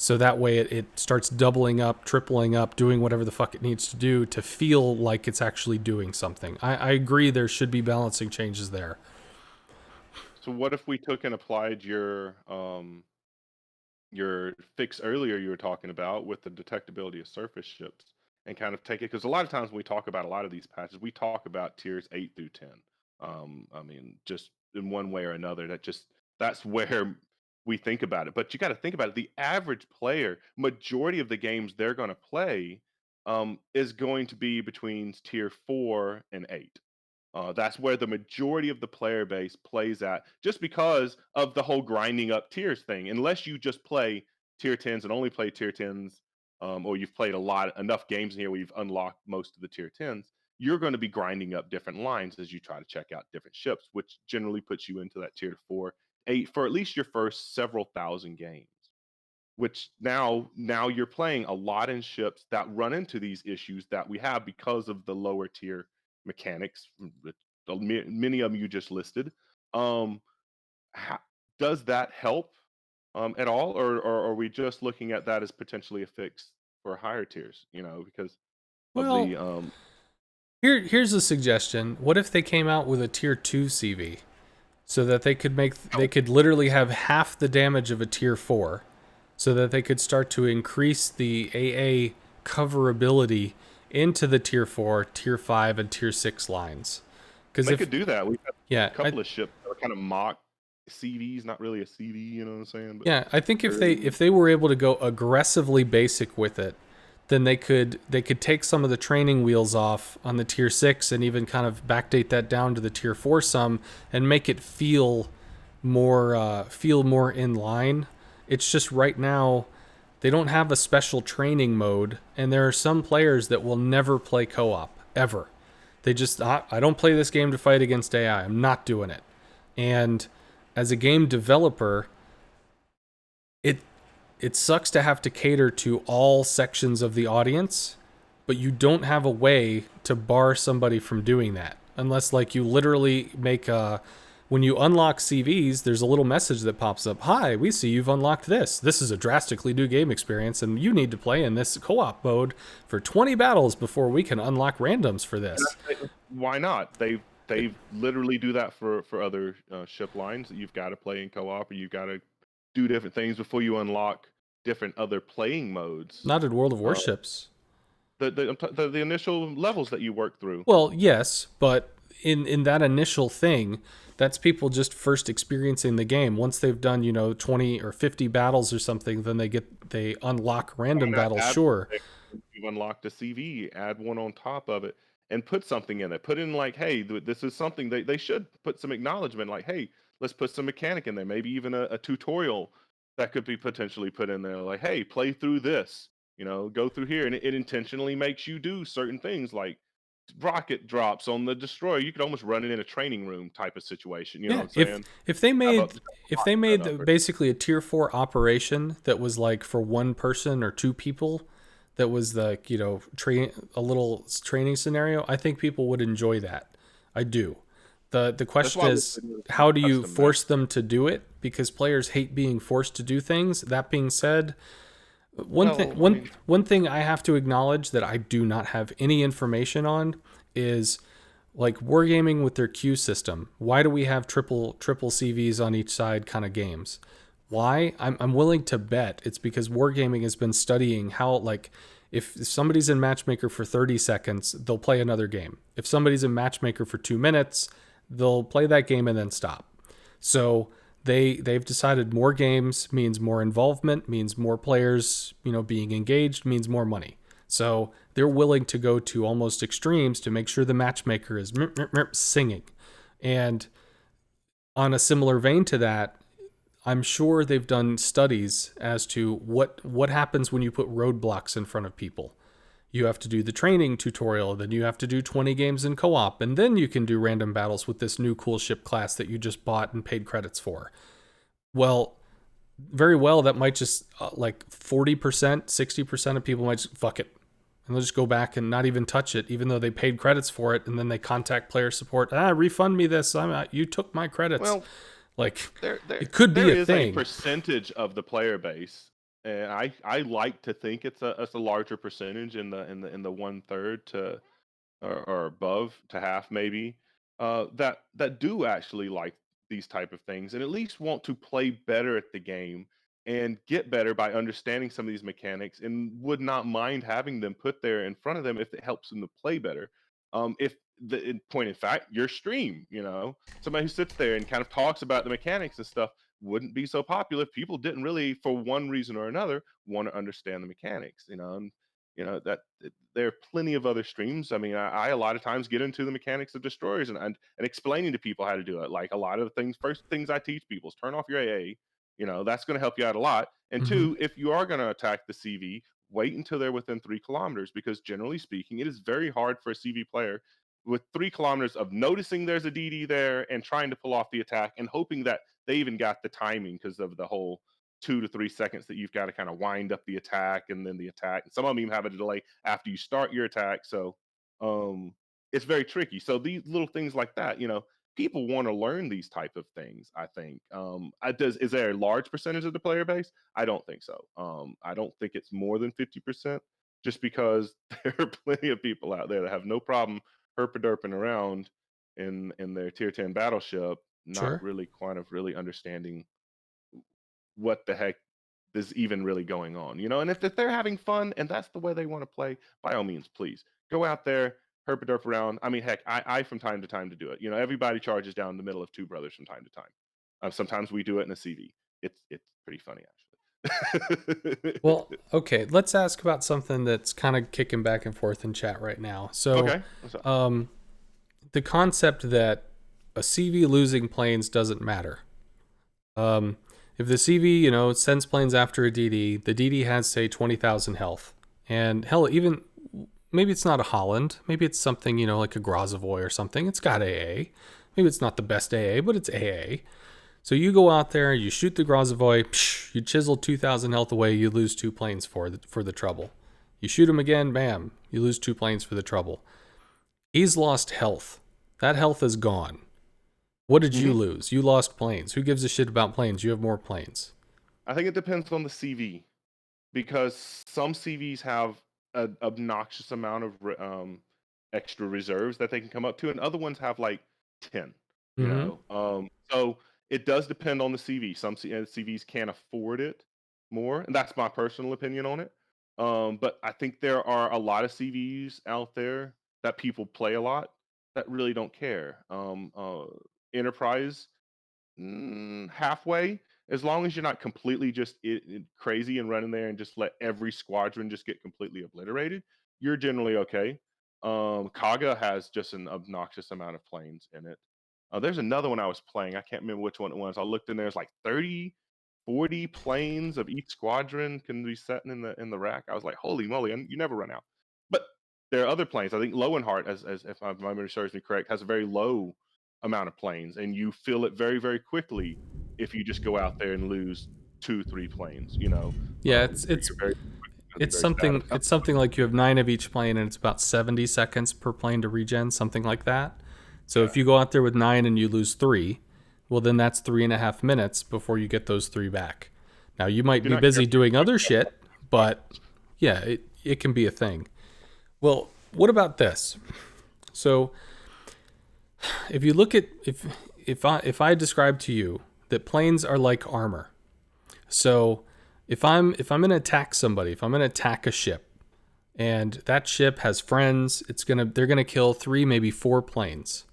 So that way it starts doubling up, tripling up, doing whatever the fuck it needs to do to feel like it's actually doing something. I agree there should be balancing changes there. So what if we took and applied your fix earlier you were talking about with the detectability of surface ships, and kind of take it, because a lot of times when we talk about a lot of these patches, we talk about tiers 8 through 10. I mean, just in one way or another, that's where we think about it. But you got to think about it. The average player, majority of the games they're going to play, is going to be between tier 4 and 8. That's where the majority of the player base plays at, just because of the whole grinding up tiers thing. Unless you just play tier 10s and only play tier 10s, or you've played enough games in here where you've unlocked most of the tier 10s, you're going to be grinding up different lines as you try to check out different ships, which generally puts you into that tier 4, 8 for at least your first several thousand games. Which now you're playing a lot in ships that run into these issues that we have because of the lower tier mechanics, many of them you just listed. Um, how, does that help at all, or are we just looking at that as potentially a fix for higher tiers? Because of Well, the here's a suggestion. What if they came out with a tier 2 CV so that they help. could literally have half the damage of a tier 4 so that they could start to increase the AA coverability into the tier 4, tier 5 and tier 6 lines. Because They if could do that. We've had yeah, a couple of ships that are kind of mock CVs, not really a CV, you know what I'm saying? But I think they're if they were able to go aggressively basic with it, then they could take some of the training wheels off on the tier 6 and even kind of backdate that down to the tier 4 some and make it feel more in line. It's just right now they don't have a special training mode, and there are some players that will never play co-op ever. They just I don't play this game to fight against AI. I'm not doing it. And as a game developer, it it sucks to have to cater to all sections of the audience, but you don't have a way to bar somebody from doing that unless like you literally make a when you unlock CVs, there's a little message that pops up. Hi, we see you've unlocked this. This is a drastically new game experience, and you need to play in this co op mode for 20 battles before we can unlock randoms for and this. why not? They've literally do that for other ship lines. You've got to play in co-op, or you've got to do different things before you unlock different other playing modes. Not in World of Uh, Warships. the initial levels that you work through. Well, yes, but in that initial thing, that's people just first experiencing the game. Once they've done, 20 or 50 battles or something, then they unlock Why random not battles, add sure. you've unlocked a CV, add one on top of it, and put something in it. Put in like, hey, this is something they should put some acknowledgement. Like, hey, let's put some mechanic in there. Maybe even a tutorial that could be potentially put in there. Like, hey, play through this. Go through here, and it intentionally makes you do certain things like rocket drops on the destroyer. You could almost run it in a training room type of situation. You know Yeah, what I'm saying? if they Have made a if they set made up. basically a tier 4 operation that was like for one person or two people, that was the, a little training scenario, I think people would enjoy that. I do. The That's question why I wish is, they did some how do you custom map. force them to do it? Because players hate being forced to do things. That being said, Well, I mean, one thing I have to acknowledge that I do not have any information on is like wargaming with their queue system. Why do we have triple CVs on each side kind of games? Why? I'm willing to bet it's because wargaming has been studying how, like, if somebody's in matchmaker for 30 seconds, they'll play another game. If somebody's in matchmaker for 2 minutes, they'll play that game and then stop. So they've decided more games means more involvement, means more players, being engaged, means more money. So they're willing to go to almost extremes to make sure the matchmaker is singing. And on a similar vein to that, I'm sure they've done studies as to what happens when you put roadblocks in front of people. You have to do the training tutorial, then you have to do 20 games in co-op, and then you can do random battles with this new cool ship class that you just bought and paid credits for. Well, very well, that might just like 40%, 60% of people might just fuck it. And they'll just go back and not even touch it, even though they paid credits for it. And then they contact player support. Refund me this. You took my credits. well, Like, there there it could be there a is a thing. percentage of the player base, and I like to think it's a larger percentage in the one third to or above to half maybe, that do actually like these type of things and at least want to play better at the game and get better by understanding some of these mechanics and would not mind having them put there in front of them if it helps them to play better. If the in point in fact, your stream, somebody who sits there and kind of talks about the mechanics and stuff wouldn't be so popular if people didn't really, for one reason or another, want to understand the mechanics. And that there are plenty of other streams. I mean, I a lot of times get into the mechanics of destroyers and explaining to people how to do it. Like a lot of the things, first things I teach people is turn off your AA. That's going to help you out a lot. And Mm-hmm. two, if you are going to attack the CV, wait until they're within 3 kilometers because generally speaking, it is very hard for a CV player with 3 kilometers of noticing there's a DD there and trying to pull off the attack and hoping that they even got the timing because of the whole 2 to 3 seconds that you've got to kind of wind up the attack and then the attack. And some of them even have a delay after you start your attack. So um it's very tricky. So these little things like that, people want to learn these type of things, I think. Is there a large percentage of the player base? I don't think so. I don't think it's more than 50%, just because there are plenty of people out there that have no problem herpaderping around in their tier 10 battleship, not Sure. really kind of really understanding what the heck is even really going on. And if they're having fun and that's the way they want to play, by all means, please go out there, herp around. I mean, heck, I from time to time to do it. You know, everybody charges down in the middle of Two Brothers from time to time. Sometimes we do it in a CV. It's pretty funny actually. Well, okay, let's ask about something that's kind of kicking back and forth in chat right now. So, Okay, what's up? um, the concept that a CV losing planes doesn't matter. Um, if the CV, sends planes after a DD, the DD has, say, 20,000 health. And hell, even maybe it's not a Holland. Maybe it's something, like a Grozovoy or something. It's got AA. Maybe it's not the best AA, but it's AA. So you go out there, you shoot the Grozovoy, you chisel 2,000 health away, you lose 2 planes for the trouble. You shoot him again, bam, you lose 2 planes for the trouble. He's lost health. That health is gone. What did you Hmm. lose? You lost planes. Who gives a shit about planes? You have more planes. I think it depends on the CV because some CVs have an obnoxious amount of extra reserves that they can come up to, and other ones have like 10. You Mm-hmm. know, so it does depend on the CV. Some CVs can't afford it more, and that's my personal opinion on it. But I think there are a lot of CVs out there that people play a lot that really don't care. Enterprise halfway, as long as you're not completely just crazy and running there and just let every squadron just get completely obliterated, you're generally okay. Kaga has just an obnoxious amount of planes in it. There's another one I was playing. I can't remember which one it was. I looked in there. It's like 30, 40 planes of each squadron can be set in the rack. I was like, holy moly! And you never run out. But there are other planes. I think Lowenhart, as if my memory serves me correct, has a very low amount of planes, and you feel it very, very quickly if you just go out there and lose 2, 3 planes. Yeah, it's You're very gonna be it's very sad something about. it's something like you have 9 of each plane and it's about 70 seconds per plane to regen, something like that. So Yeah, if you go out there with 9 and you lose 3, well then that's 3.5 minutes before you get those 3 back. Now you if might you're be not busy careful, doing other shit, you but yeah, it can be a thing. Well, what about this? So if you look at if I describe to you that planes are like armor. So if I'm going to attack somebody, if I'm going to attack a ship, and that ship has friends, they're gonna kill 3, maybe 4 planes.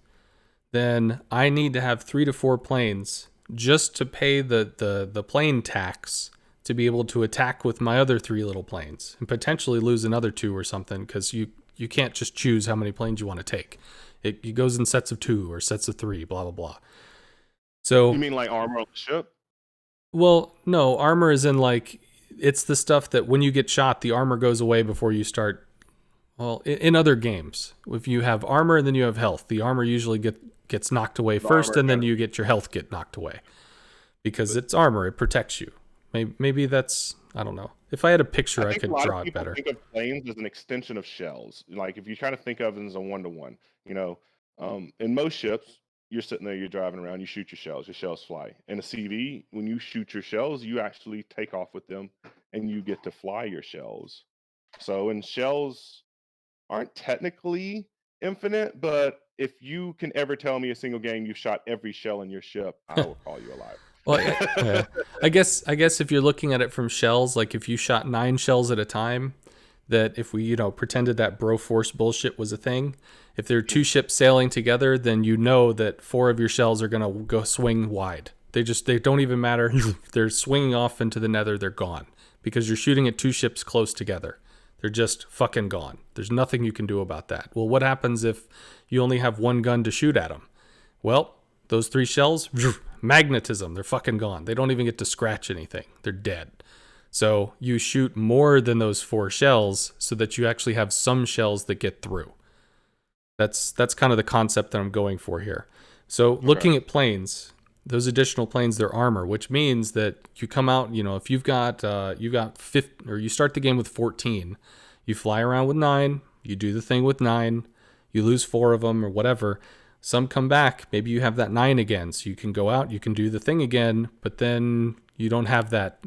Then I need to have 3 to 4 planes just to pay the plane tax to be able to attack with my other 3 little planes and potentially lose another 2 or something because you can't just choose how many planes you want to take. It goes in sets of 2 or sets of 3, blah blah blah. You So, mean like armor on the ship? well, no, armor is in like it's the stuff that when you get shot, the armor goes away before you start. Well, in other games, if you have armor and then you have health, the armor usually gets knocked away The first, armor and then kind of. you get your health get knocked away because But it's armor; it protects you. Maybe that's I don't know. If I had a I picture, I think a could lot of draw it people better. think of planes as an extension of shells. Like if you kind of think of it as a one to one, you know, in most ships, you're sitting there, you're driving around, you shoot your shells fly. In a CV, when you shoot your shells, you actually take off with them, and you get to fly your shells. So, and shells aren't technically infinite, but if you can ever tell me a single game you've shot every shell in your ship, I will call you a Well, liar. yeah. I guess if you're looking at it from shells, like if you shot 9 shells at a time, that if we pretended that Broforce bullshit was a thing, if there are 2 ships sailing together, then you know that 4 of your shells are gonna go swing wide. They don't even matter. They're swinging off into the nether. They're gone because you're shooting at 2 ships close together. They're just fucking gone. There's nothing you can do about that. Well, what happens if you only have one gun to shoot at them? Well, those 3 shells, magnetism, they're fucking gone. They don't even get to scratch anything. They're dead. So you shoot more than those 4 shells so that you actually have some shells that get through. That's kind of the concept that I'm going for here. So Okay. looking at planes, those additional planes, they're armor, which means that you come out, if you've got 50, or you start the game with 14, you fly around with 9, you do the thing with 9, you lose 4 of them or whatever. Some come back, maybe you have that 9 again, so you can go out, you can do the thing again, but then you don't have that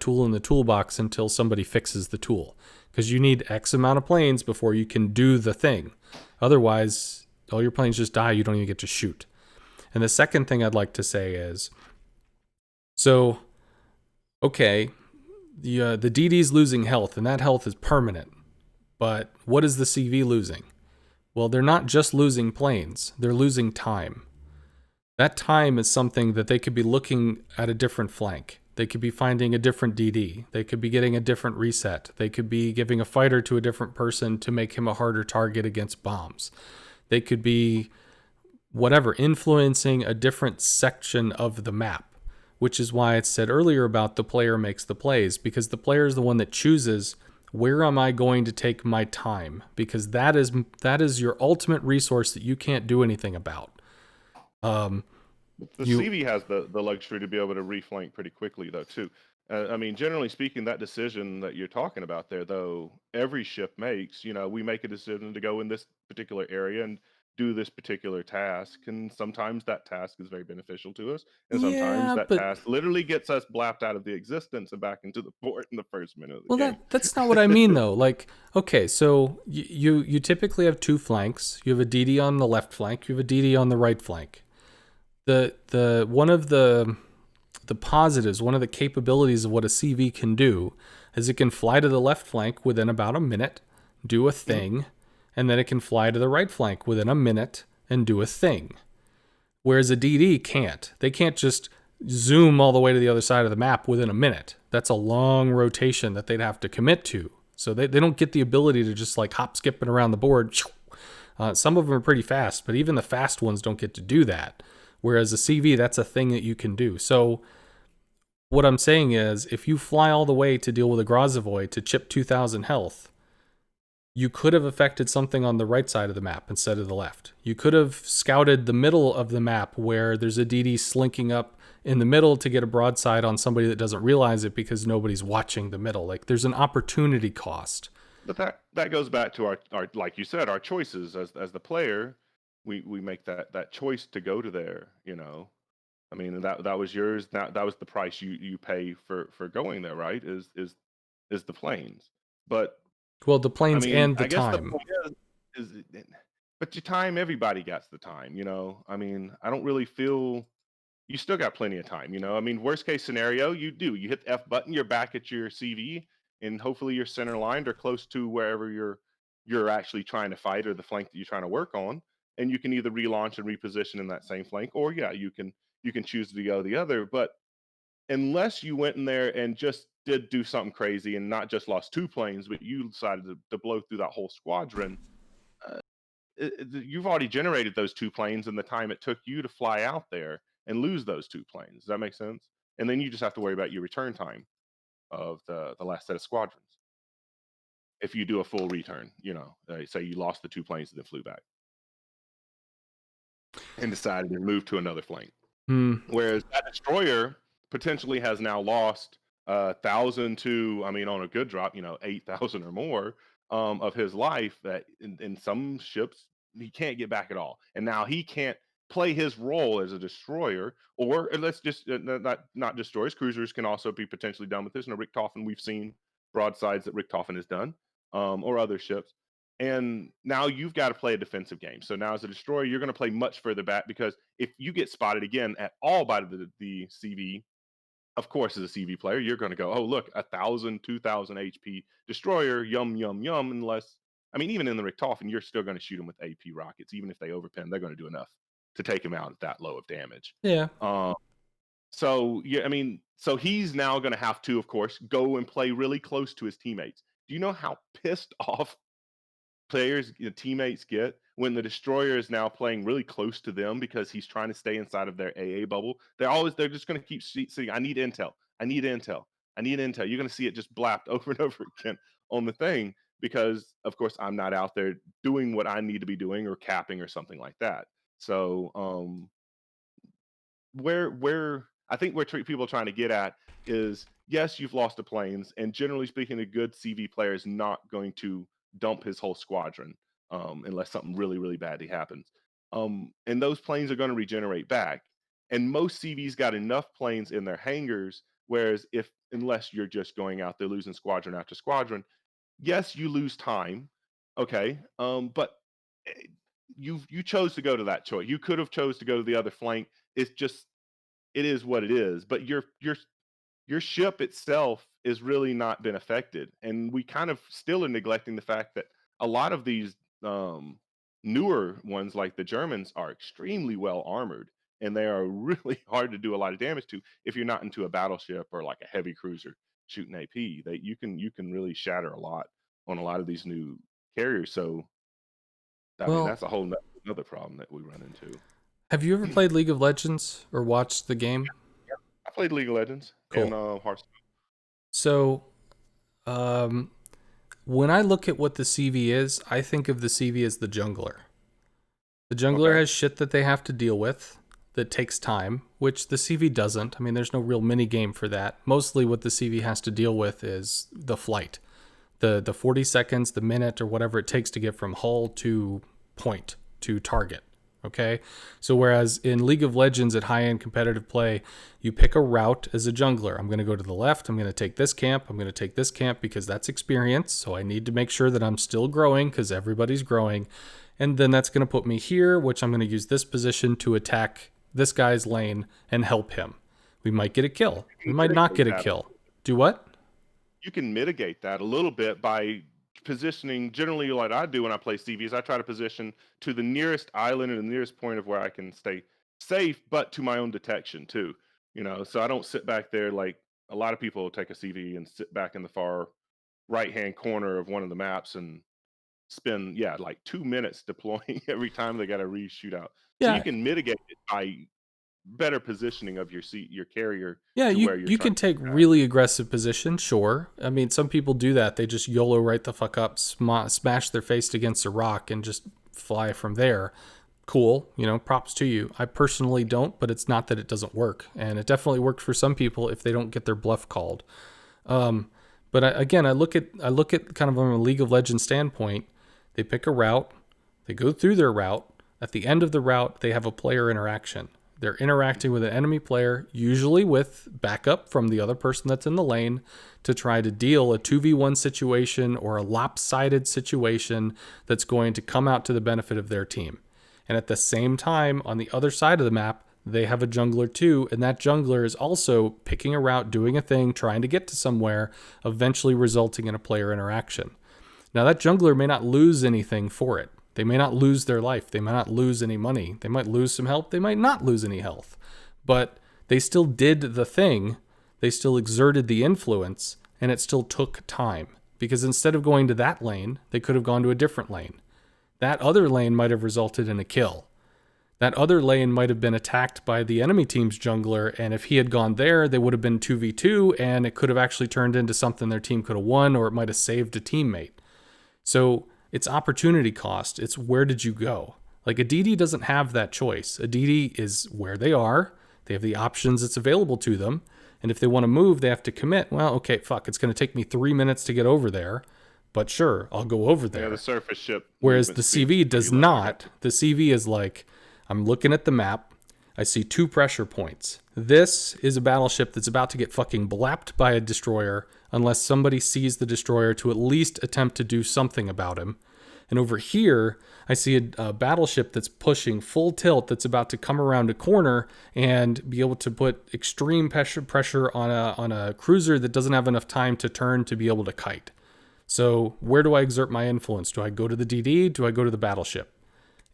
tool in the toolbox until somebody fixes the tool because you need X amount of planes before you can do the thing. Otherwise, all your planes just die. You don't even get to shoot. And the second thing I'd like to say is, so okay, the DD's losing health, and that health is permanent. But what is the CV losing? Well, they're not just losing planes, they're losing time. That time is something that they could be looking at a different flank. They could be finding a different DD. They could be getting a different reset. They could be giving a fighter to a different person to make him a harder target against bombs. They could be whatever, influencing a different section of the map, which is why it said earlier about the player makes the plays, because the player is the one that chooses where am I going to take my time, because that is your ultimate resource that you can't do anything about. Um, The you CV has the luxury to be able to reflank pretty quickly, though, too. I mean, generally speaking, that decision that you're talking about there, though, every ship makes. We make a decision to go in this particular area and do this particular task, and sometimes that task is very beneficial to us, and sometimes Yeah, that but task literally gets us blapped out of the existence and back into the port in the first minute of the well, game. that's not what I mean though. Like, okay, so you typically have two flanks. You have a DD on the left flank. You have a DD on the right flank. The one of the positives, one of the capabilities of what a CV can do is it can fly to the left flank within about a minute, do a Mhm. thing, and then it can fly to the right flank within a minute and do a thing. Whereas a DD can't. They can't just zoom all the way to the other side of the map within a minute. That's a long rotation that they'd have to commit to. So they don't get the ability to just like hop skipping around the board. Some of them are pretty fast, but even the fast ones don't get to do that. Whereas a CV, that's a thing that you can do. So what I'm saying is, if you fly all the way to deal with a Grozovoy to chip 2,000 health, you could have affected something on the right side of the map instead of the left. You could have scouted the middle of the map where there's a DD slinking up in the middle to get a broadside on somebody that doesn't realize it because nobody's watching the middle. Like there's an opportunity cost. But that goes back to our like you said, our choices as the player. We make that choice to go to there. I mean, that was yours. That was the price you pay for going there, right? Is the planes. But Well, the I planes mean, and the I guess the time. point but your time, everybody gets the time. I mean, I don't really feel you still got plenty of time. I mean, worst case scenario, you do. You hit the F button, you're back at your CV, and hopefully you're center lined or close to wherever you're actually trying to fight or the flank that you're trying to work on. And you can either relaunch and reposition in that same flank, or yeah, you can choose to go the other. But unless you went in there and just did do something crazy and not just lost two planes, but you decided to blow through that whole squadron, uh, you've already generated those two planes and the time it took you to fly out there and lose those two planes. Does that make sense? And then you just have to worry about your return time of the last set of squadrons. If you do a full return, say you lost the two planes and then flew back and decided to move to another flank. Hmm. Whereas that destroyer potentially has now lost 1,000 to, I mean, on a good drop, 8,000 or more of his life. That in some ships he can't get back at all, and now he can't play his role as a destroyer. Or let's just not destroyers, cruisers can also be potentially done with this. And a Richthofen, we've seen broadsides that Richthofen has done, or other ships. And now you've got to play a defensive game. So now as a destroyer, you're going to play much further back because if you get spotted again at all by the CV, of course, as a CV player, you're going to go, oh, look, 1,000, 2,000 HP destroyer, yum, yum, yum. Unless, I mean, even in the Richthofen, you're still going to shoot them with AP rockets. Even if they overpin, they're going to do enough to take him out at that low of damage. Yeah. Um, so, yeah, I mean, so he's now going to have to, of course, go and play really close to his teammates. Do you know how pissed off players, teammates get when the destroyer is now playing really close to them because he's trying to stay inside of their AA bubble? They're just going to keep saying, "I need intel. I need intel. I need intel." You're going to see it just blapped over and over again on the thing because, of course, I'm not out there doing what I need to be doing or capping or something like that. So, where I think where people are trying to get at is yes, you've lost the planes, and generally speaking, a good CV player is not going to dump his whole squadron unless something really really badly happens. And those planes are going to regenerate back, and most CVs got enough planes in their hangars. Whereas if unless you're just going out there losing squadron after squadron, yes, you lose time, okay, but eh, you chose to go to that choice. You could have chose to go to the other flank. It's just it is what it is. But your ship itself is really not been affected, and we kind of still are neglecting the fact that a lot of these um, newer ones like the Germans are extremely well armored, and they are really hard to do a lot of damage to if you're not into a battleship or like a heavy cruiser shooting AP. That you can really shatter a lot on a lot of these new carriers. So I mean Well, that's a whole another problem that we run into. have you ever played League of Legends or watched the game? I played League of Legends and Cool. Hearthstone. So, um, when I look at what the CV is, I think of the CV as the jungler. The jungler Okay. has shit that they have to deal with that takes time, which the CV doesn't. I mean, there's no real mini game for that. Mostly what the CV has to deal with is the flight. The 40 seconds, the minute or whatever it takes to get from hull to point to target. Okay? So whereas in League of Legends at high-end competitive play, you pick a route as a jungler. I'm going to go to the left, I'm going to take this camp, I'm going to take this camp because that's experience. So I need to make sure that I'm still growing because everybody's growing. And then that's going to put me here, which I'm going to use this position to attack this guy's lane and help him. We might get a kill. We might not get a kill. Do what? You can mitigate that a little bit by positioning generally like I do when I play CVs. I try to position to the nearest island and the nearest point of where I can stay safe, but to my own detection too. So I don't sit back there like a lot of people take a CV and sit back in the far right hand corner of one of the maps and spend like 2 minutes deploying every time they got to reshoot out. So you Yeah, can mitigate it by better positioning of your carrier yeah, to where you're you trying can to take attack. really aggressive position, sure. I mean, some people do that. They just YOLO right the fuck up, smash their face against a rock, and just fly from there. Cool, props to you. I personally don't, but it's not that it doesn't work, and it definitely worked for some people if they don't get their bluff called. But again, I look at kind of from a League of Legends standpoint. They pick a route, they go through their route. At the end of the route, they have a player interaction. They're interacting with an enemy player, usually with backup from the other person that's in the lane, to try to deal a 2v1 situation or a lopsided situation that's going to come out to the benefit of their team. And at the same time, on the other side of the map, they have a jungler too, and that jungler is also picking a route, doing a thing, trying to get to somewhere, eventually resulting in a player interaction. Now, that jungler may not lose anything for it. They may not lose their life. They might not lose any money. They might lose some health. They might not lose any health. But they still did the thing. They still exerted the influence, and it still took time. Because instead of going to that lane, they could have gone to a different lane. That other lane might have resulted in a kill. That other lane might have been attacked by the enemy team's jungler, and if he had gone there, they would have been 2v2, and it could have actually turned into something their team could have won, or it might have saved a teammate. So it's opportunity cost. It's where did you go? Like a DD doesn't have that choice. A DD is where they are. They have the options that's available to them. And if they want to move, they have to commit. Well, okay, fuck, it's going to take me 3 minutes to get over there. But sure, I'll go over Yeah, the there. surface ship Whereas movement the speed is CV pretty does low. not. The CV is like, I'm looking at the map. I see 2 pressure points. This is a battleship that's about to get fucking blapped by a destroyer unless somebody sees the destroyer to at least attempt to do something about him. And over here, I see a battleship that's pushing full tilt that's about to come around a corner and be able to put extreme pressure on a cruiser that doesn't have enough time to turn to be able to kite. So where do I exert my influence? Do I go to the DD? Do I go to the battleship?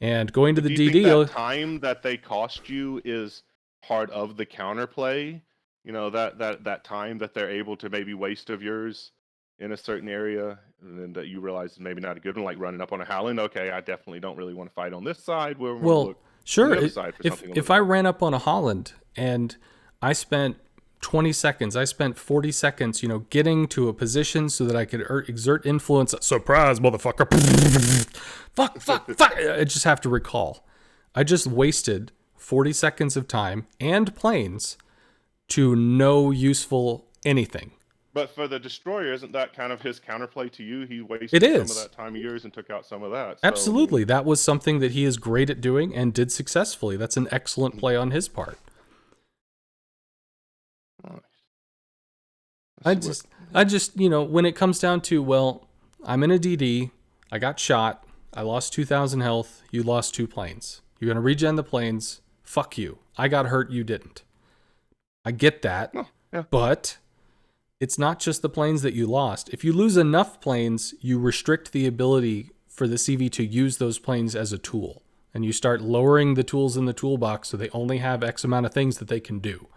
And going to But the do you think that DD, time that they cost you is part of the counterplay? That time that they're able to maybe waste of yours in a certain area, and then that you realize is maybe not a good one, like running up on a Howland. Okay, I definitely don't really want to fight on this side. We're going to well, look on sure. the other side for something a If little I more. ran up on a Holland and I spent 20 seconds, I spent 40 seconds, getting to a position so that I could exert influence. Surprise, motherfucker. Fuck, fuck, fuck. I just have to recall. I just wasted 40 seconds of time and planes to no useful anything. But for the destroyer, isn't that kind of his counterplay to you? He It wasted some of is. that time of yours and took out some of that. So I Absolutely. mean, That was something that he is great at doing and did successfully. That's an excellent play on his part. nice. Let's I see what. just, I just, when it comes down to, well, I'm in a DD, I got shot, I lost 2,000 health, you lost 2 planes. You're going to regen the planes. Fuck you. I got hurt, you didn't. I get that, Oh, yeah. but it's not just the planes that you lost. If you lose enough planes, you restrict the ability for the CV to use those planes as a tool. And you start lowering the tools in the toolbox so they only have X amount of things that they can do.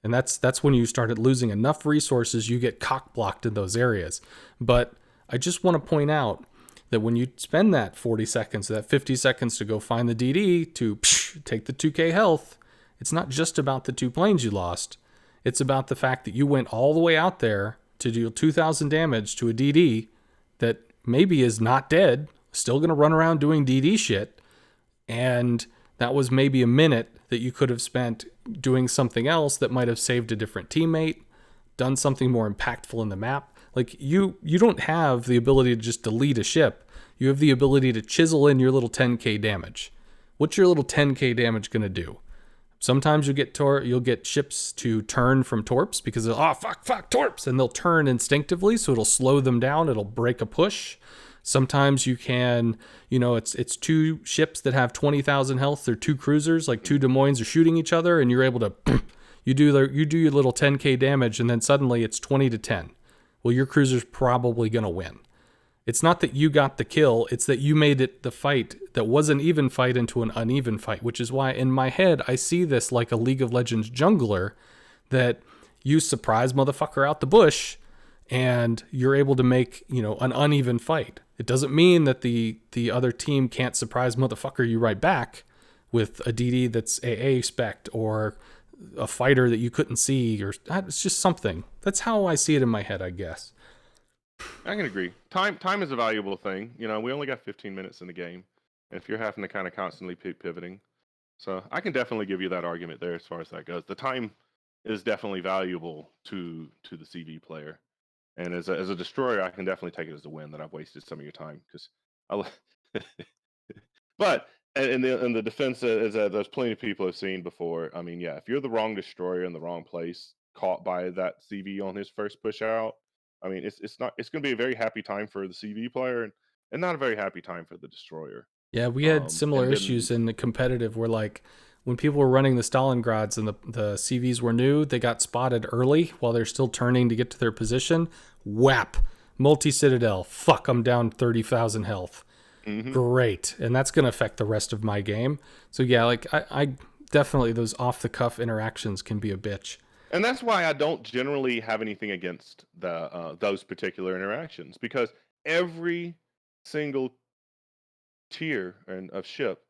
And that's when you started losing enough resources, you get cock blocked in those areas. But I just want to point out that when you spend that 40 seconds, that 50 seconds to go find the DD to take the 2K health, it's not just about the 2 planes you lost. It's about the fact that you went all the way out there to deal 2,000 damage to a DD that maybe is not dead, still going to run around doing DD shit. And that was maybe a minute that you could have spent doing something else that might have saved a different teammate, done something more impactful in the map. Like you don't have the ability to just delete a ship. You have the ability to chisel in your little 10k damage. What's your little 10k damage going to do? Sometimes you'll get ships to turn from torps because fuck torps, and they'll turn instinctively, so it'll slow them down. It'll break a push. Sometimes you can, it's 2 ships that have 20,000 health. They're 2 cruisers, like 2 Des Moines are shooting each other, and you're able to, you do your little 10k damage, and then suddenly it's 20-10. Well, your cruiser's probably gonna win. It's not that you got the kill, it's that you made it the fight that was an even fight into an uneven fight, which is why in my head I see this like a League of Legends jungler that you surprise motherfucker out the bush and you're able to make, an uneven fight. It doesn't mean that the other team can't surprise motherfucker you right back with a DD that's AA spect or a fighter that you couldn't see, or it's just something. That's how I see it in my head, I guess. I can agree. Time is a valuable thing. We only got 15 minutes in the game, and if you're having to kind of constantly pivoting, so I can definitely give you that argument there as far as that goes. The time is definitely valuable to the CV player, and as a destroyer, I can definitely take it as a win that I've wasted some of your time because I. But in the defense, as there's plenty of people have seen before. I mean, yeah, if you're the wrong destroyer in the wrong place, caught by that CV on his first push out, I mean, it's going to be a very happy time for the CV player and not a very happy time for the destroyer. Yeah, we had similar And then, issues in the competitive where, like, when people were running the Stalingrads and the CVs were new, they got spotted early while they're still turning to get to their position. Whap! Multi-Citadel. Fuck, I'm down 30,000 health. mhm. Great. And that's going to affect the rest of my game. So, yeah, like, I definitely, those off-the-cuff interactions can be a bitch. And that's why I don't generally have anything against those particular interactions, because every single tier of ship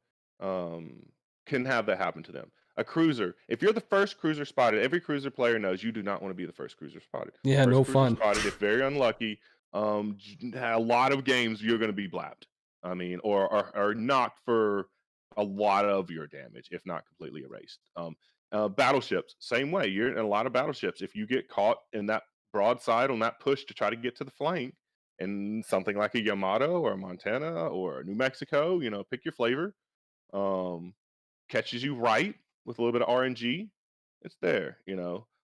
um, can have that happen to them. A cruiser, if you're the first cruiser spotted, every cruiser player knows you do not want to be the first cruiser spotted. Yeah, First no cruiser fun. spotted, if very unlucky, a lot of games you're going to be blapped. I mean, or knocked for a lot of your damage, if not completely erased. Battleships, same way. You're in a lot of battleships. If you get caught in that broadside on that push to try to get to the flank, and something like a Yamato or a Montana or New Mexico, pick your flavor, um, catches you right with a little bit of RNG, it's there.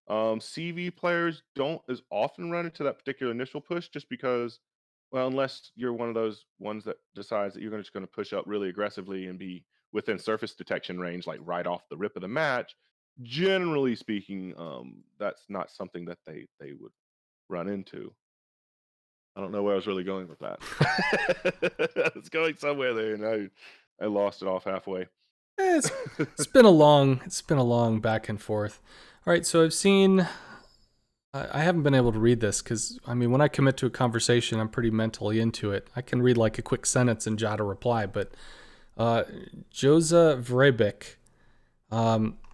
CV players don't as often run into that particular initial push just because, well, unless you're one of those ones that decides that you're just going to push up really aggressively and be within surface detection range, like right off the rip of the match. Generally speaking, that's not something that they would run into. I don't know where I was really going with that. I was going somewhere there, and I lost it off halfway. It's been a long back and forth. All right, so I've seen. I haven't been able to read this because, I mean, when I commit to a conversation, I'm pretty mentally into it. I can read like a quick sentence and jot a reply, but Joza Vrebik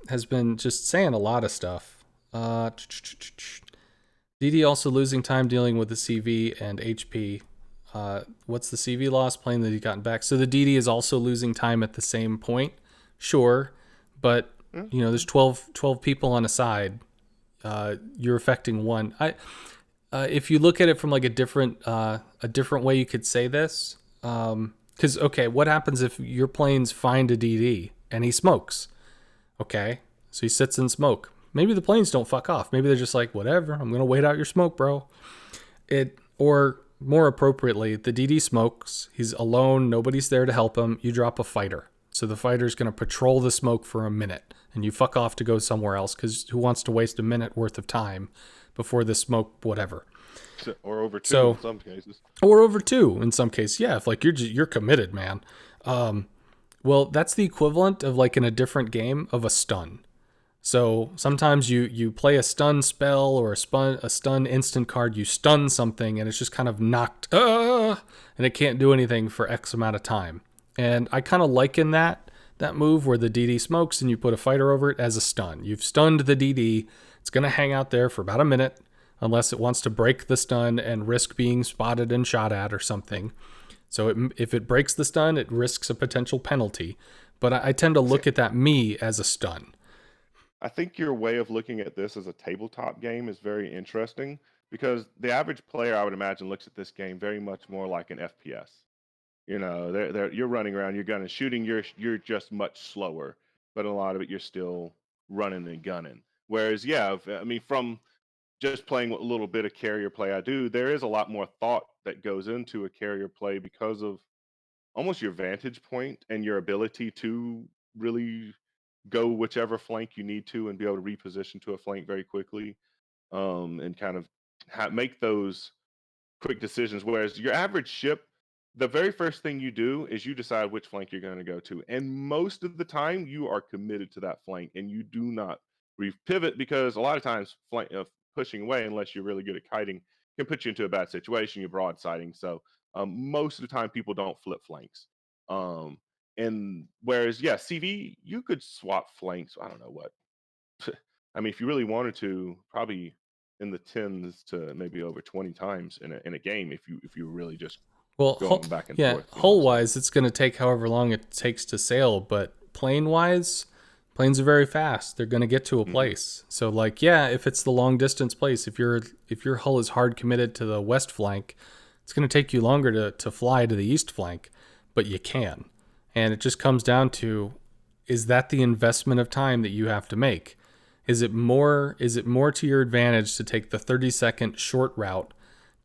has been just saying a lot of stuff. DD also losing time dealing with the CV and HP. What's the CV loss? Plane that he gotten back. So the DD is also losing time at the same point. Sure, but there's 12 people on a side. You're affecting one. If you look at it from like a different way, you could say this. Because okay, what happens if your planes find a DD and he smokes? Okay, so he sits in smoke. Maybe the planes don't fuck off. Maybe they're just like, whatever, I'm gonna wait out your smoke, bro. Or more appropriately, the DD smokes. He's alone. Nobody's there to help him. You drop a fighter. So the fighter's going to patrol the smoke for a minute, and you fuck off to go somewhere else because who wants to waste a minute worth of time before the smoke, whatever. Or over two So, in some cases. or over two in some cases. Yeah, if like you're committed, man. Well, that's the equivalent of like in a different game of a stun. So sometimes you play a stun spell or a stun instant card, you stun something and it's just kind of knocked, and it can't do anything for X amount of time. And I kind of liken that move where the DD smokes and you put a fighter over it as a stun. You've stunned the DD. It's going to hang out there for about a minute unless it wants to break the stun and risk being spotted and shot at or something. So if it breaks the stun, it risks a potential penalty. But I tend to See, look at that me as a stun. I think your way of looking at this as a tabletop game is very interesting because the average player, I would imagine, looks at this game very much more like an FPS. You know, you're running around, you're gunning, shooting. You're just much slower, but a lot of it you're still running and gunning. Whereas, yeah, I mean, from just playing what little bit of carrier play I do, there is a lot more thought that goes into a carrier play because of almost your vantage point and your ability to really go whichever flank you need to and be able to reposition to a flank very quickly, and kind of make those quick decisions. Whereas your average ship, the very first thing you do is you decide which flank you're going to go to, and most of the time you are committed to that flank and you do not pivot, because a lot of times pushing away, unless you're really good at kiting, can put you into a bad situation. You're broadsiding, so most of the time people don't flip flanks. Um, and whereas, yeah, CV, you could swap flanks. I don't know what. I mean, if you really wanted to, probably in the tens to maybe over 20 times in a game, if you really just Well, going back and yeah, forth, you know. hull So wise, it's going to take however long it takes to sail, but plane wise, planes are very fast. They're going to get to a hmm place. So like, yeah, if it's the long distance place, if your hull is hard committed to the west flank, it's going to take you longer to fly to the east flank, but you can. And it just comes down to, is that the investment of time that you have to make? Is it more to your advantage to take the 30-second short route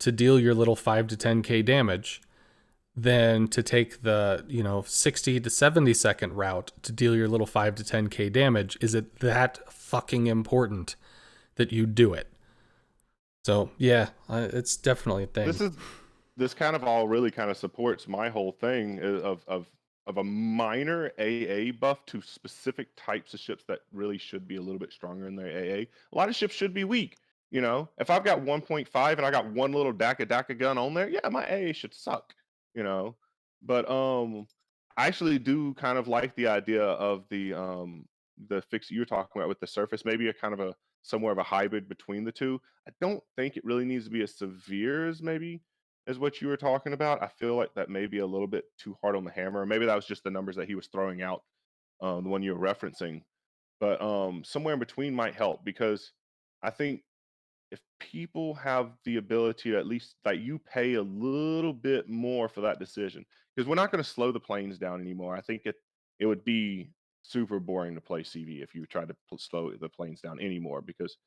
to deal your little 5 to 10k damage than to take the 60 to 70-second route to deal your little 5 to 10k damage? Is it that fucking important that you do it? So yeah, it's definitely a thing. this is this kind of all really kind of supports my whole thing of a minor AA buff to specific types of ships that really should be a little bit stronger in their AA. A lot of ships should be weak. You know, if I've got 1.5 and I got one little DACA gun on there, yeah, my AA should suck. You know, but I actually do kind of like the idea of the fix you were talking about with the surface, maybe a kind of a somewhere of a hybrid between the two. I don't think it really needs to be as severe as maybe as what you were talking about. I feel like that may be a little bit too hard on the hammer. Or maybe that was just the numbers that he was throwing out, the one you were referencing. But somewhere in between might help, because I think if people have the ability to at least that you pay a little bit more for that decision, because we're not going to slow the planes down anymore. I think it would be super boring to play CV if you tried to slow the planes down anymore, because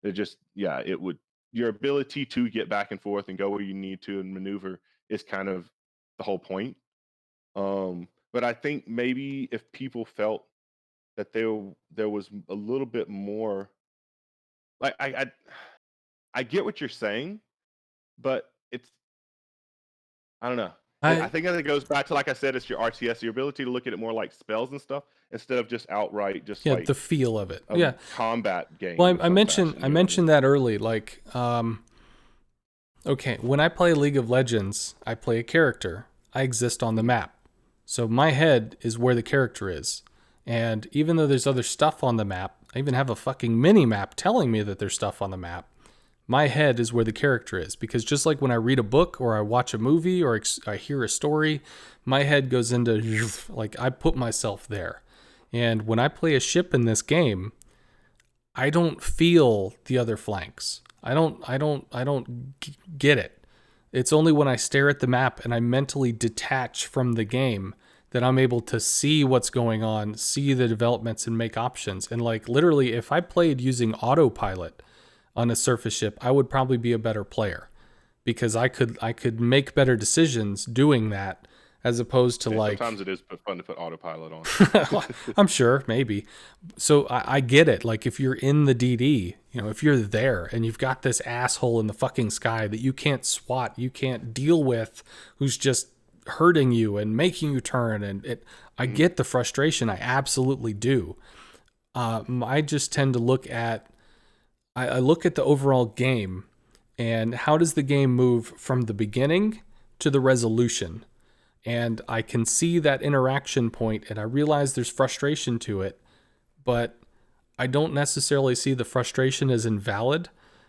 it just, yeah, it would, your ability to get back and forth and go where you need to and maneuver is kind of the whole point. But I think maybe if people felt that there was a little bit more, like I get what you're saying, but it's, I don't know. I I think that it goes back to, like I said, it's your RTS, your ability to look at it more like spells and stuff instead of just outright just Yeah, like the feel of it. a Yeah. combat game Well, of I some mentioned fashion. I You know what I mean? mentioned that early. Like, okay, when I play League of Legends, I play a character. I exist on the Mhm. map. So my head is where the character is. And even though there's other stuff on the map, I even have a fucking mini map telling me that there's stuff on the map. My head is where the character is, because just like when I read a book or I watch a movie or I hear a story, my head goes into like I put myself there. And when I play a ship in this game, I don't feel the other flanks. I don't get it. It's only when I stare at the map and I mentally detach from the game that I'm able to see what's going on, see the developments and make options. And like literally if I played using autopilot on a surface ship, I would probably be a better player because I could make better decisions doing that as opposed to Yeah, sometimes like, it is fun to put autopilot on. I'm sure maybe. So I get it. Like if you're in the DD, if you're there and you've got this asshole in the fucking sky that you can't swat, you can't deal with, who's just hurting you and making you turn, I Mhm. get the frustration. I absolutely do. I just tend to look at, I look at the overall game and how does the game move from the beginning to the resolution. And I can see that interaction point and I realize there's frustration to it, but I don't necessarily see the frustration as invalid.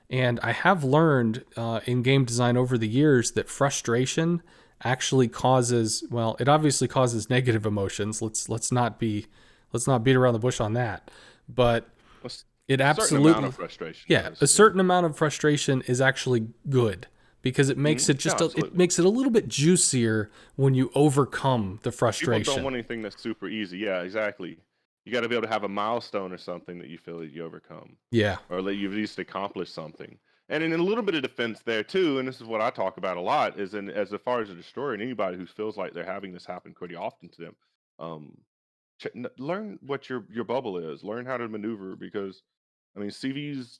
And I have learned in game design over the years that frustration actually causes, well, it obviously causes negative emotions. Let's not beat around the bush on that. But A it certain amount absolutely, of frustration yeah, does. a Yeah. certain amount of frustration is actually good because it makes it Yeah, it absolutely. makes it a little bit juicier when you overcome the People don't frustration. want anything that's super easy. Yeah, exactly. You got to be able to have a milestone or something that you feel that you overcome, Yeah. or that you've at least accomplished something. And in a little bit of defense there too, and this is what I talk about a lot, is in as far as a destroyer and anybody who feels like they're having this happen pretty often to them, um, learn what your bubble is. Learn how to maneuver because, I mean, CVs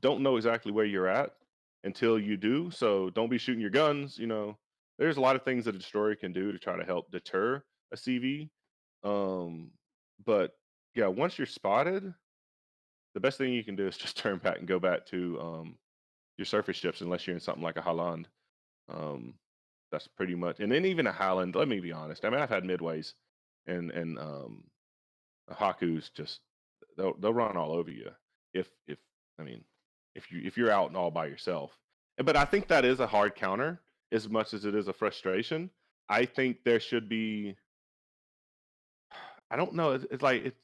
don't know exactly where you're at until you do. So don't be shooting your guns. There's a lot of things that a destroyer can do to try to help deter a CV. Um, but yeah, once you're spotted, the best thing you can do is just turn back and go back to your surface ships, unless you're in something like a Holland. Um, that's pretty much, and then even a Highland. Let me be honest. I mean, I've had midways, and Haku's just they'll run all over you if I mean if you're out and all by yourself. But I think that is a hard counter as much as it is a frustration. I think there should be. I don't know. It's like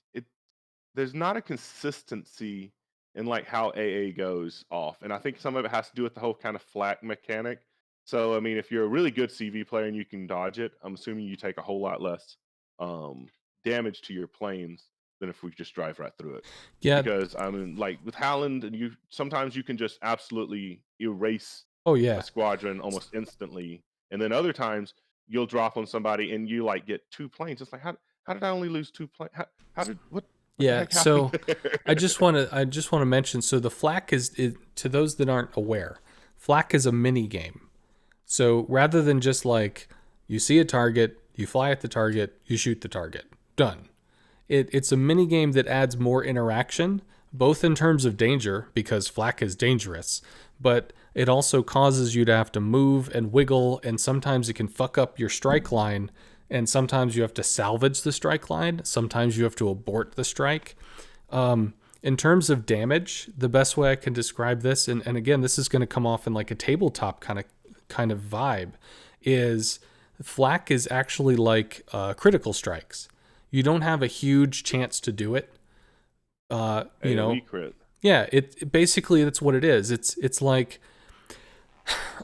there's not a consistency in like how AA goes off, and I think some of it has to do with the whole kind of flak mechanic. So I mean, if you're a really good CV player and you can dodge it, I'm assuming you take a whole lot less um, damage to your planes than if we just drive right through it. Yeah. Because I mean, like with Howland, and you sometimes you can just absolutely erase Oh a yeah. squadron almost instantly, and then other times you'll drop on somebody and you like get two planes. It's like how did I only lose two planes? How did what the Yeah. heck happened So there? I just want to mention, so the flak is to those that aren't aware, flak is a mini game. So rather than just like you see a target, you fly at the target, you shoot the target, done. It's a mini game that adds more interaction, both in terms of danger, because flak is dangerous, but it also causes you to have to move and wiggle, and sometimes it can fuck up your strike line, and sometimes you have to salvage the strike line, sometimes you have to abort the strike. In terms of damage, the best way I can describe this, and again, this is going to come off in like a tabletop kind of vibe, is flak is actually like critical strikes. You don't have a huge chance to do it. Uh, you know, AoE crit. yeah, basically that's what it is. It's like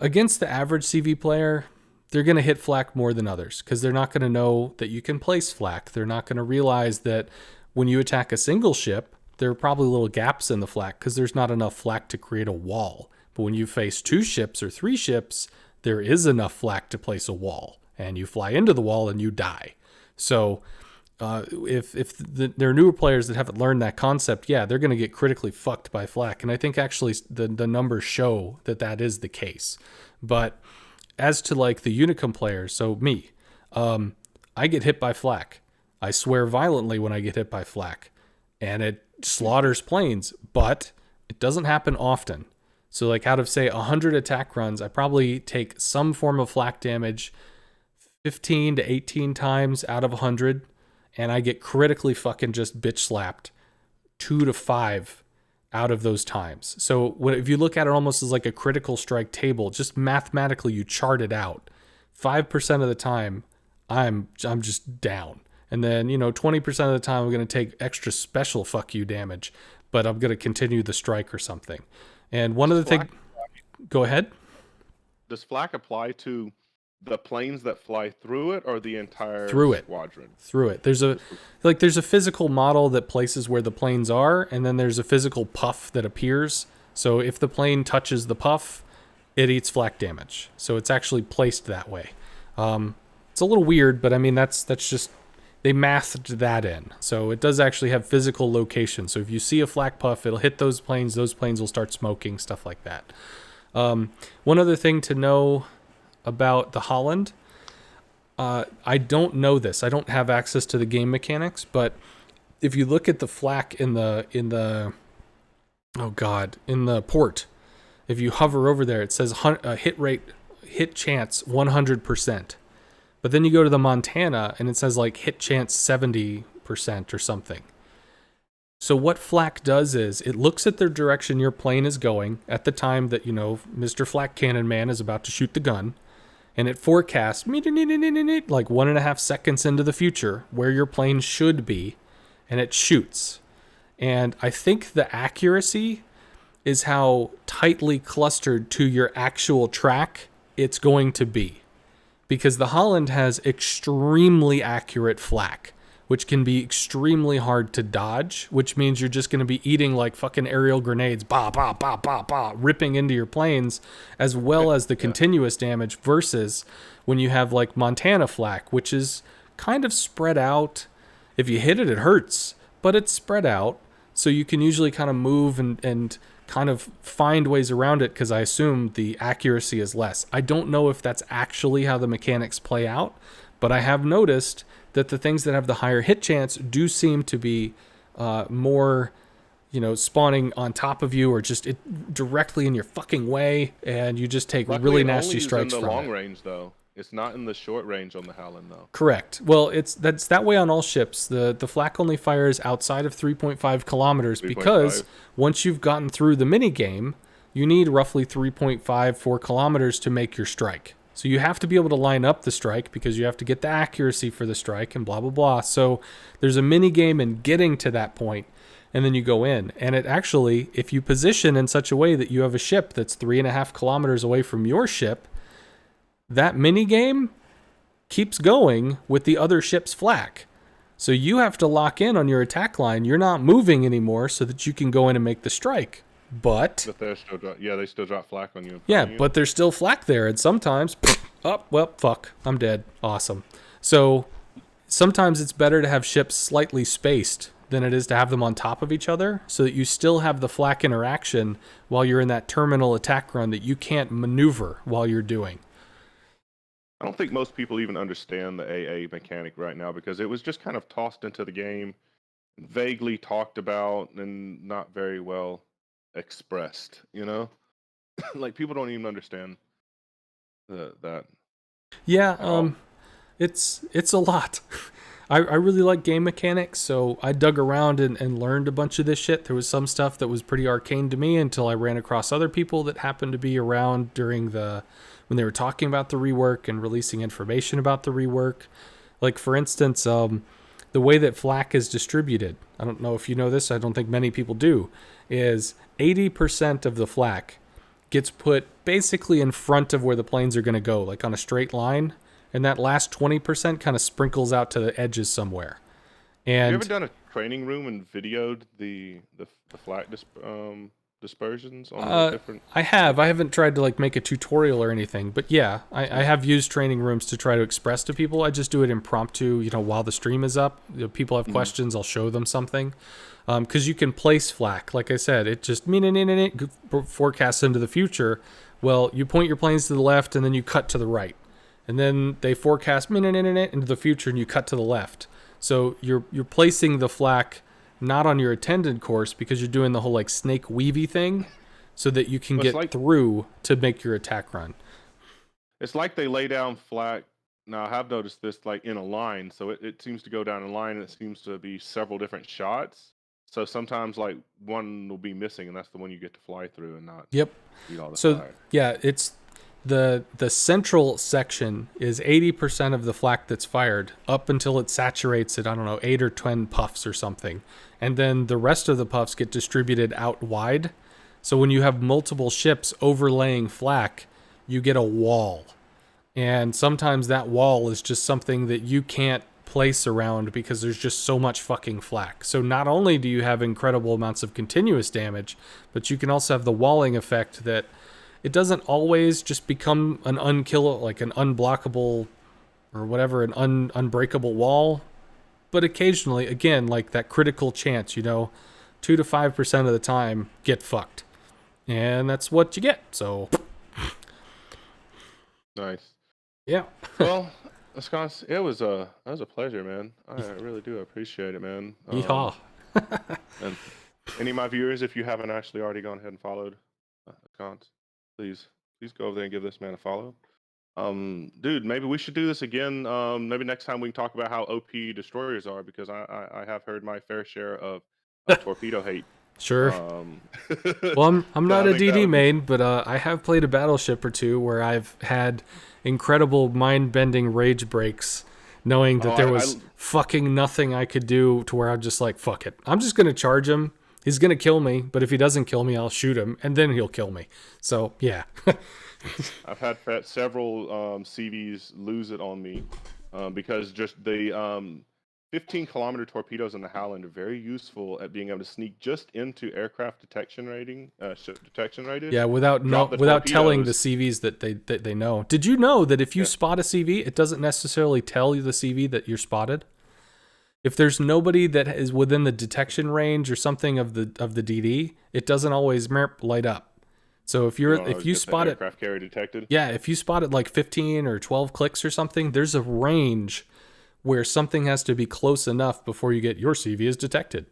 against the average CV player, they're going to hit flak more than others because they're not going to know that you can place flak. They're not going to realize that when you attack a single ship, there are probably little gaps in the flak because there's not enough flak to create a wall. But when you face two ships or three ships, there is enough flak to place a wall, and you fly into the wall and you die. So if there are newer players that haven't learned that concept, yeah, they're going to get critically fucked by flak. And I think actually the numbers show that that is the case. But as to like the Unicum players, so me, I get hit by flak. I swear violently when I get hit by flak, and it slaughters planes, but it doesn't happen often. So like out of say 100 attack runs, I probably take some form of flak damage 15 to 18 times out of 100, and I get critically fucking just bitch slapped 2 to 5 out of those times. So if you look at it almost as like a critical strike table, just mathematically you chart it out. 5% of the time, I'm just down. And then, 20% of the time I'm going to take extra special fuck you damage, but I'm going to continue the strike or something. And one of Does the things, flak go ahead. does flak apply to the planes that fly through it or the entire Through it. squadron? Through it. There's a physical model that places where the planes are, and then there's a physical puff that appears. So if the plane touches the puff, it eats flak damage. So it's actually placed that way. It's a little weird, but I mean that's just they mathed that in. So it does actually have physical location. So if you see a flak puff, it'll hit those planes will start smoking, stuff like that. One other thing to know about the Holland, I don't know this. I don't have access to the game mechanics, but if you look at the flak in the port, if you hover over there, it says hit chance 100%. But then you go to the Montana and it says like hit chance 70% or something. So what flak does is it looks at the direction your plane is going at the time that, Mr. Flak Cannon Man is about to shoot the gun. And it forecasts like 1.5 seconds into the future where your plane should be. And it shoots. And I think the accuracy is how tightly clustered to your actual track it's going to be. Because the Holland has extremely accurate flak, which can be extremely hard to dodge, which means you're just going to be eating like fucking aerial grenades, ripping into your planes, as well as the continuous damage, versus when you have like Montana flak, which is kind of spread out. If you hit it, it hurts, but it's spread out, so you can usually kind of move and kind of find ways around it, because I assume the accuracy is less. I don't know if that's actually how the mechanics play out, but I have noticed that the things that have the higher hit chance do seem to be more, spawning on top of you, or just directly in your fucking way, and you just take Luckily, really nasty strikes in the from long it. range, though. It's not in the short range on the Howland, though. Correct. Well, that's that way on all ships. The flak only fires outside of 3.5 kilometers 3.5. because once you've gotten through the mini game, you need roughly 3.54 kilometers to make your strike. So you have to be able to line up the strike because you have to get the accuracy for the strike and blah, blah, blah. So there's a mini game in getting to that point, and then you go in. And it actually, if you position in such a way that you have a ship that's 3.5 kilometers away from your ship, that mini game keeps going with the other ship's flak. So you have to lock in on your attack line. You're not moving anymore so that you can go in and make the strike. But they still drop flak on you. Yeah, but there's still flak there, and sometimes, fuck, I'm dead. Awesome. So sometimes it's better to have ships slightly spaced than it is to have them on top of each other, so that you still have the flak interaction while you're in that terminal attack run that you can't maneuver while you're doing. I don't think most people even understand the AA mechanic right now, because it was just kind of tossed into the game, vaguely talked about, and not very well expressed, like people don't even understand that. Yeah, it's a lot. I really like game mechanics, so I dug around and learned a bunch of this shit. There was some stuff that was pretty arcane to me until I ran across other people that happened to be around during when they were talking about the rework and releasing information about the rework. Like, for instance, the way that flak is distributed, I don't know if you know this, I don't think many people do, is 80% of the flak gets put basically in front of where the planes are going to go, like on a straight line, and that last 20% kind of sprinkles out to the edges somewhere. And you ever done a training room and videoed the flak dispersions on the different? I haven't tried to make a tutorial or anything, but yeah, I have used training rooms to try to express to people. I just do it impromptu, while the stream is up. People have questions, I'll show them something. Because you can place flak, like I said, it just forecasts into the future. Well, you point your planes to the left and then you cut to the right, and then they forecast into the future and you cut to the left. So you're placing the flak not on your attended course, because you're doing the whole snake weavy thing, so that you can get through to make your attack run. It's like they lay down flak. Now I have noticed this in a line, so it seems to go down a line, and it seems to be several different shots. So sometimes one will be missing, and that's the one you get to fly through and not eat all the fire. Yeah, it's the central section is 80% of the flak that's fired up until it saturates at 8 or 10 puffs or something. And then the rest of the puffs get distributed out wide. So when you have multiple ships overlaying flak, you get a wall. And sometimes that wall is just something that you can't place around because there's just so much fucking flak. So not only do you have incredible amounts of continuous damage, but you can also have the walling effect that it doesn't always just become an unkillable, an unblockable or whatever, an unbreakable wall. But occasionally, again, like that critical chance, 2 to 5% of the time, get fucked. And that's what you get. So, Nice. yeah. Well, Scott, it was a pleasure, man. I really do appreciate it, man. Yeehaw. And any of my viewers, if you haven't actually already gone ahead and followed Scott, please go over there and give this man a follow. Dude, maybe we should do this again. Maybe next time we can talk about how OP destroyers are, because I have heard my fair share of torpedo hate. Sure. Um, Well, I'm so not I a think that DD would be main, but I have played a battleship or two where I've had incredible mind-bending rage breaks, knowing oh that there I was fucking nothing I could do to where I'm just like, fuck it. I'm just going to charge him. He's going to kill me, but if he doesn't kill me, I'll shoot him, and then he'll kill me. So, yeah. I've had several CVs lose it on me because just the 15-kilometer torpedoes in the Howland are very useful at being able to sneak just into aircraft detection detection radius. Yeah, without telling the CVs that they know. Did you know that if you Yeah. spot a CV, it doesn't necessarily tell you the CV that you're spotted? If there's nobody that is within the detection range or something of the DD, it doesn't always light up. So if You don't if always you get the spot it, aircraft carrier detected. yeah, if you spot it like 15 or 12 clicks or something, there's a range where something has to be close enough before you get your CV is detected.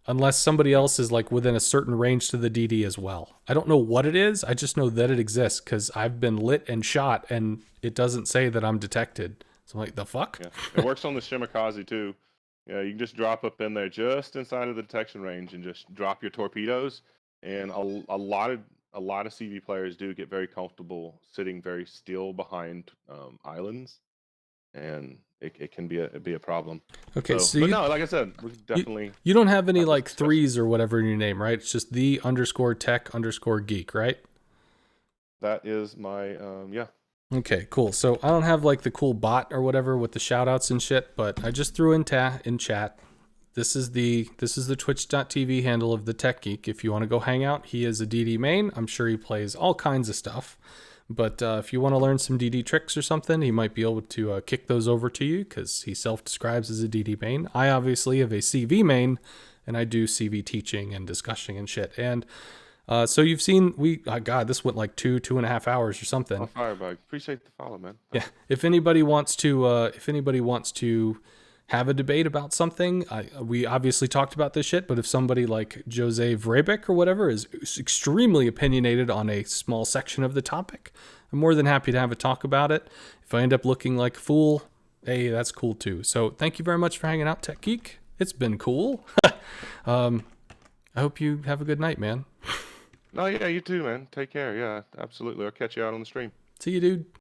Unless somebody else is like within a certain range to the DD as well. I don't know what it is. I just know that it exists because I've been lit and shot and it doesn't say that I'm detected. So I'm like, the fuck? Yeah, it works on the Shimakaze too. Yeah, you can just drop up in there just inside of the detection range and just drop your torpedoes. And a lot of CV players do get very comfortable sitting very still behind islands, and it can be a problem. Okay, So, so but no, like I said, we can you, definitely you don't have any have this like discussion. threes or whatever in your name, right? It's just the _tech_geek, right? That is my yeah. Okay, cool. So I don't have like the cool bot or whatever with the shout outs and shit, but I just threw in chat. This is the twitch.tv handle of the Tech Geek. If you want to go hang out, he is a DD main. I'm sure he plays all kinds of stuff. But if you want to learn some DD tricks or something, he might be able to kick those over to you because he self-describes as a DD main. I obviously have a CV main, and I do CV teaching and discussing and shit. And so you've seen God, this went like 2.5 hours or something. Oh, Firebug, appreciate the follow, man. Yeah. If anybody wants to have a debate about something, we obviously talked about this shit, but if somebody like Jose Vrebeck or whatever is extremely opinionated on a small section of the topic, I'm more than happy to have a talk about it. If I end up looking like a fool, hey, that's cool too. So thank you very much for hanging out, Tech Geek. It's been cool. I hope you have a good night, man. Oh yeah, you too, man. Take care. Yeah, absolutely. I'll catch you out on the stream. See you, dude.